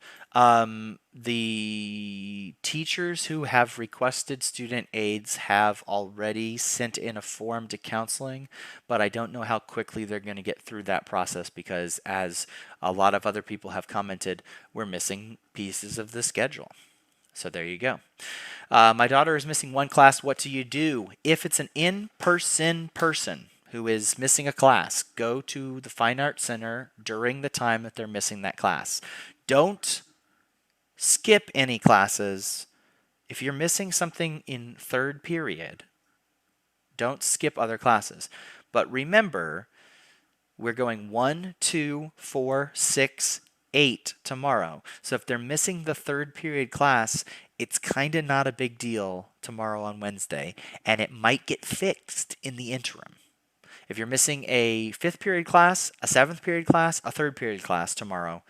The teachers who have requested student aides have already sent in a form to counseling, but I don't know how quickly they're going to get through that process because, as a lot of other people have commented, we're missing pieces of the schedule. So there you go. My daughter is missing one class. What do you do? If it's an in-person person who is missing a class, go to the Fine Arts Center during the time that they're missing that class. Don't skip any classes. If you're missing something in third period, don't skip other classes. But remember, we're going 1, 2, 4, 6, 8 tomorrow. So if they're missing the third period class, it's kind of not a big deal tomorrow on Wednesday, and it might get fixed in the interim. If you're missing a 5th period class, a 7th period class, a 3rd period class tomorrow,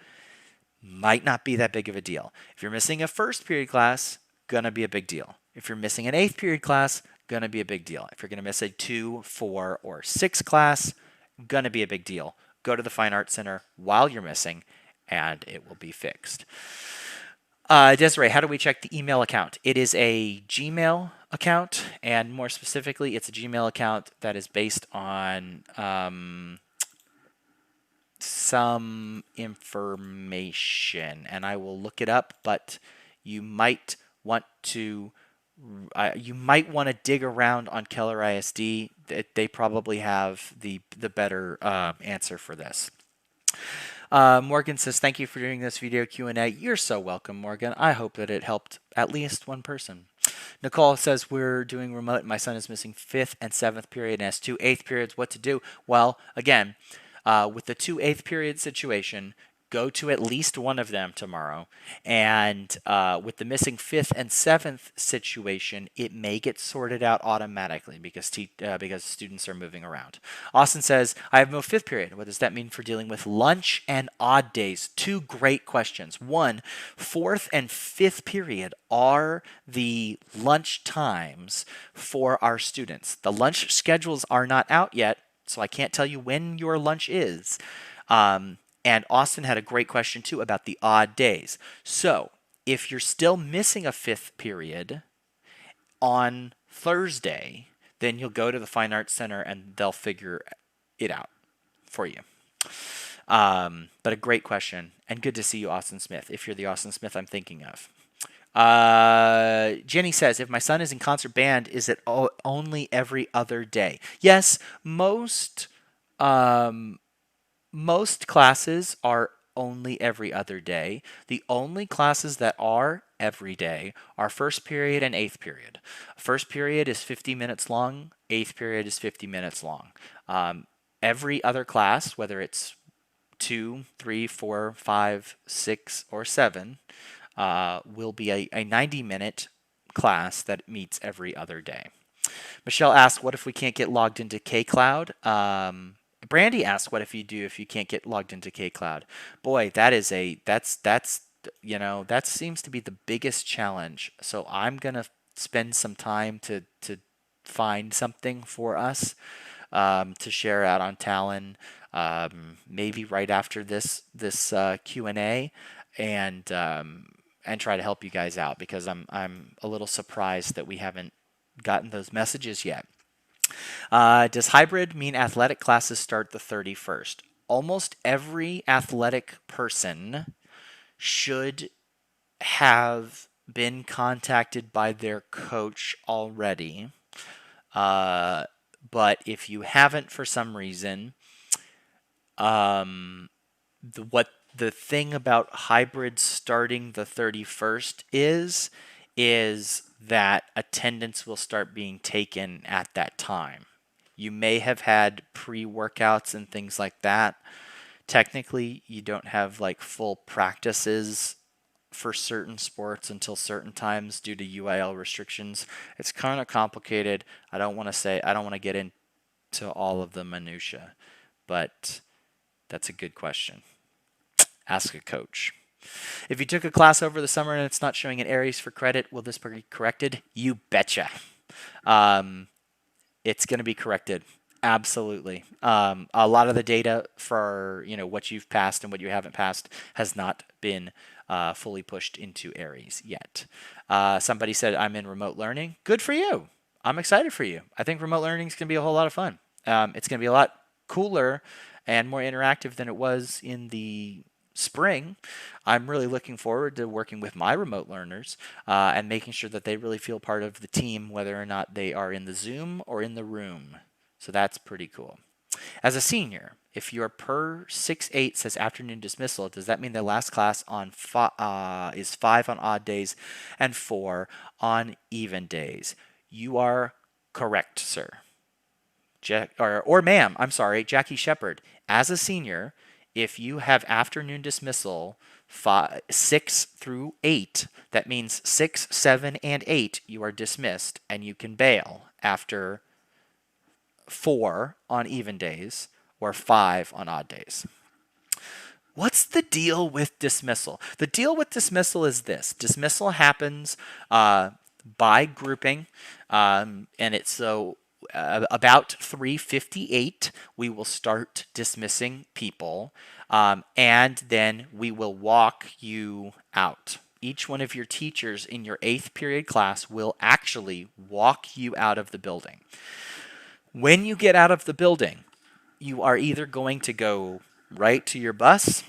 might not be that big of a deal. If you're missing a 1st period class, gonna be a big deal. If you're missing an 8th period class, gonna be a big deal. If you're gonna miss a 2, 4, or 6 class, gonna be a big deal. Go to the Fine Arts Center while you're missing, and it will be fixed. Desiree, how do we check the email account? It is a Gmail account, and more specifically, it's a Gmail account that is based on some information, and I will look it up, but you might want to dig around on Keller ISD. They probably have the better answer for this. Morgan says, thank you for doing this video Q&A. You're so welcome, Morgan. I hope that it helped at least one person. Nicole says, we're doing remote. My son is missing 5th and 7th period and has 2 8th periods. What to do? Well, again, with the 2 8th period situation, go to at least one of them tomorrow. And with the missing 5th and 7th situation, it may get sorted out automatically because students are moving around. Austin says, I have no 5th period. What does that mean for dealing with lunch and odd days? 2 great questions. 1, 4th and 5th period are the lunch times for our students. The lunch schedules are not out yet, so I can't tell you when your lunch is. And Austin had a great question, too, about the odd days. So if you're still missing a 5th period on Thursday, then you'll go to the Fine Arts Center and they'll figure it out for you. But a great question, and good to see you, Austin Smith, if you're the Austin Smith I'm thinking of. Jenny says, if my son is in concert band, is it only every other day? Yes, um, most classes are only every other day. The only classes that are every day are first period and eighth period. First period is 50 minutes long, eighth period is 50 minutes long. Every other class, whether it's 2, 3, 4, 5, 6, or 7, will be a 90-minute class that meets every other day. Michelle asks, what if we can't get logged into K-Cloud? Brandy asks, what if you can't get logged into K-Cloud? Boy, that seems to be the biggest challenge. So I'm gonna spend some time to find something for us to share out on Talon, maybe right after this Q&A, and try to help you guys out, because I'm a little surprised that we haven't gotten those messages yet. Does hybrid mean athletic classes start the 31st? Almost every athletic person should have been contacted by their coach already. But if you haven't for some reason, the thing about hybrid starting the 31st is that attendance will start being taken at that time. You may have had pre-workouts and things like that. Technically, you don't have like full practices for certain sports until certain times due to UIL restrictions. It's kind of complicated. I don't want to get into all of the minutia, but that's a good question. Ask a coach. If you took a class over the summer and it's not showing in Aries for credit, will this be corrected? You betcha. It's going to be corrected. Absolutely. A lot of the data for what you've passed and what you haven't passed has not been fully pushed into Aries yet. Somebody said, I'm in remote learning. Good for you. I'm excited for you. I think remote learning is going to be a whole lot of fun. It's going to be a lot cooler and more interactive than it was in the spring. I'm really looking forward to working with my remote learners and making sure that they really feel part of the team, whether or not they are in the Zoom or in the room. So that's pretty cool. As a senior, if your per 6-8 says afternoon dismissal, does that mean the last class is 5 on odd days and 4 on even days? You are correct, sir. Or ma'am, I'm sorry, Jackie Shepard. As a senior, if you have afternoon dismissal 6 through 8, that means 6, 7, and 8, you are dismissed and you can bail after 4 on even days or 5 on odd days. What's the deal with dismissal? The deal with dismissal is this. Dismissal happens by grouping, and it's so about 3:58 we will start dismissing people, and then we will walk you out. Each one of your teachers in your 8th period class will actually walk you out of the building. When you get out of the building, you are either going to go right to your bus,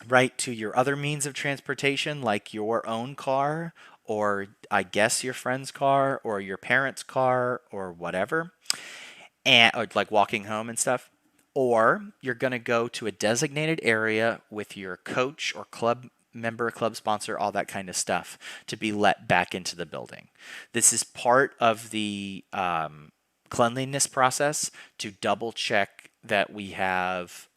right to your other means of transportation, like your own car, or I guess your friend's car, or your parents' car, or whatever, or like walking home and stuff. Or you're going to go to a designated area with your coach or club member, club sponsor, all that kind of stuff to be let back into the building. This is part of the cleanliness process to double check that we have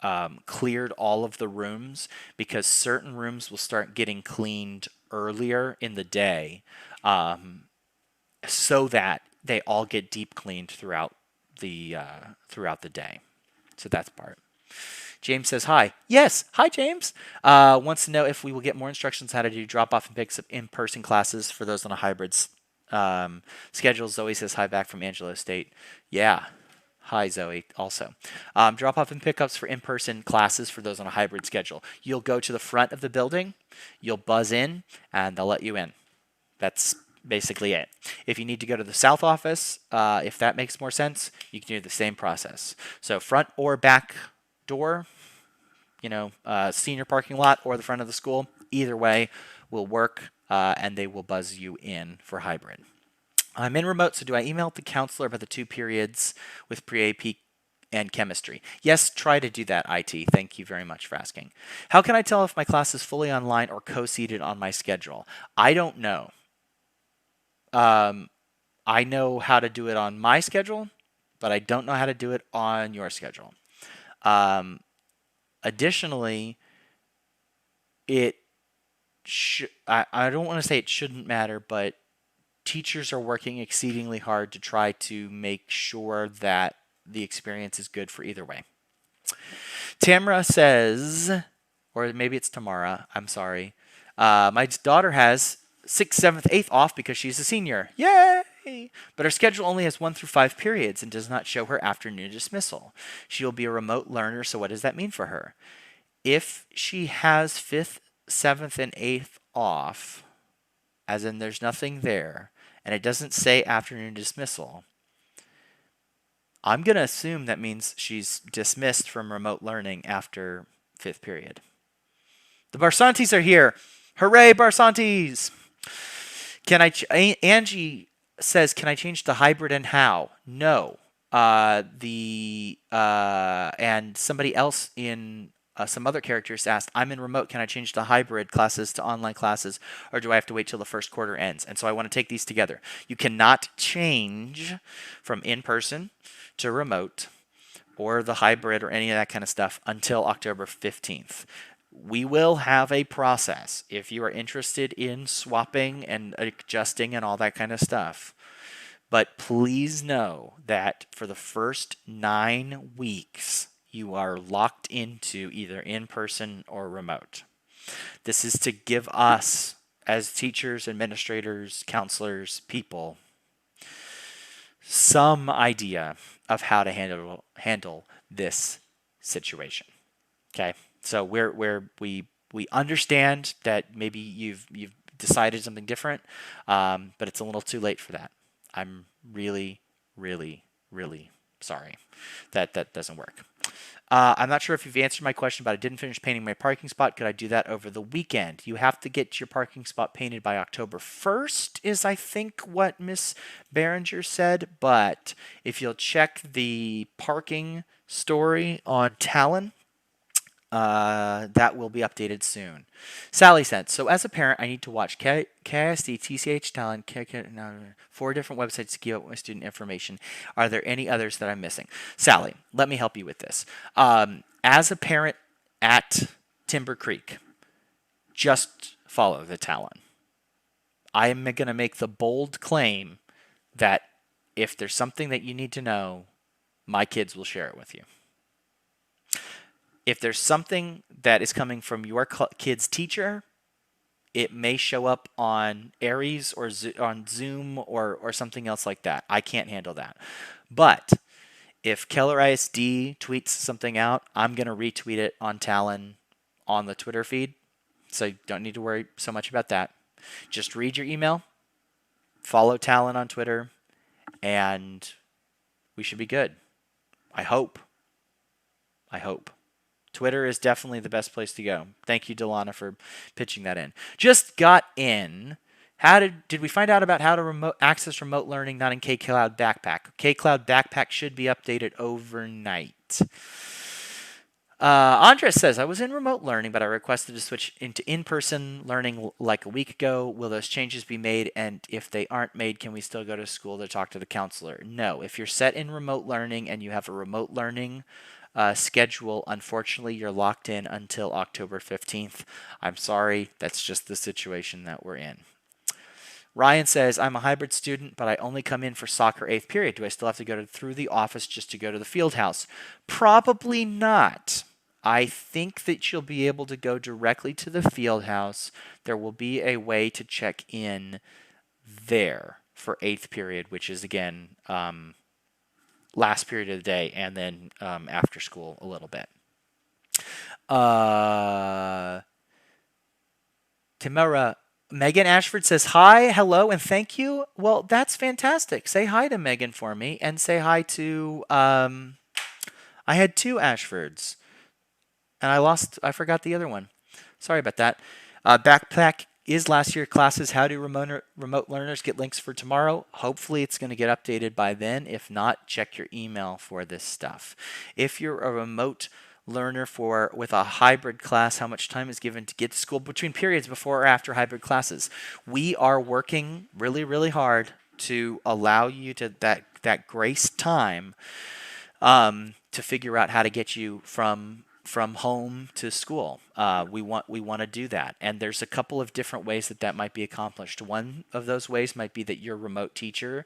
cleared all of the rooms, because certain rooms will start getting cleaned earlier in the day so that they all get deep cleaned throughout the day. So that's part. James says hi. Yes, hi James. Wants to know if we will get more instructions how to do drop-off and picks up in-person classes for those on a hybrid schedule. Zoe says hi back from Angelo State. Yeah. Hi, Zoe, also. Drop-off and pickups for in-person classes for those on a hybrid schedule. You'll go to the front of the building, you'll buzz in, and they'll let you in. That's basically it. If you need to go to the south office, if that makes more sense, you can do the same process. So front or back door, senior parking lot or the front of the school, either way will work. and they will buzz you in for hybrid. I'm in remote, so do I email the counselor about the 2 periods with pre-AP and chemistry? Yes, try to do that, IT. Thank you very much for asking. How can I tell if my class is fully online or co-seated on my schedule? I don't know. I know how to do it on my schedule, but I don't know how to do it on your schedule. Additionally, I don't want to say it shouldn't matter, but teachers are working exceedingly hard to try to make sure that the experience is good for either way. Tamara says, or maybe it's Tamara, I'm sorry. My daughter has 6th, 7th, 8th off because she's a senior. Yay! But her schedule only has 1 through 5 periods and does not show her afternoon dismissal. She will be a remote learner, so what does that mean for her? If she has 5th, 7th, and 8th off, as in there's nothing there, and it doesn't say afternoon dismissal, I'm going to assume that means she's dismissed from remote learning after 5th period. The Barsantes are here. Hooray, Barsantes! Angie says, can I change to hybrid and how? No. And somebody else in some other characters asked, I'm in remote, can I change to hybrid classes to online classes, or do I have to wait till the first quarter ends? And so I want to take these together. You cannot change from in-person to remote or the hybrid or any of that kind of stuff until October 15th. We will have a process if you are interested in swapping and adjusting and all that kind of stuff. But please know that for the first 9 weeks, you are locked into either in-person or remote. This is to give us, as teachers, administrators, counselors, people, some idea of how to handle this situation. Okay, so we understand that maybe you've decided something different, but it's a little too late for that. I'm really, really, really sorry that that doesn't work. I'm not sure if you've answered my question, but I didn't finish painting my parking spot. Could I do that over the weekend? You have to get your parking spot painted by October 1st, is I think what Miss Behringer said. But if you'll check the parking story on Talon, that will be updated soon. Sally said, so as a parent, I need to watch KISD, TCH Talon, 4 different websites to keep up with my student information. Are there any others that I'm missing? Sally, let me help you with this. As a parent at Timber Creek, just follow the Talon. I am going to make the bold claim that if there's something that you need to know, my kids will share it with you. If there's something that is coming from your kid's teacher, it may show up on Aries or on Zoom or something else like that. I can't handle that. But if Keller ISD tweets something out, I'm going to retweet it on Talon on the Twitter feed. So you don't need to worry so much about that. Just read your email, follow Talon on Twitter, and we should be good. I hope. Twitter is definitely the best place to go. Thank you, Delana, for pitching that in. Just got in. Did we find out about how to access remote learning not in K-Cloud Backpack? K-Cloud Backpack should be updated overnight. Andres says, I was in remote learning, but I requested to switch into in-person learning like a week ago. Will those changes be made? And if they aren't made, can we still go to school to talk to the counselor? No. If you're set in remote learning and you have a remote learning schedule, unfortunately, you're locked in until October 15th. I'm sorry. That's just the situation that we're in. Ryan says, I'm a hybrid student, but I only come in for soccer 8th period. Do I still have to go through the office just to go to the field house? Probably not. I think that you'll be able to go directly to the field house. There will be a way to check in there for 8th period, which is, again, last period of the day, and then after school a little bit. Tamara, Megan Ashford says, hi, hello, and thank you. Well, that's fantastic. Say hi to Megan for me, and say hi to, I had 2 Ashfords, and I forgot the other one. Sorry about that. Backpack is last year's classes? How do remote learners get links for tomorrow? Hopefully it's going to get updated by then. If not, check your email for this stuff. If you're a remote learner with a hybrid class, how much time is given to get to school between periods before or after hybrid classes? We are working really, really hard to allow you to that grace time to figure out how to get you from home to school. We want to do that, and there's a couple of different ways that might be accomplished. One of those ways might be that your remote teacher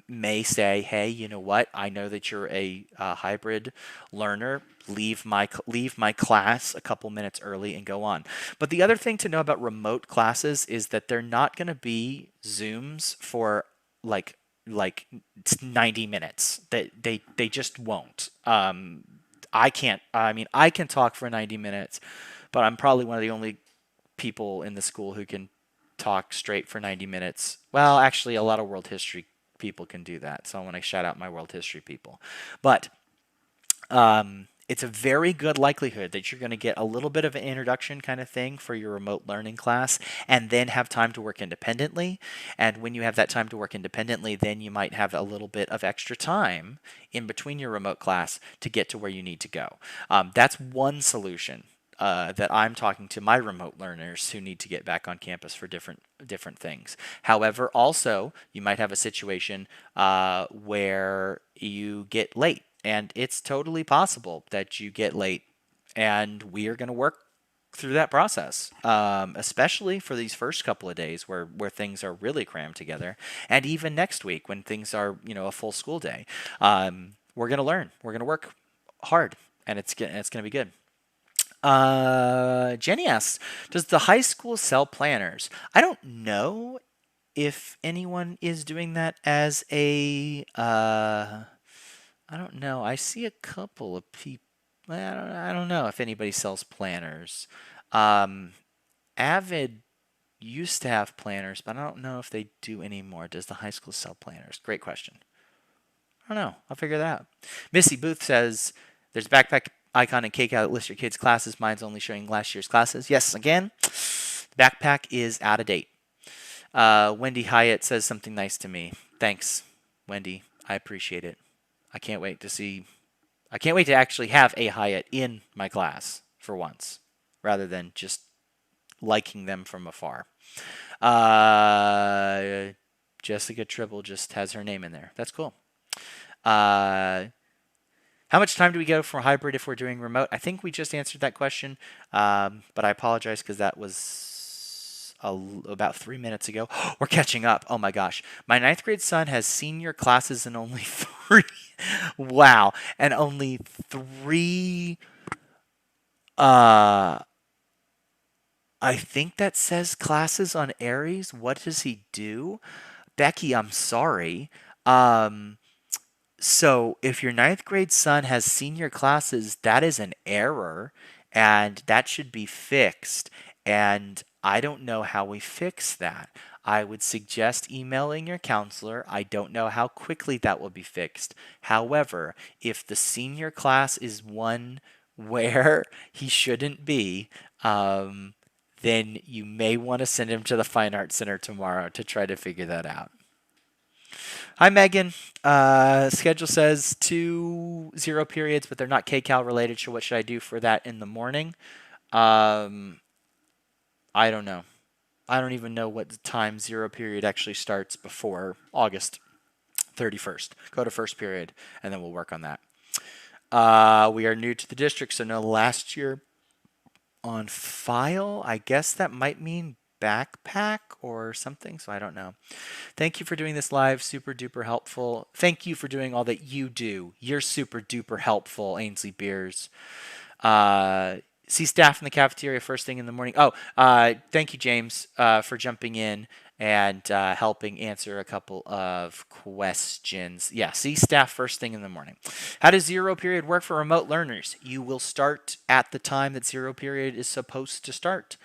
may say, "Hey, you know what? I know that you're a hybrid learner. Leave my class a couple minutes early and go on." But the other thing to know about remote classes is that they're not going to be Zooms for like 90 minutes. They just won't. I can talk for 90 minutes, but I'm probably one of the only people in the school who can talk straight for 90 minutes. Well, actually, a lot of world history people can do that, so I want to shout out my world history people. But it's a very good likelihood that you're going to get a little bit of an introduction kind of thing for your remote learning class, and then have time to work independently. And when you have that time to work independently, then you might have a little bit of extra time in between your remote class to get to where you need to go. That's one solution that I'm talking to my remote learners who need to get back on campus for different things. However, also you might have a situation where you get late. And it's totally possible that you get late, and we are going to work through that process, especially for these first couple of days where things are really crammed together, and even next week when things are a full school day. We're going to learn. We're going to work hard, and it's going to be good. Jenny asks, does the high school sell planners? I don't know if anyone is doing that as a I don't know. I see a couple of people. I don't know if anybody sells planners. Avid used to have planners, but I don't know if they do anymore. Does the high school sell planners? Great question. I don't know. I'll figure that out. Missy Booth says, there's a backpack icon in KCal that lists your kids' classes. Mine's only showing last year's classes. Yes, again, backpack is out of date. Wendy Hyatt says something nice to me. Thanks, Wendy. I appreciate it. I can't wait to actually have a Hyatt in my class for once, rather than just liking them from afar. Jessica Tribble just has her name in there. That's cool. How much time do we go for hybrid if we're doing remote? I think we just answered that question, but I apologize because that was about 3 minutes ago. We're catching up. Oh my gosh. My 9th grade son has senior classes in only 3. Wow. And only 3. I think that says classes on Aries. What does he do? Becky, I'm sorry. So if your 9th grade son has senior classes, that is an error, and that should be fixed. And I don't know how we fix that. I would suggest emailing your counselor. I don't know how quickly that will be fixed. However, if the senior class is one where he shouldn't be, then you may want to send him to the Fine Arts Center tomorrow to try to figure that out. Hi, Megan. Schedule says 2 0 periods, but they're not KCal related. So what should I do for that in the morning? I don't know. I don't even know what time 0 period actually starts before August 31st. Go to first period, and then we'll work on that. We are new to the district, so no last year on file. I guess that might mean backpack or something, so I don't know. Thank you for doing this live. Super duper helpful. Thank you for doing all that you do. You're super duper helpful, Ainsley Beers. See staff in the cafeteria first thing in the morning. Oh, thank you, James, for jumping in and helping answer a couple of questions. Yeah, see staff first thing in the morning. How does 0 period work for remote learners? You will start at the time that 0 period is supposed to start.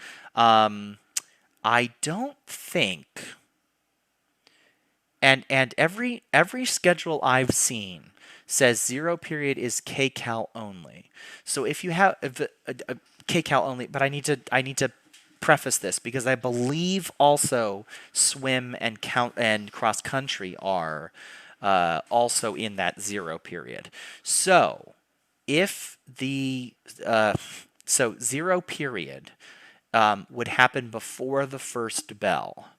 I don't think, and every schedule I've seen says 0 period is KCal only. So if you have KCal only, but I need to preface this because I believe also swim and cross country are also in that 0 period. So if the 0 period would happen before the first bell,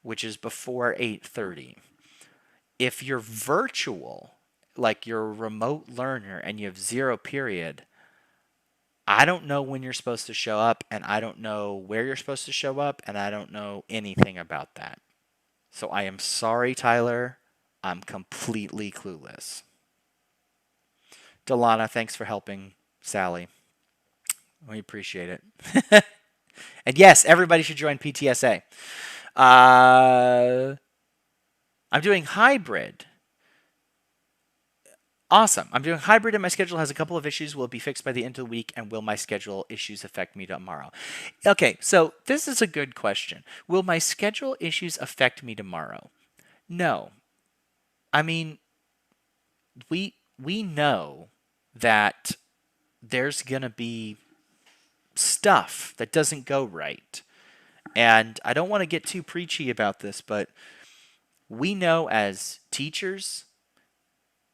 which is before 8:30. If you're virtual, like you're a remote learner and you have 0 period, I don't know when you're supposed to show up, and I don't know where you're supposed to show up, and I don't know anything about that. So I am sorry, Tyler. I'm completely clueless. Delana, thanks for helping Sally. We appreciate it. And yes, everybody should join PTSA. I'm doing hybrid. Awesome. I'm doing hybrid and my schedule has a couple of issues. Will it be fixed by the end of the week? And will my schedule issues affect me tomorrow? Okay, so this is a good question. Will my schedule issues affect me tomorrow? No. I mean, we know that there's going to be stuff that doesn't go right. And I don't want to get too preachy about this, but we know as teachers,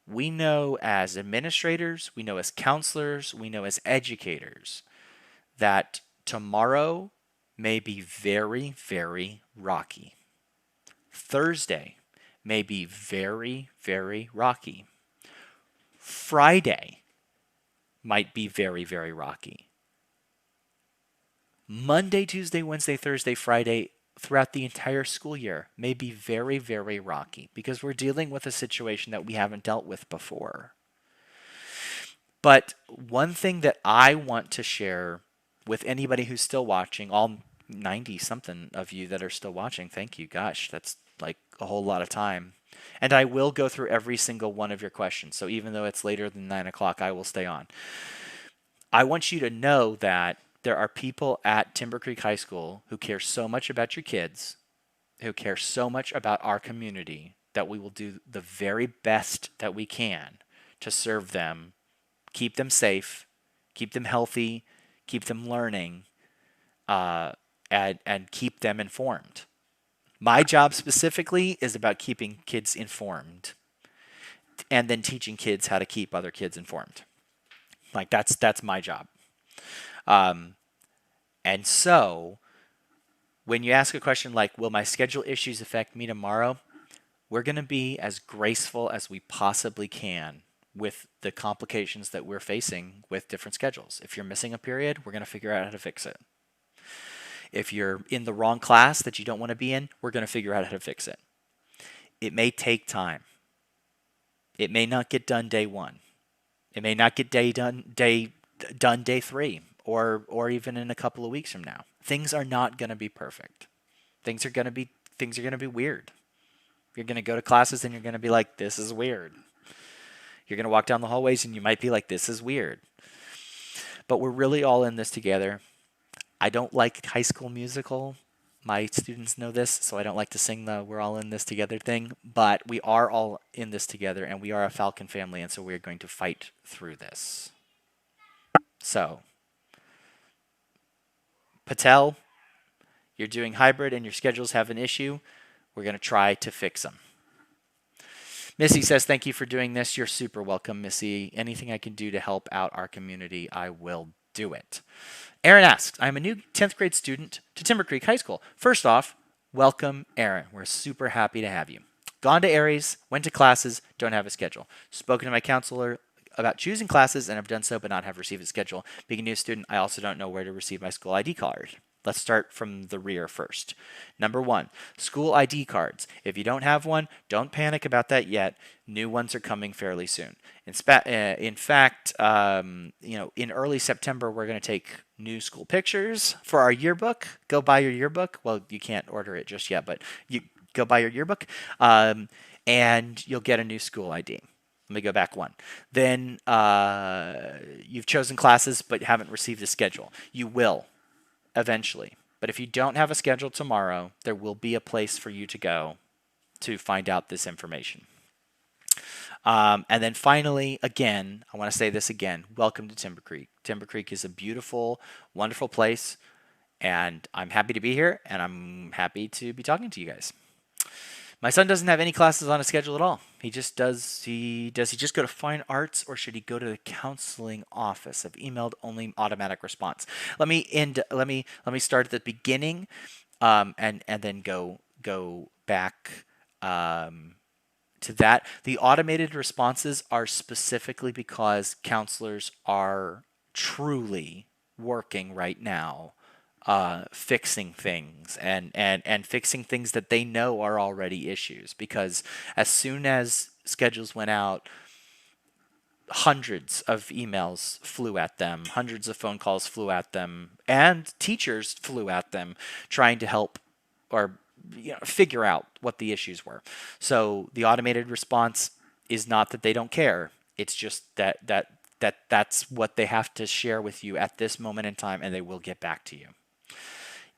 we know as administrators, we know as counselors, we know as educators that tomorrow may be very, very rocky. Thursday may be very, very rocky. Friday might be very, very rocky. Monday, Tuesday, Wednesday, Thursday, Friday, throughout the entire school year may be very, very rocky because we're dealing with a situation that we haven't dealt with before. But one thing that I want to share with anybody who's still watching, all 90 something of you that are still watching, thank you. Gosh, that's like a whole lot of time. And I will go through every single one of your questions. So even though it's later than 9 o'clock, I will stay on. I want you to know that there are people at Timber Creek High School who care so much about your kids, who care so much about our community, that we will do the very best that we can to serve them, keep them safe, keep them healthy, keep them learning, and keep them informed. My job specifically is about keeping kids informed and then teaching kids how to keep other kids informed. Like that's my job. And so when you ask a question like, will my schedule issues affect me tomorrow? We're going to be as graceful as we possibly can with the complications that we're facing with different schedules. If you're missing a period, we're going to figure out how to fix it. If you're in the wrong class that you don't want to be in, we're going to figure out how to fix it. It may take time. It may not get done day 1. It may not get done day 3 or even in a couple of weeks from now. Things are not going to be perfect. Things are going to be weird. You're going to go to classes and you're going to be like, this is weird. You're going to walk down the hallways and you might be like, this is weird. But we're really all in this together. I don't like High School Musical. My students know this, so I don't like to sing the we're all in this together thing, but we are all in this together and we are a Falcon family, and so we're going to fight through this. So, Patel, you're doing hybrid and your schedules have an issue. We're going to try to fix them. Missy says, thank you for doing this. You're super welcome, Missy. Anything I can do to help out our community, I will do it. Aaron asks, I'm a new 10th grade student to Timber Creek High School. First off, welcome, Aaron. We're super happy to have you. Gone to Aries, went to classes, don't have a schedule. Spoken to my counselor about choosing classes and have done so but not have received a schedule. Being a new student, I also don't know where to receive my school ID card. Let's start from the rear first. Number 1, school ID cards. If you don't have one, don't panic about that yet. New ones are coming fairly soon. In fact, in early September, we're going to take new school pictures for our yearbook. Go buy your yearbook. Well, you can't order it just yet, but you go buy your yearbook, and you'll get a new school ID. Let me go back one. Then you've chosen classes but haven't received a schedule. You will eventually. But if you don't have a schedule tomorrow, there will be a place for you to go to find out this information. And then finally, again, I want to say this again. Welcome to Timber Creek. Timber Creek is a beautiful, wonderful place. And I'm happy to be here, and I'm happy to be talking to you guys. My son doesn't have any classes on a schedule at all. He just does he just go to fine arts, or should he go to the counseling office? I've emailed only automatic response. Let me start at the beginning, and then go back to that. The automated responses are specifically because counselors are truly working right now, fixing things, and fixing things that they know are already issues. Because as soon as schedules went out, hundreds of emails flew at them, hundreds of phone calls flew at them, and teachers flew at them trying to help or figure out what the issues were. So the automated response is not that they don't care. It's just that's what they have to share with you at this moment in time, and they will get back to you.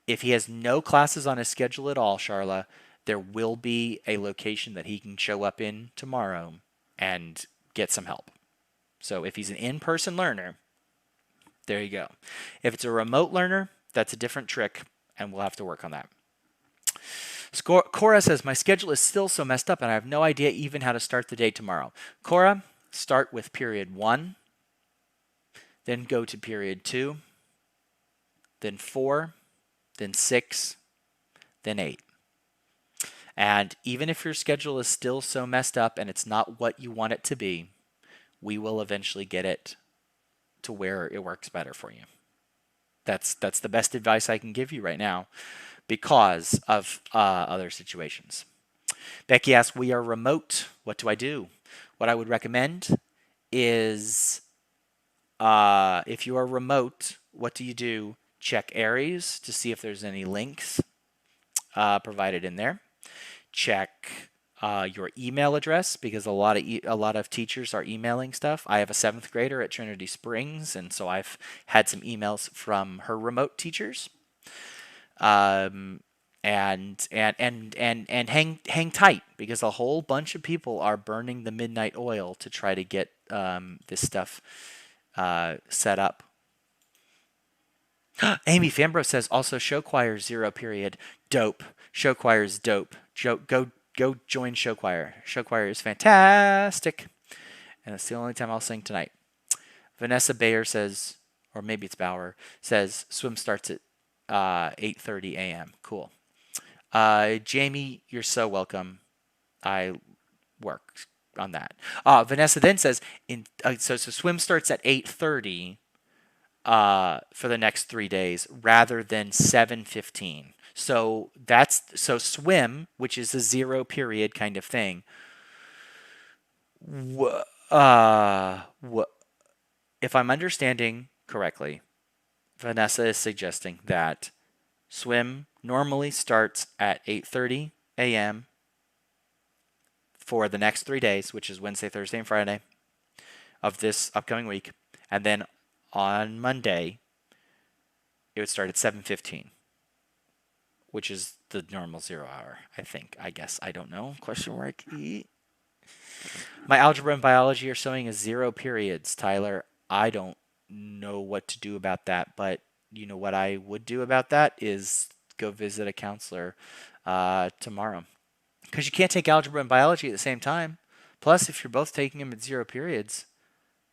If he has no classes on his schedule at all, Charla, there will be a location that he can show up in tomorrow and get some help. So if he's an in-person learner, there you go. If it's a remote learner, that's a different trick, and we'll have to work on that. Cora says, my schedule is still so messed up, and I have no idea even how to start the day tomorrow. Cora, start with period 1, then go to period 2, then 4, then 6, then 8. And even if your schedule is still so messed up and it's not what you want it to be, we will eventually get it to where it works better for you. That's the best advice I can give you right now because of other situations. Becky asks, we are remote. What do I do? What I would recommend is if you are remote, what do you do? Check Aries to see if there's any links provided in there. Check your email address, because a lot of teachers are emailing stuff. I have a 7th grader at Trinity Springs, and so I've had some emails from her remote teachers. And hang tight, because a whole bunch of people are burning the midnight oil to try to get this stuff set up. Amy Fambro says also show choir 0 period. Dope. Show choir is dope. Go join show choir. Show choir is fantastic. And it's the only time I'll sing tonight. Vanessa Bayer says, or maybe it's Bauer, says swim starts at 8:30 a.m. Cool. Jamie, you're so welcome. I work on that. Vanessa then says, so swim starts at 8:30 for the next 3 days rather than 7:15. So swim, which is a 0 period kind of thing. If I'm understanding correctly, Vanessa is suggesting that swim normally starts at 8:30 a.m. for the next 3 days, which is Wednesday, Thursday, and Friday of this upcoming week. And then on Monday, it would start at 7:15, which is the normal 0 hour, I guess. I don't know. Question mark. My algebra and biology are showing as 0 periods, Tyler. I don't know what to do about that, but you know what I would do about that is go visit a counselor tomorrow, because you can't take algebra and biology at the same time. Plus, if you're both taking them at 0 periods,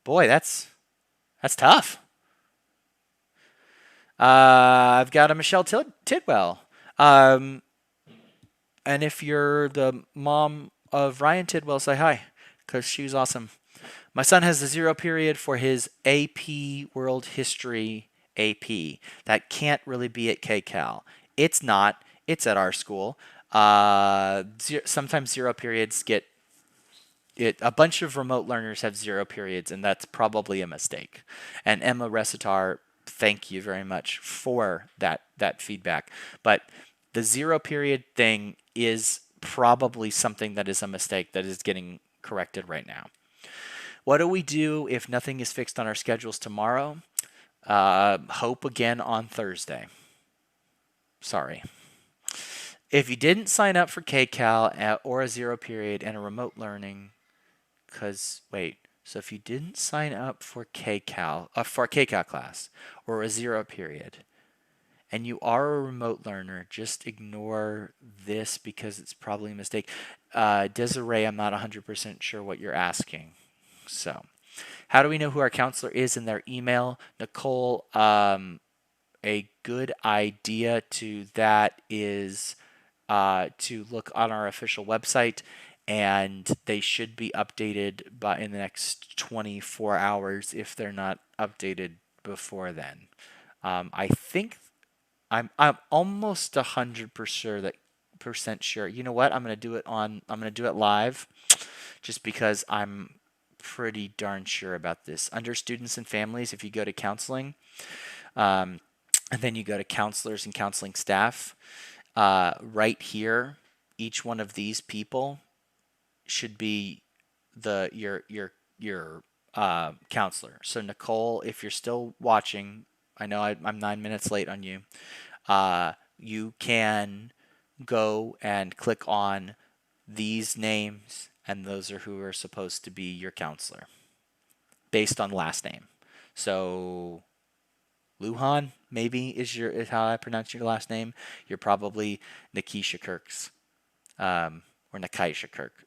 boy, that's tough. I've got a Michelle Tidwell. And if you're the mom of Ryan Tidwell, say hi, because she's awesome. My son has a 0 period for his AP World History AP. That can't really be at KCAL. It's not. It's at our school. Sometimes 0 periods get it. A bunch of remote learners have 0 periods, and that's probably a mistake. And Emma Recitar, thank you very much for that feedback. But the 0 period thing is probably something that is a mistake that is getting corrected right now. What do we do if nothing is fixed on our schedules tomorrow? Hope again on Thursday. Sorry. If you didn't sign up for KCAL or a 0 period and a remote learning, so if you didn't sign up for KCAL, for a KCAL class or a 0 period, and you are a remote learner, just ignore this because it's probably a mistake. Desiree, I'm not 100% sure what you're asking. So, how do we know who our counselor is in their email? Nicole, a good idea to that is to look on our official website, and they should be updated by in the next 24 hours if they're not updated before then. I think I'm almost 100% sure. You know what? I'm gonna do it live, just because I'm pretty darn sure about this. Under students and families, if you go to counseling, um, and then you go to counselors and counseling staff, right here, each one of these people should be your counselor. So Nicole, if you're still watching, I know I'm 9 minutes late on you. You can go and click on these names, and those are who are supposed to be your counselor based on last name. So Luhan maybe is how I pronounce your last name. You're probably Nikisha Kirks, or Nikisha Kirk.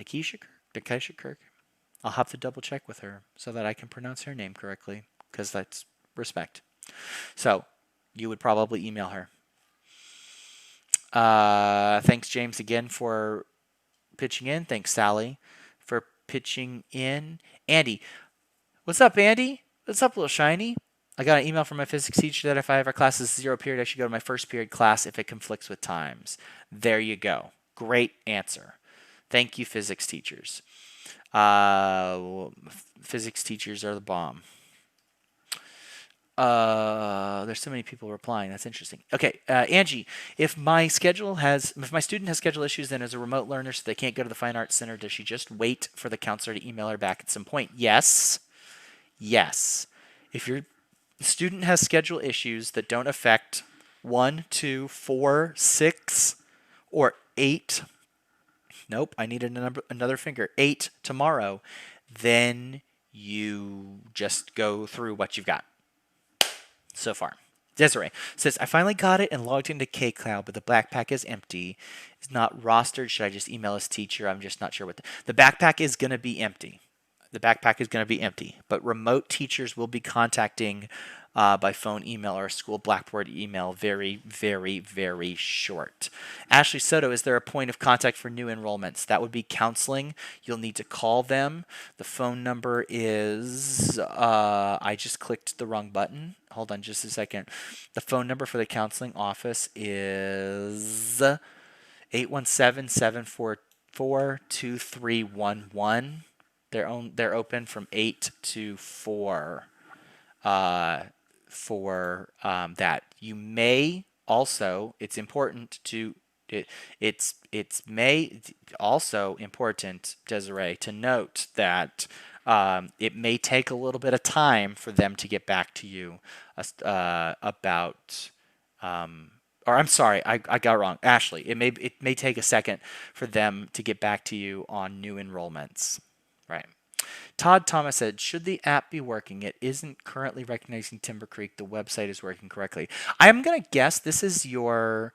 Nikisha Kirk? Nikisha Kirk? I'll have to double check with her so that I can pronounce her name correctly, because that's respect. So you would probably email her. Thanks, James, again for pitching in. Thanks, Sally, for pitching in. Andy, what's up, Andy? What's up, little shiny? I got an email from my physics teacher that if I have our class is 0 period, I should go to my first period class if it conflicts with times. There you go. Great answer. Thank you, physics teachers. Physics teachers are the bomb. There's so many people replying. That's interesting. Okay, Angie, if my student has schedule issues and is a remote learner so they can't go to the Fine Arts Center, does she just wait for the counselor to email her back at some point? Yes. Yes. If your student has schedule issues that don't affect 1, 2, 4, 6, or 8, nope, I need another finger, 8 tomorrow, then you just go through what you've got so far. Desiree says, I finally got it and logged into KCloud, but the backpack is empty. It's not rostered. Should I just email his teacher? I'm just not sure what the backpack is going to be empty. The backpack is going to be empty, but remote teachers will be contacting by phone, email, or school Blackboard email very, very, very short. Ashley Soto, is there a point of contact for new enrollments? That would be counseling. You'll need to call them. The phone number is, I just clicked the wrong button. Hold on just a second. The phone number for the counseling office is 817-744-2311. They're open from 8 to 4 for that. You may also, it's important to it's may also important, Desiree, to note that it may take a little bit of time for them to get back to you about or I'm sorry, I got it wrong. Ashley, it may take a second for them to get back to you on new enrollments. Right. Todd Thomas said, should the app be working? It isn't currently recognizing Timber Creek. The website is working correctly. I'm going to guess this is your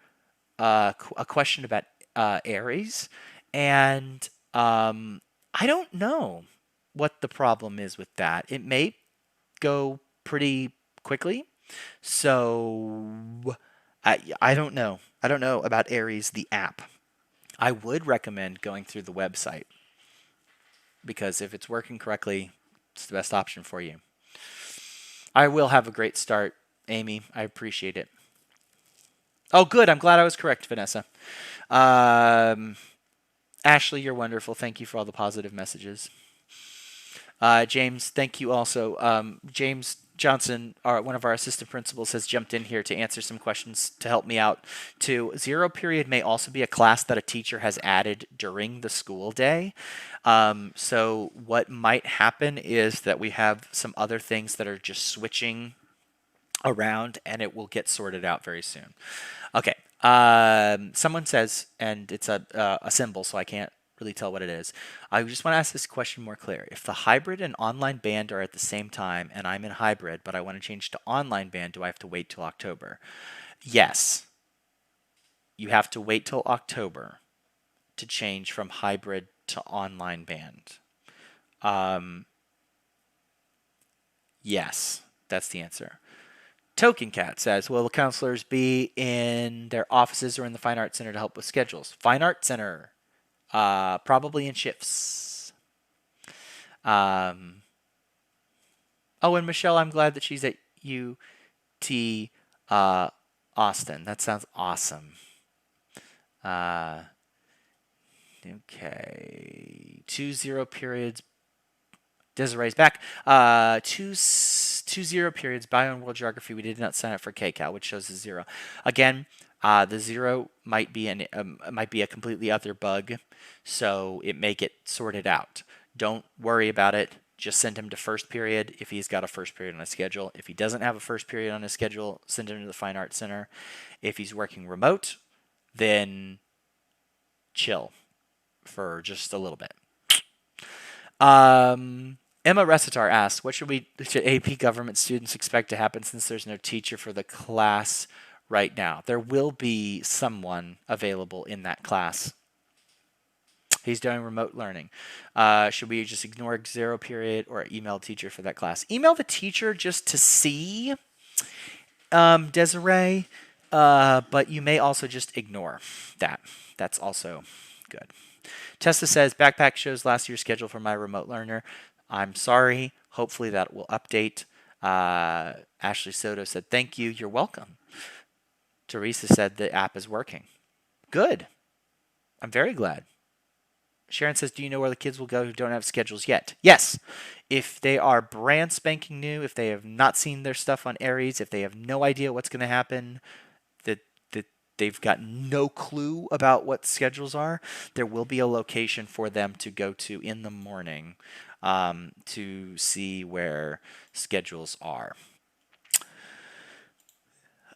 a question about Aries. And I don't know what the problem is with that. It may go pretty quickly. So I don't know. I don't know about Aries, the app. I would recommend going through the website, because if it's working correctly, it's the best option for you. I will have a great start, Amy. I appreciate it. Oh, good. I'm glad I was correct, Vanessa. Ashley, you're wonderful. Thank you for all the positive messages. James, thank you also. James Johnson, one of our assistant principals, has jumped in here to answer some questions to help me out too. 0 period may also be a class that a teacher has added during the school day. So what might happen is that we have some other things that are just switching around, and it will get sorted out very soon. Okay. Someone says, and it's a symbol, so I can't really tell what it is. I just want to ask this question more clear. If the hybrid and online band are at the same time and I'm in hybrid, but I want to change to online band, do I have to wait till October? Yes. You have to wait till October to change from hybrid to online band. Yes, that's the answer. Token Cat says, will the counselors be in their offices or in the Fine Arts Center to help with schedules? Fine Arts Center, probably in shifts. Oh, and Michelle, I'm glad that she's at UT Austin. That sounds awesome. Okay. 2-0 periods. Desiree's back. 2-0 periods. Bio and World Geography. We did not sign up for KCAL, which shows a 0. Again, the 0 might be a completely other bug, so it may get sorted out. Don't worry about it. Just send him to first period if he's got a first period on his schedule. If he doesn't have a first period on his schedule, send him to the Fine Arts Center. If he's working remote, then chill for just a little bit. Emma Recitar asks, what should AP government students expect to happen since there's no teacher for the class right now? There will be someone available in that class. He's doing remote learning. Should we just ignore 0 period or email teacher for that class? Email the teacher just to see, Desiree, but you may also just ignore that. That's also good. Tessa says, backpack shows last year's schedule for my remote learner. I'm sorry. Hopefully that will update. Ashley Soto said, thank you. You're welcome. Teresa said the app is working. Good. I'm very glad. Sharon says, do you know where the kids will go who don't have schedules yet? Yes. If they are brand spanking new, if they have not seen their stuff on Aries, if they have no idea what's going to happen, that they've got no clue about what schedules are, there will be a location for them to go to in the morning to see where schedules are.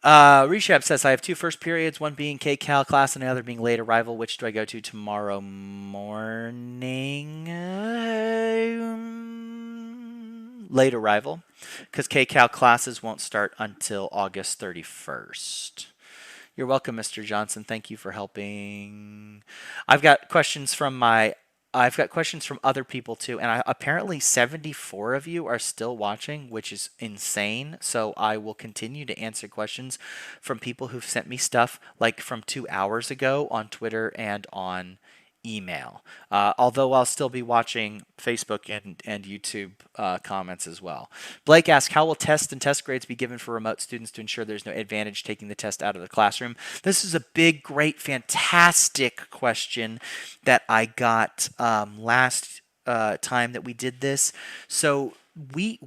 Reshab says, I have 2 first periods, one being K-Cal class and the other being late arrival. Which do I go to tomorrow morning? Late arrival, because K-Cal classes won't start until August 31st. You're welcome, Mr. Johnson. Thank you for helping. I've got questions from other people too, and apparently 74 of you are still watching, which is insane. So I will continue to answer questions from people who've sent me stuff like from 2 hours ago on Twitter and on email. Although I'll still be watching Facebook and YouTube comments as well. Blake asks, how will tests and test grades be given for remote students to ensure there's no advantage taking the test out of the classroom? This is a big, great, fantastic question that I got last time that we did this. So we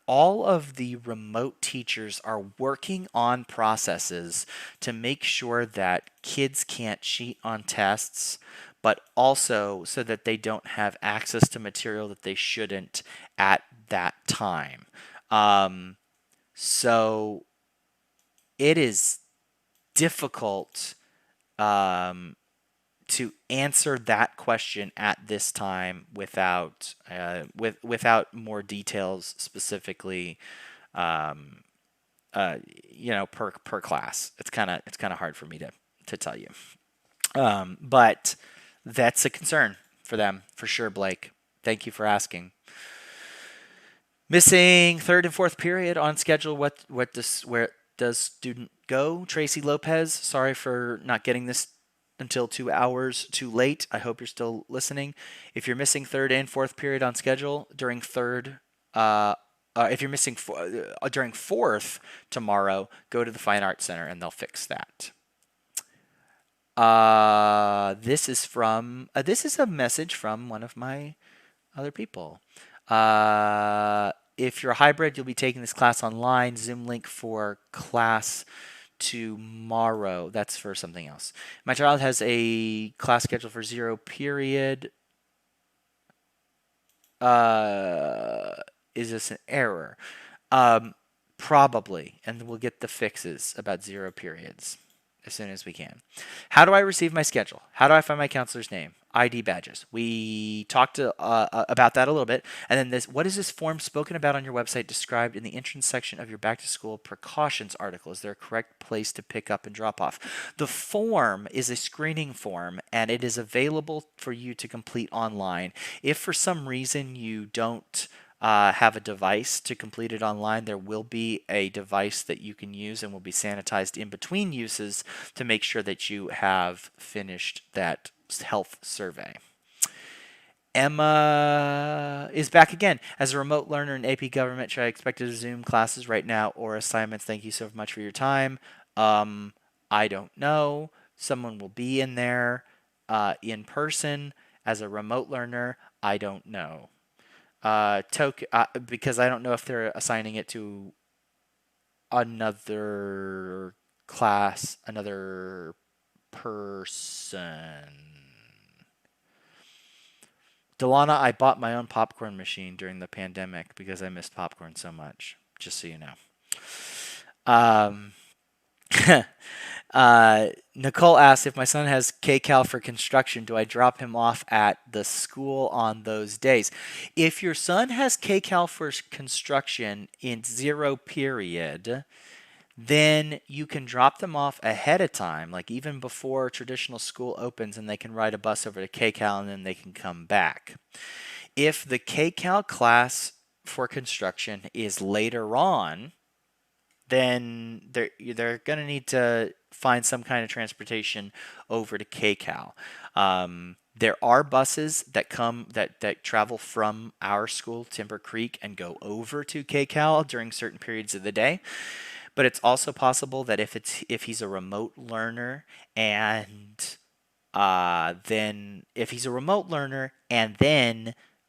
all of the remote teachers are working on processes to make sure that kids can't cheat on tests, but also so that they don't have access to material that they shouldn't at that time. So it is difficult to answer that question at this time without without more details specifically, per class. It's kind of hard for me to tell you, but that's a concern for them for sure. Blake, thank you for asking. Missing 3rd and 4th period on schedule. Where does student go? Tracy Lopez. Sorry for not getting this until 2 hours too late. I hope you're still listening. If you're missing 3rd and 4th period on schedule during 3rd, if you're missing during 4th tomorrow, go to the Fine Arts Center and they'll fix that. This is a message from one of my other people. If you're a hybrid, you'll be taking this class online. Zoom link for class tomorrow. That's for something else. My child has a class scheduled for 0 period. Is this an error? Probably, and we'll get the fixes about 0 periods as soon as we can. How do I receive my schedule? How do I find my counselor's name? ID badges. We talked about that a little bit. And then this, what is this form spoken about on your website described in the entrance section of your back to school precautions article? Is there a correct place to pick up and drop off? The form is a screening form and it is available for you to complete online. If for some reason you don't have a device to complete it online, there will be a device that you can use and will be sanitized in between uses to make sure that you have finished that health survey. Emma is back again. As a remote learner in AP Government, should I expect to Zoom classes right now or assignments? Thank you so much for your time. I don't know. Someone will be in there in person. As a remote learner, I don't know. Because I don't know if they're assigning it to another class, another person. Delana, I bought my own popcorn machine during the pandemic because I missed popcorn so much. Just so you know. Nicole asks, if my son has KCAL for construction, do I drop him off at the school on those days? If your son has KCAL for construction in 0 period, then you can drop them off ahead of time, like even before traditional school opens, and they can ride a bus over to KCAL and then they can come back. If the KCAL class for construction is later on, then they're going to need to find some kind of transportation over to KCAL. There are buses that travel from our school, Timber Creek, and go over to KCAL during certain periods of the day. But it's also possible that if he's a remote learner and then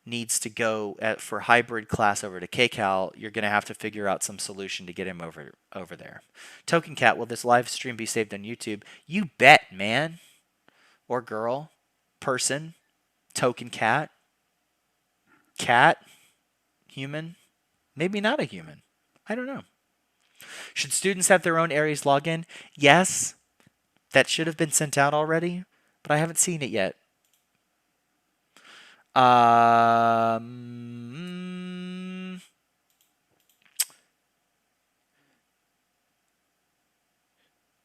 needs to go for hybrid class over to KCAL, you're going to have to figure out some solution to get him over there. Token Cat, will this live stream be saved on YouTube? You bet, man. Or girl. Person. Token Cat. Cat. Human. Maybe not a human. I don't know. Should students have their own Aries login? Yes. That should have been sent out already, but I haven't seen it yet.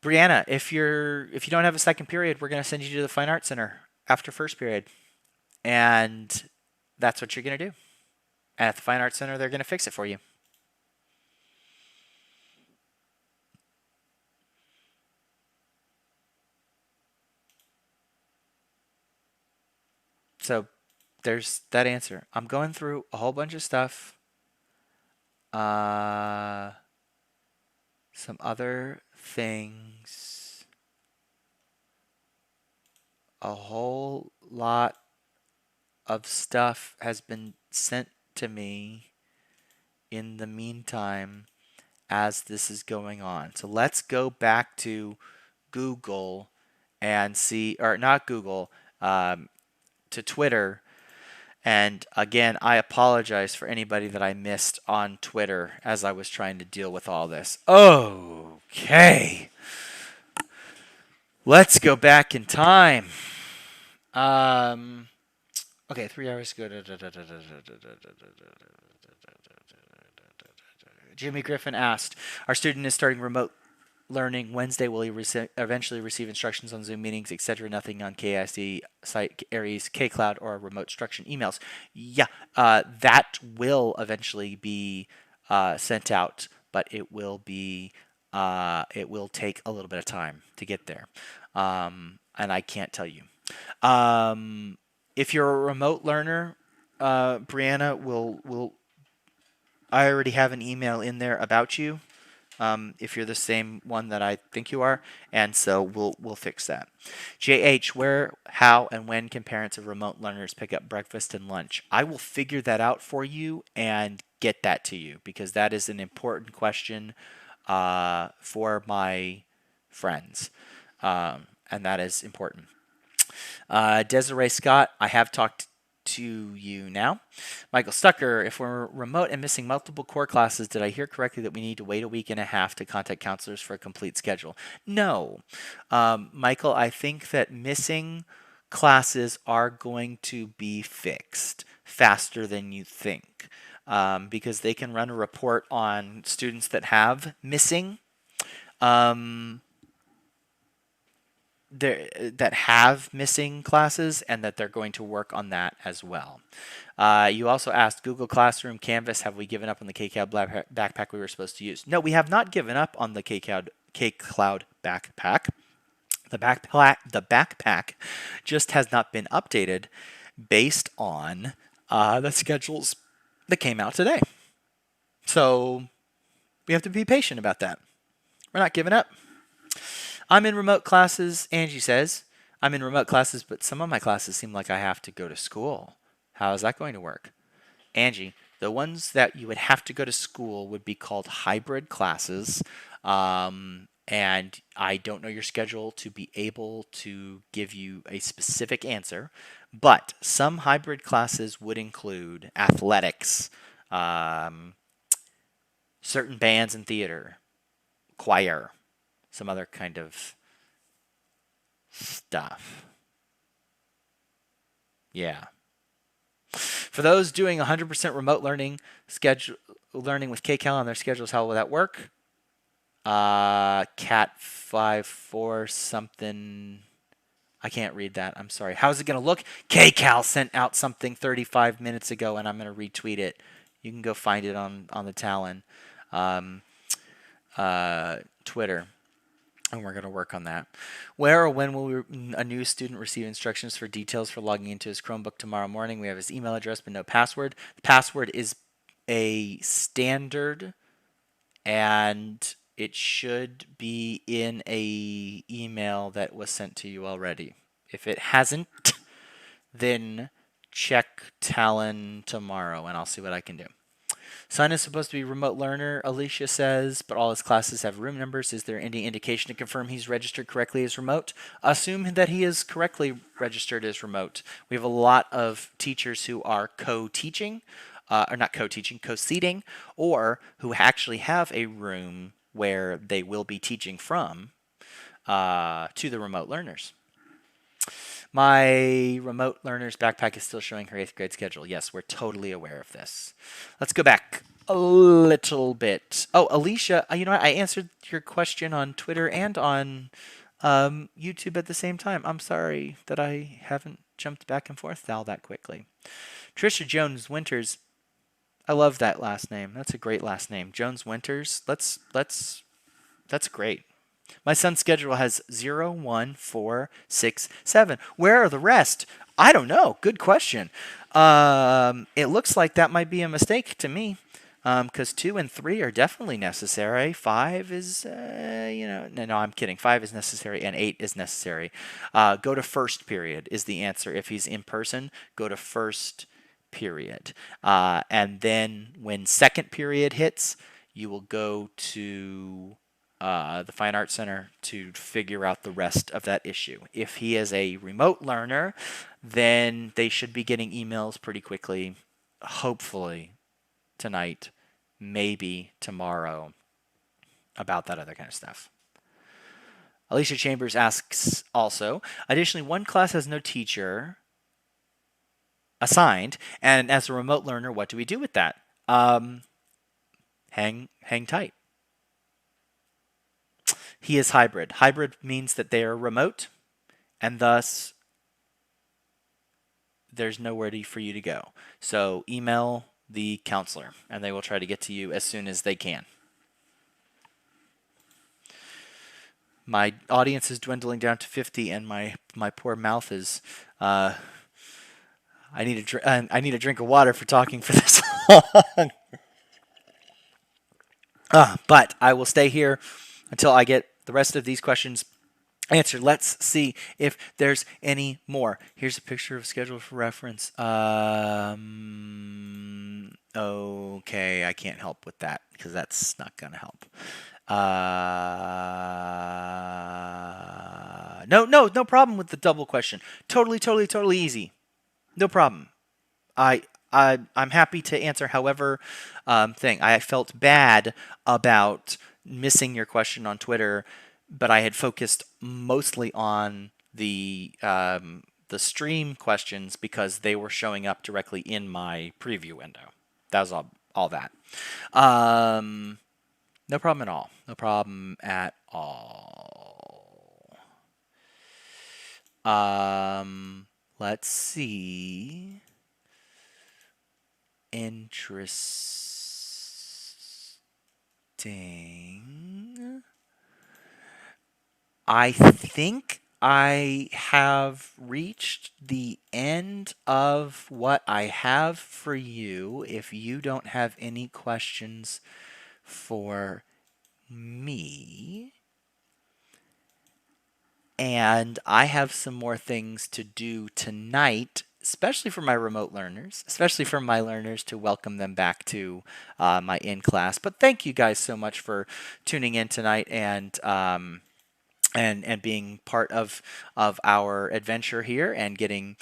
Brianna, if you don't have a second period, we're going to send you to the Fine Arts Center after first period. And that's what you're going to do. And at the Fine Arts Center, they're going to fix it for you. So there's that answer. I'm going through a whole bunch of stuff. Some other things. A whole lot of stuff has been sent to me in the meantime as this is going on. So let's go back to Google and see, or not Google, to Twitter. And again, I apologize for anybody that I missed on Twitter as I was trying to deal with all this. Okay. Let's go back in time. Okay, 3 hours ago. Jimmy Griffin asked, our student is starting remote learning Wednesday. Will he eventually receive instructions on Zoom meetings, etc.? Nothing on KISD site, Aries, KCloud, or remote instruction emails. Yeah, that will eventually be sent out, but it will take a little bit of time to get there, and I can't tell you. If you're a remote learner, Brianna, I already have an email in there about you. If you're the same one that I think you are, and so we'll fix that. JH, where, how, and when can parents of remote learners pick up breakfast and lunch? I will figure that out for you and get that to you because that is an important question for my friends, and that is important. Desiree Scott, I have talked to you now. Michael Stucker, if we're remote and missing multiple core classes, did I hear correctly that we need to wait a week and a half to contact counselors for a complete schedule? No. Michael, I think that missing classes are going to be fixed faster than you think, because they can run a report on students that have missing um, that have missing classes, and that they're going to work on that as well. You also asked Google Classroom, Canvas, have we given up on the KCloud backpack we were supposed to use? No, we have not given up on the KCloud backpack. The backpack just has not been updated based on the schedules that came out today. So we have to be patient about that. We're not giving up. I'm in remote classes, Angie says. I'm in remote classes, but some of my classes seem like I have to go to school. How is that going to work? Angie, the ones that you would have to go to school would be called hybrid classes. And I don't know your schedule to be able to give you a specific answer, but some hybrid classes would include athletics, certain bands and theater, choir, some other kind of stuff. Yeah. For those doing 100% remote learning, learning with KCal on their schedules, how will that work? Cat 54 something. I can't read that. I'm sorry. How's it going to look? KCal sent out something 35 minutes ago, and I'm going to retweet it. You can go find it on the Talon Twitter, and we're going to work on that. Where or when will a new student receive instructions for details for logging into his Chromebook tomorrow morning? We have his email address, but no password. The password is a standard, and it should be in a email that was sent to you already. If it hasn't, then check Talon tomorrow, and I'll see what I can do. Son is supposed to be a remote learner, Alicia says, but all his classes have room numbers. Is there any indication to confirm he's registered correctly as remote? Assume that he is correctly registered as remote. We have a lot of teachers who are co-teaching, or not co-teaching, co-seating, or who actually have a room where they will be teaching from to the remote learners. My remote learner's backpack is still showing her 8th grade schedule. Yes, we're totally aware of this. Let's go back a little bit. Oh, Alicia, you know what? I answered your question on Twitter and on YouTube at the same time. I'm sorry that I haven't jumped back and forth all that quickly. Trisha Jones Winters. I love that last name. That's a great last name. Jones Winters. That's great. My son's schedule has 0, 1, 4, 6, 7. Where are the rest? I don't know. Good question. It looks like that might be a mistake to me, because 2 and 3 are definitely necessary. 5 is, no, I'm kidding. 5 is necessary and 8 is necessary. Go to first period is the answer. If he's in person, go to first period. And then when second period hits, you will go to the Fine Arts Center to figure out the rest of that issue. If he is a remote learner, then they should be getting emails pretty quickly, hopefully tonight, maybe tomorrow, about that other kind of stuff. Alicia Chambers asks also, additionally, one class has no teacher assigned, and as a remote learner, what do we do with that? Hang tight. He is hybrid. Hybrid means that they are remote, and thus there's nowhere for you to go. So email the counselor, and they will try to get to you as soon as they can. My audience is dwindling down to 50, and my poor mouth is. I need a drink of water for talking for this long. But I will stay here until I get the rest of these questions answered. Let's see if there's any more. Here's a picture of schedule for reference. Okay, I can't help with that because that's not going to help. No problem with the double question. Totally easy. No problem. I'm happy to answer however thing. I felt bad about missing your question on Twitter, but I had focused mostly on the the stream questions because they were showing up directly in my preview window. That was all that. No problem at all. No problem at all. Let's see. Interesting. I think I have reached the end of what I have for you. If you don't have any questions for me. And I have some more things to do tonight, especially for my remote learners, especially for my learners, to welcome them back to my in-class. But thank you guys so much for tuning in tonight and being part of our adventure here and getting,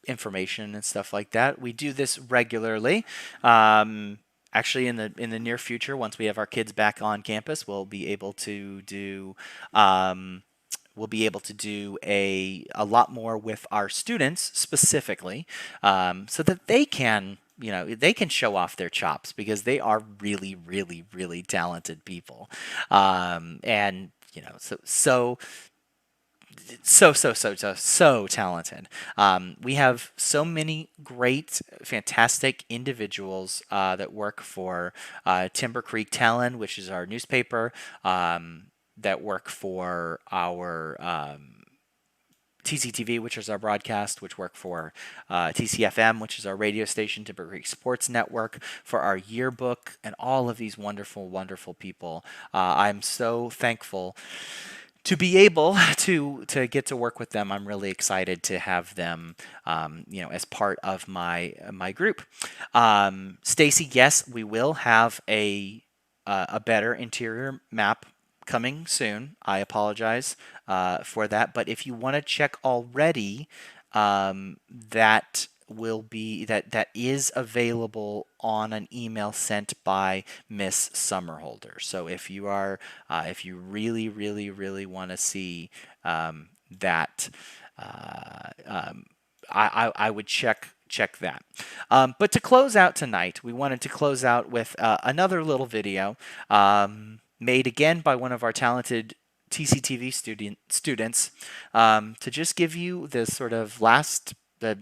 information and stuff like that. We do this regularly. Actually, in the near future, once we have our kids back on campus, we'll be able to do a lot more with our students specifically, so that they can show off their chops, because they are really, really, really talented people, and so talented. We have so many great, fantastic individuals that work for Timber Creek Talon, which is our newspaper, that work for our TCTV, which is our broadcast, which work for TCFM, which is our radio station, Timber Creek Sports Network, for our yearbook, and all of these wonderful, wonderful people. I'm so thankful to be able to get to work with them. I'm really excited to have them, as part of my group. Stacy, yes, we will have a better interior map coming soon. I apologize for that, but if you want to check already, that is available on an email sent by Miss Summerholder. So if you really, really, really want to see that, I would check that. But to close out tonight, we wanted to close out with another little video made again by one of our talented TCTV students, to just give you the sort of last the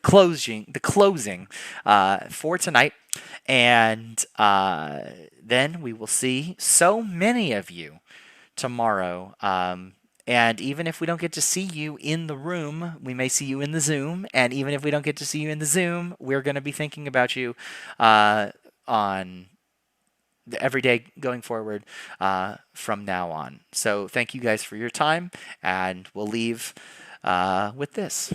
closing for tonight, and then we will see so many of you tomorrow. And even if we don't get to see you in the room, we may see you in the Zoom. And even if we don't get to see you in the Zoom, we're going to be thinking about you on every day going forward from now on. So thank you guys for your time, and we'll leave with this.